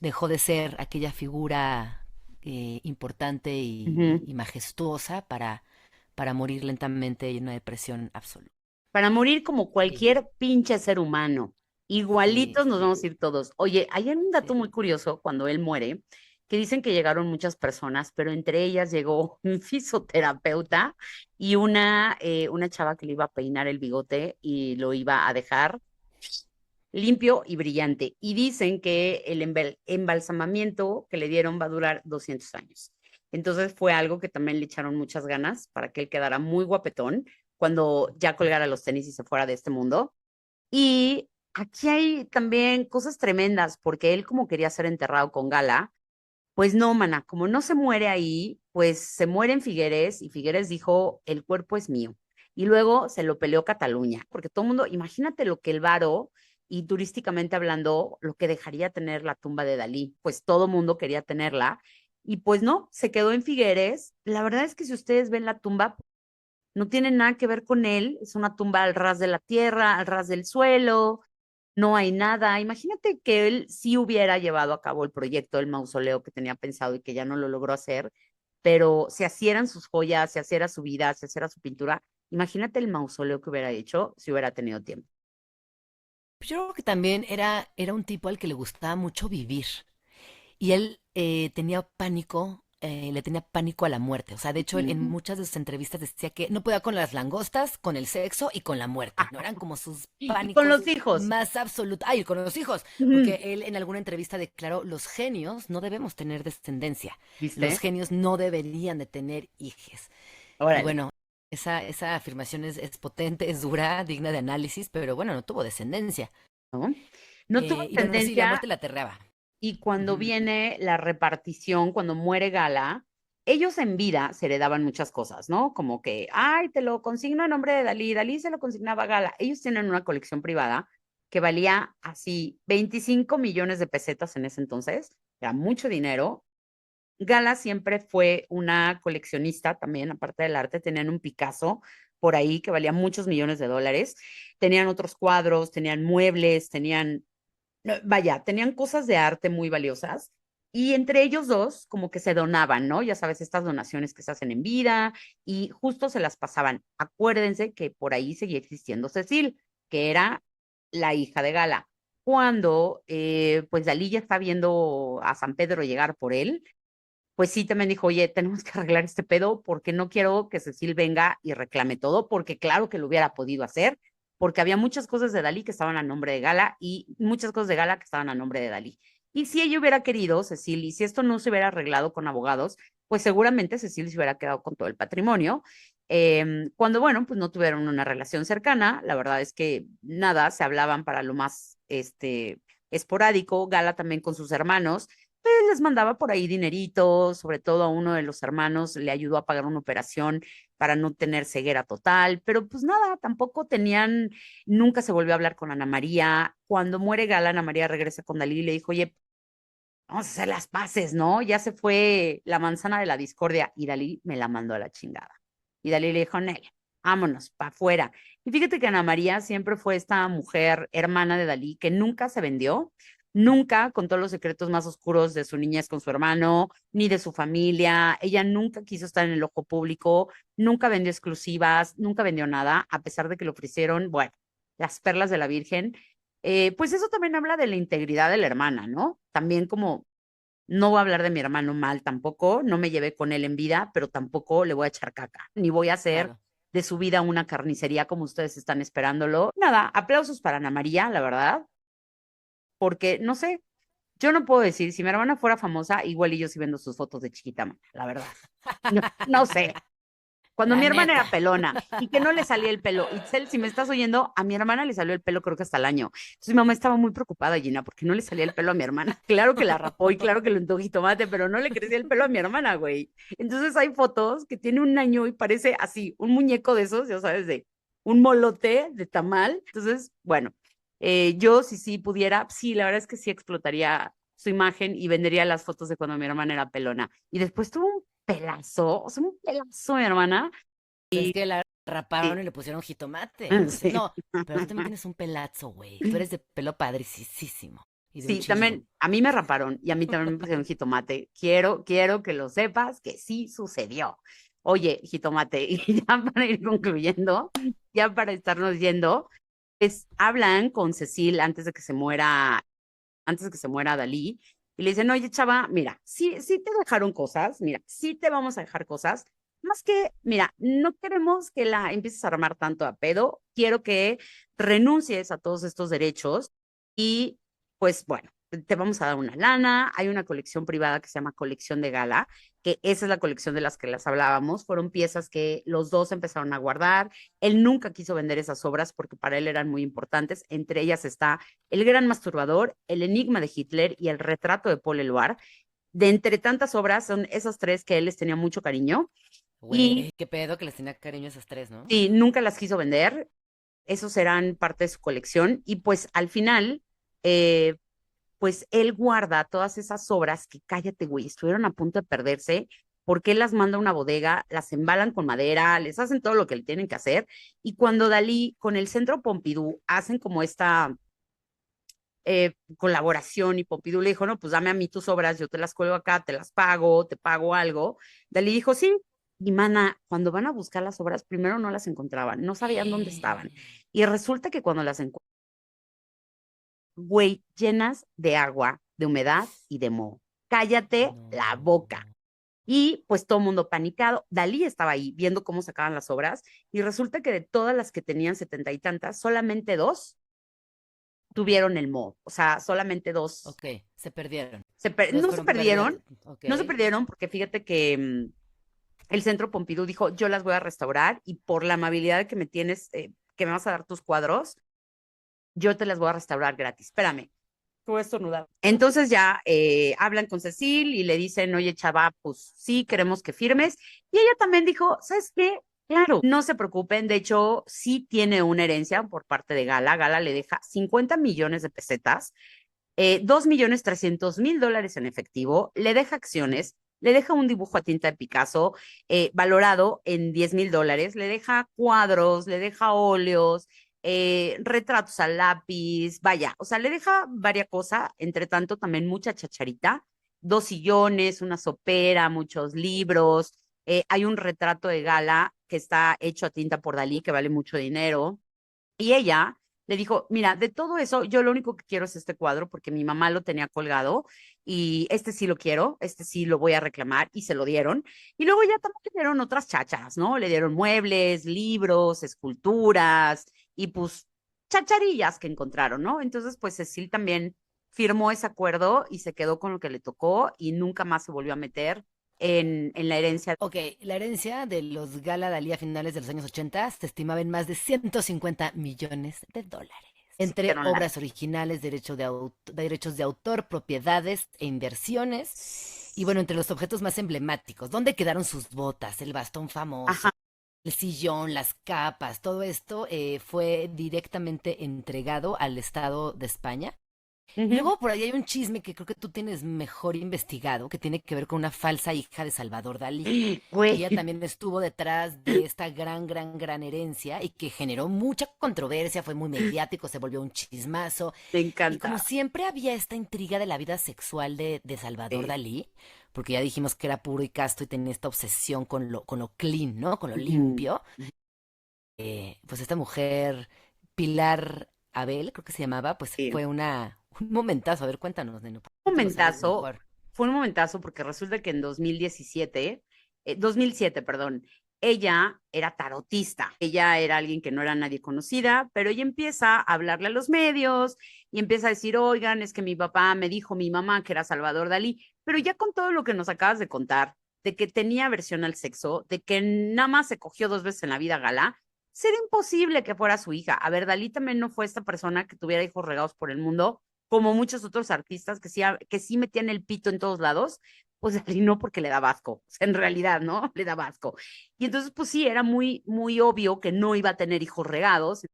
Speaker 2: dejó de ser aquella figura importante
Speaker 1: Ujú.
Speaker 2: y majestuosa para morir lentamente en una depresión absoluta.
Speaker 1: Para morir como
Speaker 2: Sí,
Speaker 1: cualquier pinche ser humano.
Speaker 2: sí,
Speaker 1: Igualitos nos
Speaker 2: sí,
Speaker 1: vamos a ir todos. Oye, hay un dato
Speaker 2: sí.
Speaker 1: muy curioso cuando él muere, que dicen que llegaron muchas personas, pero entre ellas llegó un fisioterapeuta y una chava que le iba a peinar el bigote y lo iba a dejar limpio y brillante. Y dicen que el embalsamamiento que le dieron va a durar 200 años. Entonces fue algo que también le echaron muchas ganas para que él quedara muy guapetón cuando ya colgara los tenis y se fuera de este mundo. Y aquí hay también cosas tremendas, porque él como quería ser enterrado con gala, pues no, mana, como no se muere ahí, pues se muere en Figueres y Figueres dijo, el cuerpo es mío. Y luego se lo peleó Cataluña, porque todo el mundo, imagínate lo que el varo y turísticamente hablando, lo que dejaría tener la tumba de Dalí, pues todo el mundo quería tenerla. Y pues no, se quedó en Figueres. La verdad es que si ustedes ven la tumba, no tiene nada que ver con él, es una tumba al ras de la tierra, al ras del suelo, no hay nada. Imagínate que él sí hubiera llevado a cabo el proyecto del mausoleo que tenía pensado y que ya no lo logró hacer, pero si así eran sus joyas, si así era su vida, si así era su pintura, imagínate el mausoleo que hubiera hecho si hubiera tenido tiempo.
Speaker 2: Yo creo que también era un tipo al que le gustaba mucho vivir. Y él tenía pánico, le tenía pánico a la muerte. O sea, de hecho, él en
Speaker 1: Mm.
Speaker 2: muchas de sus entrevistas decía que no podía con las langostas, con el sexo y con la muerte.
Speaker 1: Ah,
Speaker 2: No eran como sus
Speaker 1: y con
Speaker 2: pánicos
Speaker 1: los hijos.
Speaker 2: más absolutos. Ay, con los hijos.
Speaker 1: Ujú.
Speaker 2: Porque él en alguna entrevista declaró, los genios no debemos tener descendencia. Los
Speaker 1: ¿Viste?
Speaker 2: genios no deberían de tener hijes. Y
Speaker 1: Órale,
Speaker 2: bueno, esa afirmación es potente, es dura, digna de análisis, pero bueno, no tuvo descendencia.
Speaker 1: ¿no? No tuvo
Speaker 2: Y bueno, sí, la
Speaker 1: tendencia.
Speaker 2: muerte la aterraba.
Speaker 1: Y cuando
Speaker 2: Ujú.
Speaker 1: viene la repartición, cuando muere Gala, ellos en vida se heredaban muchas cosas, ¿no? Como que, ay, te lo consigno a nombre de Dalí, Dalí se lo consignaba a Gala. Ellos tienen una colección privada que valía así 25 millones de pesetas en ese entonces, era mucho dinero. Gala siempre fue una coleccionista también, aparte del arte, tenían un Picasso por ahí que valía muchos millones de dólares, tenían otros cuadros, tenían muebles, tenían no, vaya, tenían cosas de arte muy valiosas y entre ellos dos como que se donaban, ¿no? Ya sabes, estas donaciones que se hacen en vida y justo se las pasaban. Acuérdense que por ahí seguía existiendo Cecil, que era la hija de Gala. Cuando pues Dalí ya está viendo a San Pedro llegar por él, pues sí también dijo, oye, tenemos que arreglar este pedo porque no quiero que Cecil venga y reclame todo, porque claro que lo hubiera podido hacer, porque había muchas cosas de Dalí que estaban a nombre de Gala y muchas cosas de Gala que estaban a nombre de Dalí. Y si ella hubiera querido, Cecil, y si esto no se hubiera arreglado con abogados, pues seguramente Cecil se hubiera quedado con todo el patrimonio. Cuando, bueno, pues no tuvieron una relación cercana, la verdad es que nada, se hablaban para lo más esporádico, Gala también con sus hermanos, pues les mandaba por ahí dineritos, sobre todo a uno de los hermanos le ayudó a pagar una operación para no tener ceguera total, pero pues nada, tampoco tenían, nunca se volvió a hablar con Ana María. Cuando muere Gala, Ana María regresa con Dalí y le dijo, oye, vamos a hacer las paces, ¿no? Ya se fue la manzana de la discordia y Dalí me la mandó a la chingada. Y Dalí le dijo, Nel, vámonos, para afuera. Y fíjate que Ana María siempre fue esta mujer hermana de Dalí que nunca se vendió, nunca contó los secretos más oscuros de su niñez con su hermano, ni de su familia. Ella nunca quiso estar en el ojo público, nunca vendió exclusivas, nunca vendió nada, a pesar de que le ofrecieron, bueno, las perlas de la Virgen. Pues eso también habla de la integridad de la hermana, ¿no? También como no voy a hablar de mi hermano mal tampoco, no me llevé con él en vida, pero tampoco le voy a echar caca, ni voy a hacer
Speaker 2: Claro.
Speaker 1: de su vida una carnicería como ustedes están esperándolo. Nada, aplausos para Ana María, la verdad, porque no sé, yo no puedo decir, si mi hermana fuera famosa, igual y yo sí vendo sus fotos de chiquita, mana, la verdad. No, no sé, cuando
Speaker 2: La
Speaker 1: mi hermana
Speaker 2: neta.
Speaker 1: era pelona y que no le salía el pelo. Itzel, si me estás oyendo, a mi hermana le salió el pelo creo que hasta el año. Entonces mi mamá estaba muy preocupada, Gina, porque no le salía el pelo a mi hermana. Claro que la rapó y claro que lo untó jitomate, pero no le crecía el pelo a mi hermana, güey. Entonces hay fotos que tiene un año y parece así, un muñeco de esos, ya sabes, de un molote de tamal. Entonces, bueno, yo si sí pudiera, sí, la verdad es que sí explotaría su imagen y vendería las fotos de cuando mi hermana era pelona. Y después tuvo un pelazo, o sea, un pelazo mi hermana
Speaker 2: Es que la
Speaker 1: Y,
Speaker 2: raparon y le pusieron jitomate. Entonces,
Speaker 1: sí.
Speaker 2: no, pero tú también tienes un pelazo, güey. Tú eres de pelo padricísimo y de un
Speaker 1: Sí,
Speaker 2: chisgo.
Speaker 1: también a mí me raparon y a mí también me pusieron jitomate. Quiero que lo sepas que sí sucedió. Oye, jitomate, y ya para ir concluyendo, ya para estarnos yendo, pues hablan con Cecil antes de que se muera Dalí, y le dicen, oye, chava, mira, sí te dejaron cosas, mira, sí te vamos a dejar cosas, más que, mira, no queremos que la empieces a armar tanto a pedo, quiero que renuncies a todos estos derechos y pues bueno, te vamos a dar una lana, hay una colección privada que se llama Colección de Gala, que esa es la colección de las que las hablábamos, fueron piezas que los dos empezaron a guardar, él nunca quiso vender esas obras porque para él eran muy importantes, entre ellas está El Gran Masturbador, El Enigma de Hitler y El Retrato de Paul Eluard. De entre tantas obras, son esas tres que él les tenía mucho cariño y
Speaker 2: Güey, qué pedo que les tenía cariño a esas tres, ¿no?
Speaker 1: sí, nunca las quiso vender. Esos serán parte de su colección y pues al final, eh, pues él guarda todas esas obras que, cállate, güey, estuvieron a punto de perderse porque él las manda a una bodega, las embalan con madera, les hacen todo lo que le tienen que hacer. Y cuando Dalí con el Centro Pompidou hacen como esta colaboración y Pompidou le dijo, no, pues dame a mí tus obras, yo te las cuelgo acá, te las pago, te pago algo. Dalí dijo, sí. Y mana, cuando van a buscar las obras, primero no las encontraban, no sabían dónde estaban. Y resulta que cuando las encuentran, güey, llenas de agua, de humedad y de moho. Cállate la
Speaker 2: No.
Speaker 1: boca. Y pues todo el mundo panicado. Dalí estaba ahí viendo cómo sacaban las obras y resulta que de todas las que tenían 70 y tantas, solamente dos tuvieron el moho. O sea, solamente dos
Speaker 2: Ok, se perdieron. Dos
Speaker 1: no se
Speaker 2: fueron pérdidas.
Speaker 1: perdieron,
Speaker 2: Ok.
Speaker 1: no se perdieron porque fíjate que el Centro Pompidou dijo, yo las voy a restaurar y por la amabilidad que me tienes, que me vas a dar tus cuadros, yo te las voy a restaurar gratis. Espérame. Tú estornudar. Entonces ya hablan con Cecil y le dicen, oye, chava, pues sí, queremos que firmes. Y ella también dijo, ¿sabes qué? Claro, no se preocupen, de hecho, sí tiene una herencia por parte de Gala. Gala le deja 50 millones de pesetas, 2.300.000 dólares en efectivo, le deja acciones, le deja un dibujo a tinta de Picasso valorado en 10.000 dólares, le deja cuadros, le deja óleos, retratos al lápiz, vaya, o sea, le deja varias cosas, entre tanto también mucha chacharita, 2 sillones, una sopera, muchos libros, hay un retrato de Gala que está hecho a tinta por Dalí, que vale mucho dinero, y ella le dijo, mira, de todo eso, yo lo único que quiero es este cuadro porque mi mamá lo tenía colgado y este sí lo quiero, este sí lo voy a reclamar y se lo dieron. Y luego ya también le dieron otras chachas, ¿no? Le dieron muebles, libros, esculturas y pues chacharillas que encontraron, ¿no? Entonces, pues Cecil también firmó ese acuerdo y se quedó con lo que le tocó y nunca más se volvió a meter en la herencia.
Speaker 2: Ok, la herencia de los Gala Dalí a finales de los años 80 se estimaba en más de 150 millones de dólares.
Speaker 1: Se
Speaker 2: Entre
Speaker 1: hicieron la...
Speaker 2: obras originales, derechos de autor, propiedades e inversiones. Y bueno, entre los objetos más emblemáticos, ¿dónde quedaron sus botas, el bastón famoso,
Speaker 1: Ajá.
Speaker 2: el sillón, las capas? Todo esto fue directamente entregado al Estado de España. Y
Speaker 1: Uh
Speaker 2: luego por ahí hay un chisme que creo que tú tienes mejor investigado, que tiene que ver con una falsa hija de Salvador Dalí,
Speaker 1: -huh.
Speaker 2: que
Speaker 1: Güey,
Speaker 2: ella también estuvo detrás de esta gran herencia y que generó mucha controversia, fue muy mediático, se volvió un chismazo.
Speaker 1: me
Speaker 2: Y como
Speaker 1: encanta.
Speaker 2: siempre había esta intriga de la vida sexual de Salvador
Speaker 1: Sí.
Speaker 2: Dalí, porque ya dijimos que era puro y casto y tenía esta obsesión con lo clean, ¿no? Con lo
Speaker 1: Ujú.
Speaker 2: limpio. Pues esta mujer, Pilar Abel, creo que se llamaba, pues
Speaker 1: Sí.
Speaker 2: fue un momentazo. A ver, cuéntanos, Neno, tú que lo sabes
Speaker 1: Momentazo,
Speaker 2: mejor.
Speaker 1: fue un momentazo porque resulta que en 2017, 2007, perdón, ella era tarotista. Ella era alguien que no era nadie conocida, pero ella empieza a hablarle a los medios y empieza a decir, oigan, es que mi papá me dijo, mi mamá, que era Salvador Dalí, pero ya con todo lo que nos acabas de contar, de que tenía aversión al sexo, de que nada más se cogió 2 veces en la vida Gala, sería imposible que fuera su hija. A ver, Dalí también no fue esta persona que tuviera hijos regados por el mundo como muchos otros artistas que sí metían el pito en todos lados, pues Dalí no porque le daba asco, o sea, en realidad, ¿no? Le daba asco. Y entonces, pues sí, era muy obvio que no iba a tener hijos regados.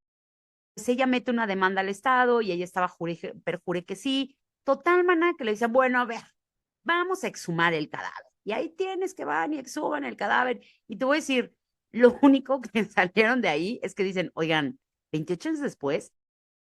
Speaker 1: Pues ella mete una demanda al Estado y ella estaba perjure que sí. Total, maná, que le decían, bueno, a ver, vamos a exhumar el cadáver. Y ahí tienes que van y exhuman el cadáver. Y te voy a decir, Lo único que salieron de ahí es que dicen, oigan, 28 años después,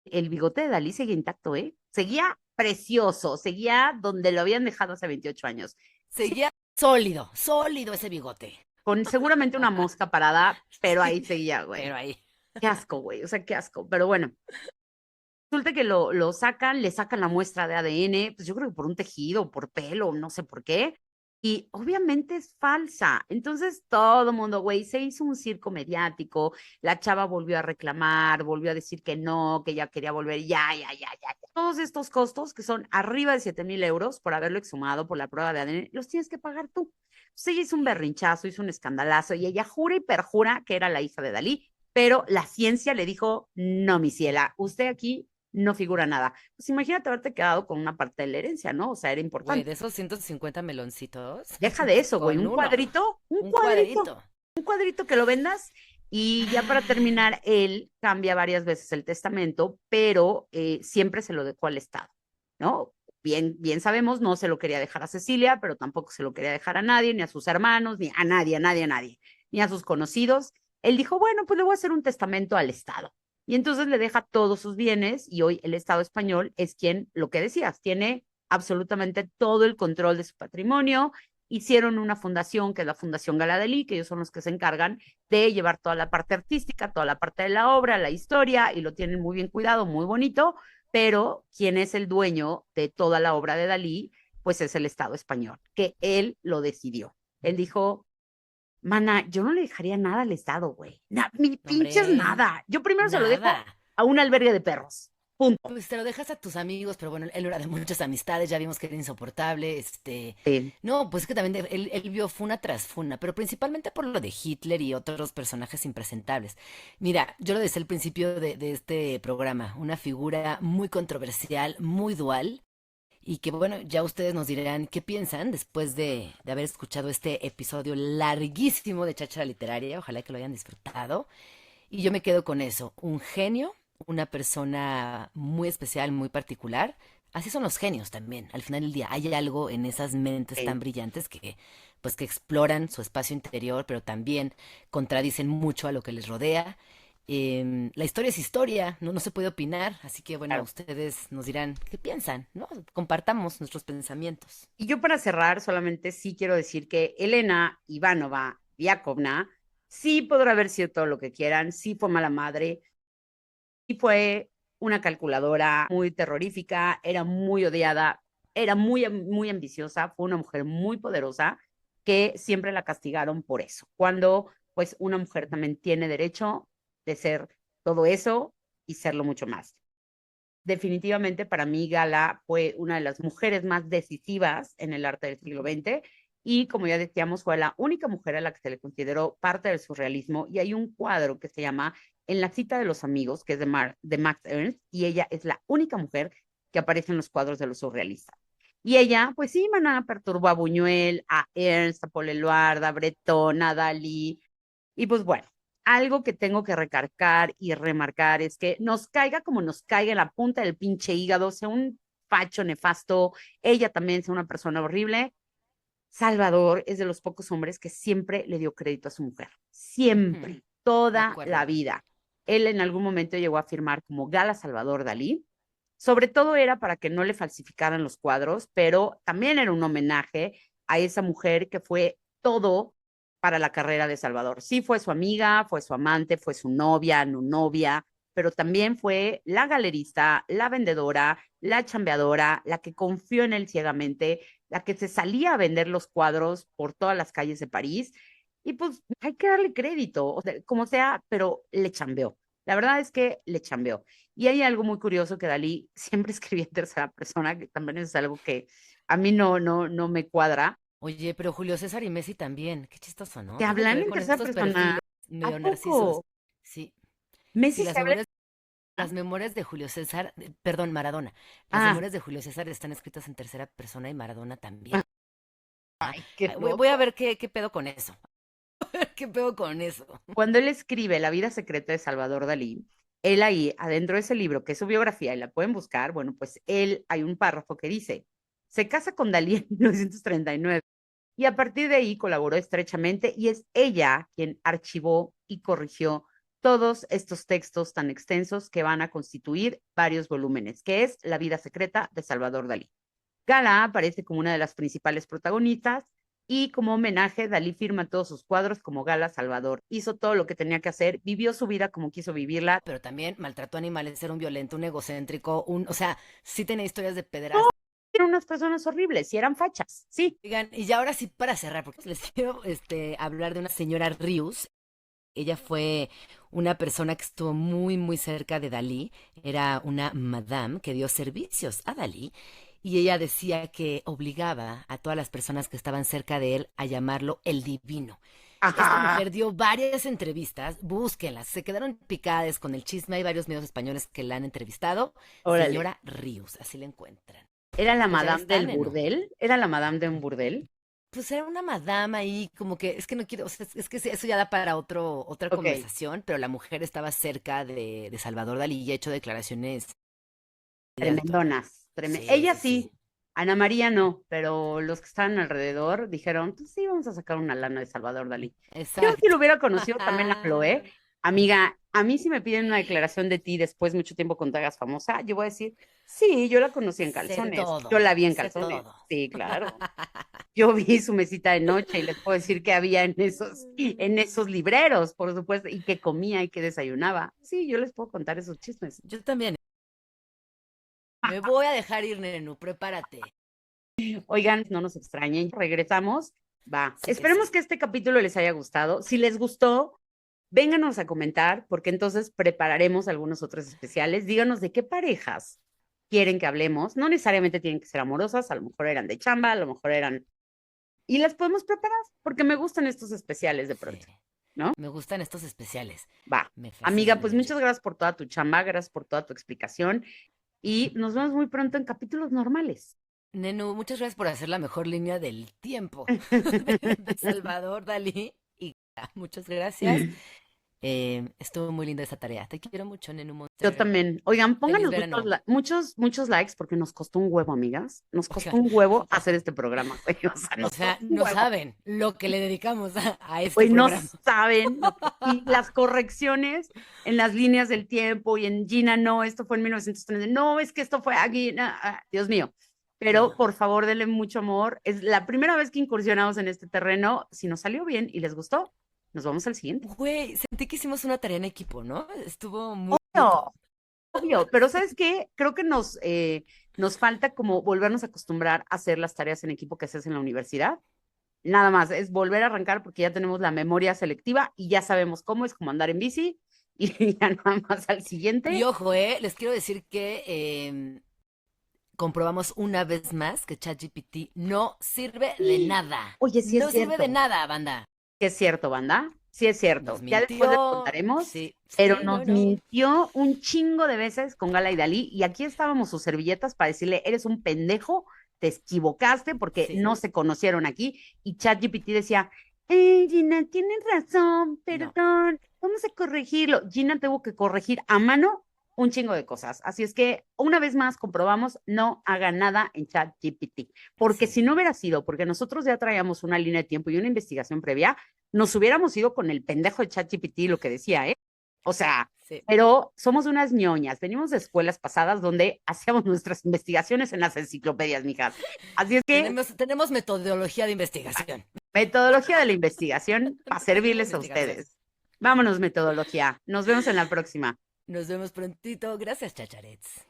Speaker 1: el bigote de Dalí seguía intacto, ¿eh? Seguía precioso, seguía donde lo habían dejado hace 28 años. Sí,
Speaker 2: Seguía sólido, sólido ese bigote.
Speaker 1: con seguramente una mosca parada, pero
Speaker 2: Sí,
Speaker 1: ahí seguía,
Speaker 2: pero
Speaker 1: güey.
Speaker 2: ahí.
Speaker 1: Qué asco, güey, o sea, qué asco. Pero bueno, resulta que lo sacan, le sacan la muestra de ADN, pues yo creo que por un tejido, por pelo, no sé por qué. Y obviamente es falsa. Entonces todo el mundo, güey, se hizo un circo mediático. La chava volvió a reclamar, volvió a decir que no, que ya quería volver, ya. Todos estos costos, que son arriba de 7,000 euros por haberlo exhumado por la prueba de ADN, los tienes que pagar tú. Entonces ella hizo un berrinchazo, hizo un escandalazo y ella jura y perjura que era la hija de Dalí, pero la ciencia le dijo, no, mi ciela, usted aquí no figura nada. Pues imagínate haberte quedado con una parte de la herencia, ¿no? O sea, era
Speaker 2: Güey,
Speaker 1: importante.
Speaker 2: de esos 150 meloncitos,
Speaker 1: Deja de eso, güey,
Speaker 2: con
Speaker 1: un
Speaker 2: uno,
Speaker 1: cuadrito, un
Speaker 2: un
Speaker 1: cuadrito,
Speaker 2: cuadrito.
Speaker 1: un cuadrito que lo vendas. Y ya para terminar, él cambia varias veces el testamento, pero siempre se lo dejó al Estado, ¿no? Bien, bien sabemos, no se lo quería dejar a Cecilia, pero tampoco se lo quería dejar a nadie, ni a sus hermanos, ni a nadie, ni a sus conocidos. Él dijo, bueno, pues le voy a hacer un testamento al Estado. Y entonces le deja todos sus bienes y hoy el Estado español es quien, lo que decías, tiene absolutamente todo el control de su patrimonio. Hicieron una fundación, que es la Fundación Gala-Dalí, que ellos son los que se encargan de llevar toda la parte artística, toda la parte de la obra, la historia, y lo tienen muy bien cuidado, muy bonito, pero quien es el dueño de toda la obra de Dalí, pues es el Estado español, que él lo decidió. Él dijo, mana, yo no le dejaría nada al Estado, güey. Mi pinches
Speaker 2: Hombre,
Speaker 1: nada. Yo primero se lo dejo
Speaker 2: nada.
Speaker 1: a un albergue de perros. Punto.
Speaker 2: Pues te lo dejas a tus amigos, pero bueno, él era de muchas amistades, ya vimos que era insoportable,
Speaker 1: Sí,
Speaker 2: No, pues es que también él vio funa tras funa, pero principalmente por lo de Hitler y otros personajes impresentables. Mira, yo lo decía al principio de este programa, una figura muy controversial, muy dual, y que bueno, ya ustedes nos dirán qué piensan después de haber escuchado este episodio larguísimo de Cháchara Literaria, ojalá que lo hayan disfrutado. Y yo me quedo con eso, un genio, una persona muy especial, muy particular. Así son los genios también. Al final del día hay algo en esas mentes tan
Speaker 1: sí.
Speaker 2: brillantes que pues que exploran su espacio interior, pero también contradicen mucho a lo que les rodea. La historia es historia, no se puede opinar, así que bueno,
Speaker 1: Claro.
Speaker 2: ustedes nos dirán qué piensan, ¿no? Compartamos nuestros pensamientos.
Speaker 1: Y yo para cerrar, solamente sí quiero decir que Elena Ivanova Diakovna sí podrá haber sido todo lo que quieran, sí fue mala madre, sí fue una calculadora muy terrorífica, era muy odiada, era muy, muy ambiciosa, fue una mujer muy poderosa que siempre la castigaron por eso. Cuando pues una mujer también tiene derecho de ser todo eso y serlo mucho más. Definitivamente para mí Gala fue una de las mujeres más decisivas en el arte del siglo XX y como ya decíamos fue la única mujer a la que se le consideró parte del surrealismo y hay un cuadro que se llama En la cita de los amigos, que es de Max Ernst, y ella es la única mujer que aparece en los cuadros de los surrealistas. Y ella, pues sí, maná, perturbó a Buñuel, a Ernst, a Paul Eluard, a Breton, a Dalí, y pues bueno, algo que tengo que recargar y remarcar es que nos caiga como nos caiga en la punta del pinche hígado, sea un facho nefasto, ella también sea una persona horrible. Salvador es de los pocos hombres que siempre le dio crédito a su mujer,
Speaker 2: Ujú,
Speaker 1: siempre,
Speaker 2: de
Speaker 1: toda la
Speaker 2: acuerdo.
Speaker 1: vida. Él en algún momento llegó a firmar como Gala Salvador Dalí. Sobre todo era para que no le falsificaran los cuadros, pero también era un homenaje a esa mujer que fue todo para la carrera de Salvador. Sí, fue su amiga, fue su amante, fue su novia, no novia, pero también fue la galerista, la vendedora, la chambeadora, la que confió en él ciegamente, la que se salía a vender los cuadros por todas las calles de París. Y pues hay que darle crédito, o sea, como sea, pero le chambeó. La verdad es que le chambeó. Y hay algo muy curioso que Dalí siempre escribía en tercera persona, que también es algo que a mí no me cuadra.
Speaker 2: Oye, pero Julio César y Messi también, qué chistoso, ¿no?
Speaker 1: Te
Speaker 2: Tiene que
Speaker 1: hablan
Speaker 2: ver
Speaker 1: en
Speaker 2: con
Speaker 1: tercera
Speaker 2: estos perfiles
Speaker 1: persona. ¿A
Speaker 2: medio narcisos.
Speaker 1: poco?
Speaker 2: Sí, sí,
Speaker 1: Messi se habla.
Speaker 2: las memorias de Julio César, perdón, Maradona. Las
Speaker 1: Ah,
Speaker 2: memorias de Julio César están escritas en tercera persona y Maradona también.
Speaker 1: ah, ay, qué
Speaker 2: Voy a
Speaker 1: loco.
Speaker 2: ver qué pedo con eso. ¿Qué pedo con eso?
Speaker 1: Cuando él escribe La vida secreta de Salvador Dalí, él ahí, adentro de ese libro, que es su biografía, y la pueden buscar, bueno, pues él, hay un párrafo que dice, se casa con Dalí en 1939 y a partir de ahí colaboró estrechamente y es ella quien archivó y corrigió todos estos textos tan extensos que van a constituir varios volúmenes, que es La vida secreta de Salvador Dalí. Gala aparece como una de las principales protagonistas y como homenaje, Dalí firma todos sus cuadros como Gala Salvador. Hizo todo lo que tenía que hacer, vivió su vida como quiso vivirla.
Speaker 2: Pero también maltrató animales, era un violento, un egocéntrico, o sea, sí tenía historias de pederastia.
Speaker 1: Eran unas personas horribles y eran fachas, sí.
Speaker 2: Oigan, y ya ahora sí para cerrar, porque les quiero hablar de una señora Rius. Ella fue una persona que estuvo muy, muy cerca de Dalí. Era una madame que dio servicios a Dalí. Y ella decía que obligaba a todas las personas que estaban cerca de él a llamarlo el divino. Esta
Speaker 1: Ajá.
Speaker 2: mujer dio varias entrevistas, búsquenlas, se quedaron picadas con el chisme. Hay varios medios españoles que la han entrevistado.
Speaker 1: Órale.
Speaker 2: Señora Rius, así la encuentran.
Speaker 1: ¿Era la
Speaker 2: Pues ya
Speaker 1: madame
Speaker 2: está,
Speaker 1: del
Speaker 2: neno.
Speaker 1: burdel? ¿Era la madame de un burdel?
Speaker 2: Pues era una madama ahí, como que, es que no quiero, o sea, es que sí, eso ya da para otra
Speaker 1: Ok,
Speaker 2: conversación, pero la mujer estaba cerca de Salvador Dalí y ha hecho declaraciones de alto.
Speaker 1: tremendonas.
Speaker 2: Sí,
Speaker 1: Ella
Speaker 2: sí, sí.
Speaker 1: sí, Ana María no, pero los que estaban alrededor dijeron, pues sí, vamos a sacar una lana de Salvador Dalí. Yo si
Speaker 2: Exacto.
Speaker 1: lo hubiera conocido también la Chloé. Amiga, a mí si me piden una declaración de ti después mucho tiempo cuando te hagas famosa, yo voy a decir, sí, yo la conocí en
Speaker 2: Sé
Speaker 1: calzones, yo
Speaker 2: todo,
Speaker 1: la vi en
Speaker 2: sé
Speaker 1: calzones,
Speaker 2: todo.
Speaker 1: sí, claro. Yo vi su mesita de noche y les puedo decir que había en esos libreros, por supuesto, y que comía y que desayunaba. Sí, yo les puedo contar esos chismes.
Speaker 2: Yo también. Me voy a dejar ir, Nenu, prepárate.
Speaker 1: Oigan, no nos extrañen, regresamos. Va.
Speaker 2: Sí que
Speaker 1: Esperemos
Speaker 2: sí.
Speaker 1: que este capítulo les haya gustado. Si les gustó, vénganos a comentar, porque entonces prepararemos algunos otros especiales. Díganos de qué parejas quieren que hablemos. No necesariamente tienen que ser amorosas, a lo mejor eran de chamba, a lo mejor eran. Y las podemos preparar, porque me gustan estos especiales de
Speaker 2: Sí.
Speaker 1: pronto, ¿no?
Speaker 2: Me gustan estos especiales.
Speaker 1: Va.
Speaker 2: Me
Speaker 1: Amiga,
Speaker 2: fascinan,
Speaker 1: pues
Speaker 2: Angie.
Speaker 1: muchas gracias por toda tu chamba, gracias por toda tu explicación y nos vemos muy pronto en capítulos normales.
Speaker 2: Nenu, muchas gracias por hacer la mejor línea del tiempo de Salvador Dalí. Y muchas gracias. Estuvo muy linda esa tarea. Te quiero mucho, Nenu
Speaker 1: Yo
Speaker 2: Monster.
Speaker 1: también. Oigan,
Speaker 2: Feliz
Speaker 1: pónganos
Speaker 2: verano.
Speaker 1: muchos likes porque nos costó un huevo, amigas. Nos costó
Speaker 2: Oigan,
Speaker 1: un huevo hacer este programa, güey. O sea,
Speaker 2: o
Speaker 1: nos
Speaker 2: sea,
Speaker 1: costó un
Speaker 2: no
Speaker 1: huevo.
Speaker 2: saben lo que le dedicamos a este
Speaker 1: Güey, no
Speaker 2: programa.
Speaker 1: saben y las correcciones en las líneas del tiempo y en Gina, no, esto fue en 1930. No, es que esto fue aquí. Dios mío. Pero
Speaker 2: No.
Speaker 1: por favor, denle mucho amor. Es la primera vez que incursionamos en este terreno. Si nos salió bien y les gustó, nos vamos al siguiente.
Speaker 2: Güey, sentí que hicimos una tarea en equipo, ¿no? Estuvo muy bonito.
Speaker 1: Obvio, obvio, pero ¿sabes qué? Creo que nos falta como volvernos a acostumbrar a hacer las tareas en equipo que haces en la universidad. Nada más, es volver a arrancar porque ya tenemos la memoria selectiva y ya sabemos cómo es como andar en bici y ya nada más al
Speaker 2: Y
Speaker 1: siguiente.
Speaker 2: ojo, les quiero decir que comprobamos una vez más que ChatGPT no sirve de nada.
Speaker 1: Oye, sí es
Speaker 2: No sirve de
Speaker 1: cierto,
Speaker 2: nada, banda.
Speaker 1: sí es cierto, banda, sí es
Speaker 2: Nos
Speaker 1: cierto. Ya después les
Speaker 2: mintió.
Speaker 1: contaremos,
Speaker 2: Sí,
Speaker 1: pero
Speaker 2: sí, no,
Speaker 1: nos
Speaker 2: no.
Speaker 1: mintió un chingo de veces con Gala y Dalí y aquí estábamos sus servilletas para decirle, eres un pendejo, te equivocaste porque
Speaker 2: Sí,
Speaker 1: no se conocieron aquí y ChatGPT decía, Gina, tienes razón,
Speaker 2: no.
Speaker 1: perdón, vamos a corregirlo. Gina tuvo que corregir a mano un chingo de cosas. Así es que una vez más comprobamos, no haga nada en ChatGPT, porque
Speaker 2: Sí,
Speaker 1: si no hubiera sido, porque nosotros ya traíamos una línea de tiempo y una investigación previa, nos hubiéramos ido con el pendejo de ChatGPT, lo que decía, ¿eh? O sea,
Speaker 2: sí.
Speaker 1: pero somos unas ñoñas, venimos de escuelas pasadas donde hacíamos nuestras investigaciones en las enciclopedias, mijas. Así es que
Speaker 2: Tenemos metodología de investigación.
Speaker 1: metodología de la investigación para
Speaker 2: Metodología de
Speaker 1: servirles a
Speaker 2: investigación.
Speaker 1: ustedes. Vámonos, metodología. Nos vemos en la próxima.
Speaker 2: Nos vemos prontito. Gracias, chacharets.